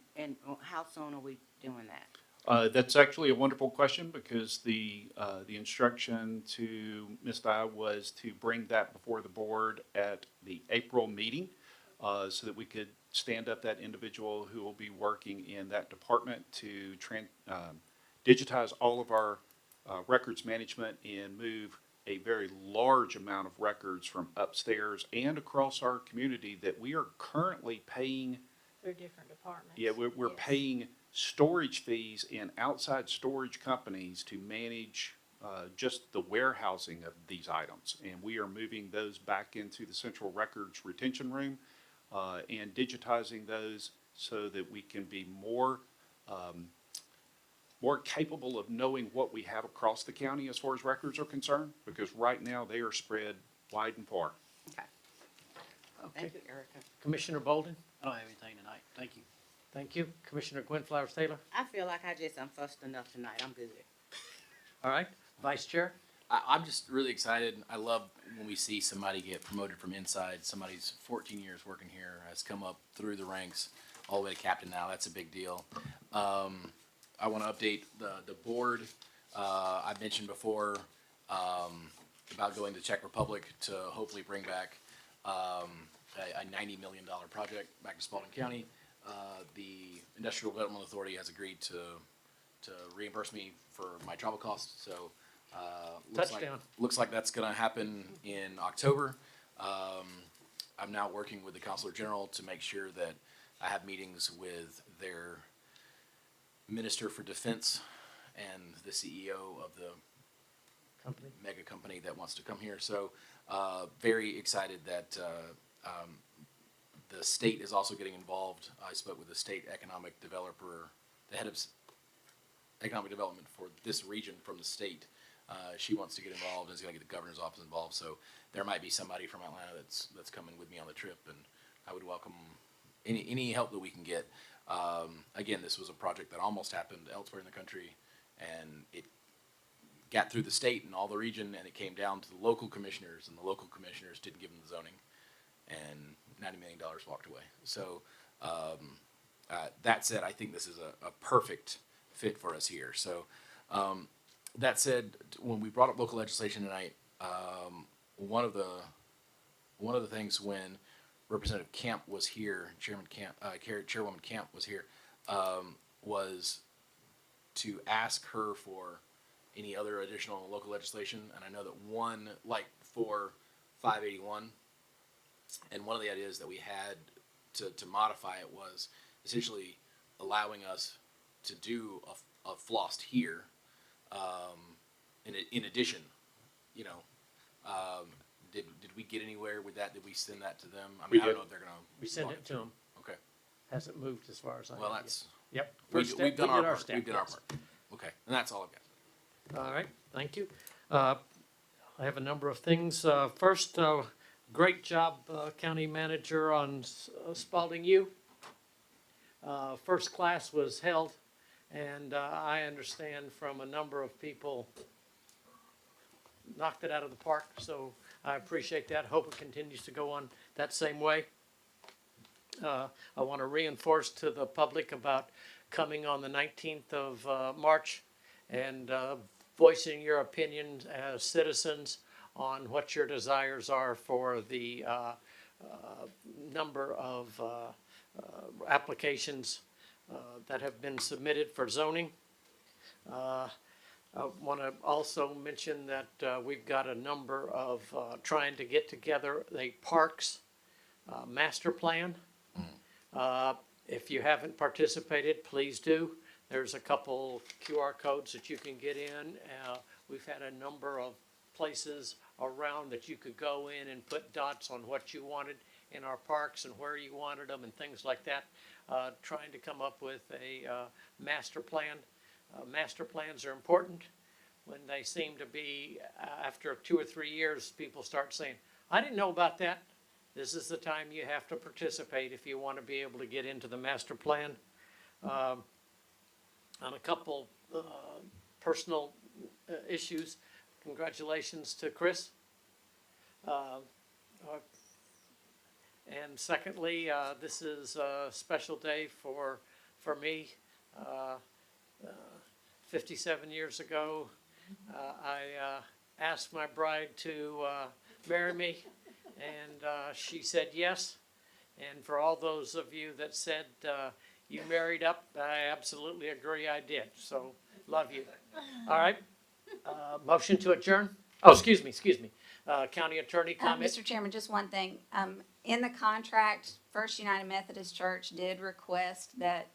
Speaker 5: how soon are we doing that?
Speaker 12: That's actually a wonderful question, because the instruction to Ms. Dye was to bring that before the board at the April meeting, so that we could stand up that individual who will be working in that department to digitize all of our records management and move a very large amount of records from upstairs and across our community that we are currently paying.
Speaker 4: Through different departments.
Speaker 12: Yeah, we're
Speaker 4: Yes.
Speaker 12: paying storage fees in outside storage companies to manage just the warehousing of these items. And we are moving those back into the central records retention room and digitizing those so that we can be more capable of knowing what we have across the county as far as records are concerned, because right now they are spread wide and far.
Speaker 5: Okay.
Speaker 1: Okay.
Speaker 5: Thank you, Erica.
Speaker 1: Commissioner Bolden?
Speaker 14: I don't have anything tonight. Thank you.
Speaker 1: Thank you. Commissioner Gwen Flowers Taylor?
Speaker 5: I feel like I just fussed enough tonight. I'm good.
Speaker 1: All right. Vice Chair?
Speaker 19: I'm just really excited. I love when we see somebody get promoted from inside. Somebody's 14 years working here, has come up through the ranks all the way to captain now. That's a big deal. I want to update the board. I mentioned before about going to Czech Republic to hopefully bring back a $90 million project back to Spalding County. The Industrial Development Authority has agreed to reimburse me for my travel costs, so
Speaker 1: Touchdown.
Speaker 19: looks like that's going to happen in October. I'm now working with the Consular General to make sure that I have meetings with their Minister for Defense and the CEO of the
Speaker 1: Company.
Speaker 19: mega company that wants to come here. So very excited that the state is also getting involved. I spoke with the state economic developer, the head of economic development for this region from the state. She wants to get involved and is going to get the governor's office involved. So there might be somebody from Atlanta that's coming with me on the trip, and I would welcome any help that we can get. Again, this was a project that almost happened elsewhere in the country, and it got through the state and all the region, and it came down to the local commissioners, and the local commissioners didn't give them the zoning, and $90 million walked away. So that said, I think this is a perfect fit for us here. So that said, when we brought up local legislation tonight, one of the things when Representative Camp was here, Chairwoman Camp was here, was to ask her for any other additional local legislation. And I know that one, like for 581, and one of the ideas that we had to modify it was essentially allowing us to do a flossed here, in addition, you know, did we get anywhere with that? Did we send that to them? I mean, I don't know if they're gonna.
Speaker 1: We sent it to them.
Speaker 19: Okay.
Speaker 1: Hasn't moved as far as I know.
Speaker 19: Well, that's.
Speaker 1: Yep.
Speaker 19: We've
Speaker 1: First
Speaker 19: done
Speaker 1: step,
Speaker 19: our
Speaker 1: we did
Speaker 19: part.
Speaker 1: step,
Speaker 19: We did our
Speaker 1: yes.
Speaker 19: part. Okay, and that's all I've got.
Speaker 1: All right, thank you. I have a number of things. First, great job, County Manager, on Spalding U. First class was held, and I understand from a number of people knocked it out of the park, so I appreciate that. Hope it continues to go on that same way. I want to reinforce to the public about coming on the 19th of March and voicing your opinions as citizens on what your desires are for the number of applications that have been submitted for zoning. I want to also mention that we've got a number of trying to get together a parks master plan. If you haven't participated, please do. There's a couple QR codes that you can get in. We've had a number of places around that you could go in and put dots on what you wanted in our parks and where you wanted them and things like that. Trying to come up with a master plan. Master plans are important. When they seem to be, after 2 or 3 years, people start saying, I didn't know about that. This is the time you have to participate if you want to be able to get into the master plan. On a couple personal issues, congratulations to Chris. And secondly, this is a special day for me. 57 years ago, I asked my bride to marry me, and she said yes. And for all those of you that said you married up, I absolutely agree I did. So, love you. All right, motion to adjourn? Oh, excuse me. County Attorney comment?
Speaker 18: Mr. Chairman, just one thing. In the contract, First United Methodist Church did request that,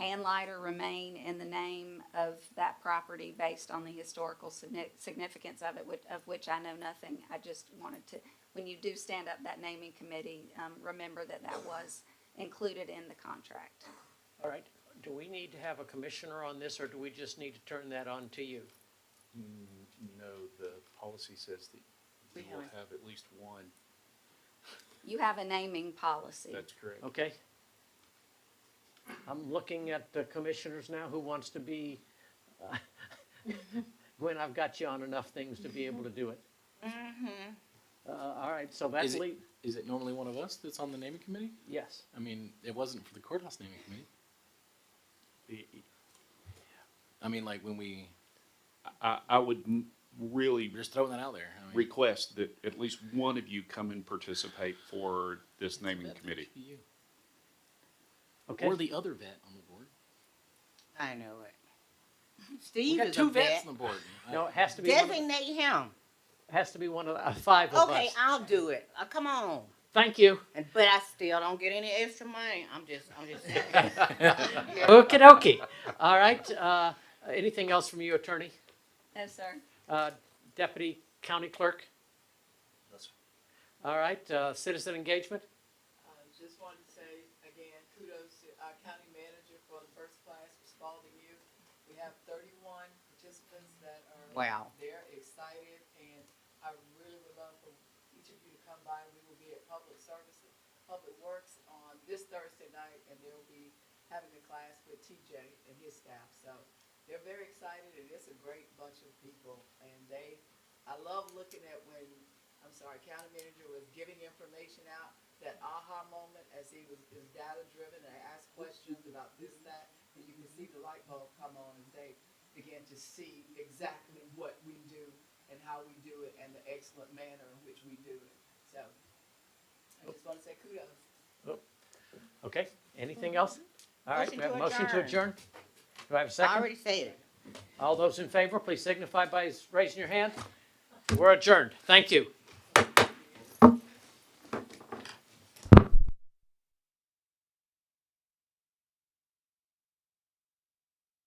Speaker 18: Handlighter remain in the name of that property based on the historical significance of it, of which I know nothing. I just wanted to, when you do stand up that naming committee, remember that that was included in the contract.
Speaker 1: All right. Do we need to have a commissioner on this, or do we just need to turn that on to you?
Speaker 12: No, the policy says that
Speaker 5: We
Speaker 12: we will
Speaker 5: have-
Speaker 12: have at least one.
Speaker 18: You have a naming policy.
Speaker 12: That's correct.
Speaker 1: Okay. I'm looking at the commissioners now. Who wants to be, Gwen, I've got you on enough things to be able to do it. All right, so that's
Speaker 19: Is it normally one of us that's on the naming committee?
Speaker 1: yes.
Speaker 19: I mean, it wasn't for the courthouse naming committee. I mean, like when we,
Speaker 12: I would really
Speaker 19: we're just throwing that out there. I mean,
Speaker 12: request that at least one of you come and participate for this naming
Speaker 19: that
Speaker 12: committee.
Speaker 19: should be you.
Speaker 1: Okay.
Speaker 19: Or the other vet on the board.
Speaker 5: I know it.
Speaker 19: We
Speaker 5: Steve
Speaker 19: got
Speaker 5: is
Speaker 19: two
Speaker 5: a
Speaker 19: vets
Speaker 5: vet.
Speaker 19: on the board.
Speaker 1: No, it has to be one,
Speaker 5: Designate him.
Speaker 1: has to be one of the five of
Speaker 5: Okay,
Speaker 1: us.
Speaker 5: I'll do it. Come on.
Speaker 1: Thank you.
Speaker 5: But I still don't get any extra money. I'm just saying.
Speaker 1: Okie dokie. All right, anything else from you, Attorney?
Speaker 18: No, sir.
Speaker 1: Deputy County Clerk? All right, citizen engagement?
Speaker 8: Just wanted to say, again, kudos to our county manager for the first class for Spalding Youth. We have 31 participants that are
Speaker 5: Wow.
Speaker 8: they're excited, and I really would love for each of you to come by. We will be at Public Services, Public Works on this Thursday night, and they'll be having a class with TJ and his staff. So they're very excited, and it's a great bunch of people. And I love looking at when, county manager was giving information out, that aha moment as he was data driven, and I asked questions about this, that, and you can see the light bulb come on as they begin to see exactly what we do and how we do it and the excellent manner in which we do it. So I just want to say kudos.
Speaker 1: Okay, anything else? All right,
Speaker 5: Motion
Speaker 1: we have a
Speaker 5: to
Speaker 1: motion to
Speaker 5: adjourn.
Speaker 1: adjourn. Do I have a
Speaker 5: I
Speaker 1: second?
Speaker 5: already said it.
Speaker 1: All those in favor, please signify by raising your hand. We're adjourned. Thank you.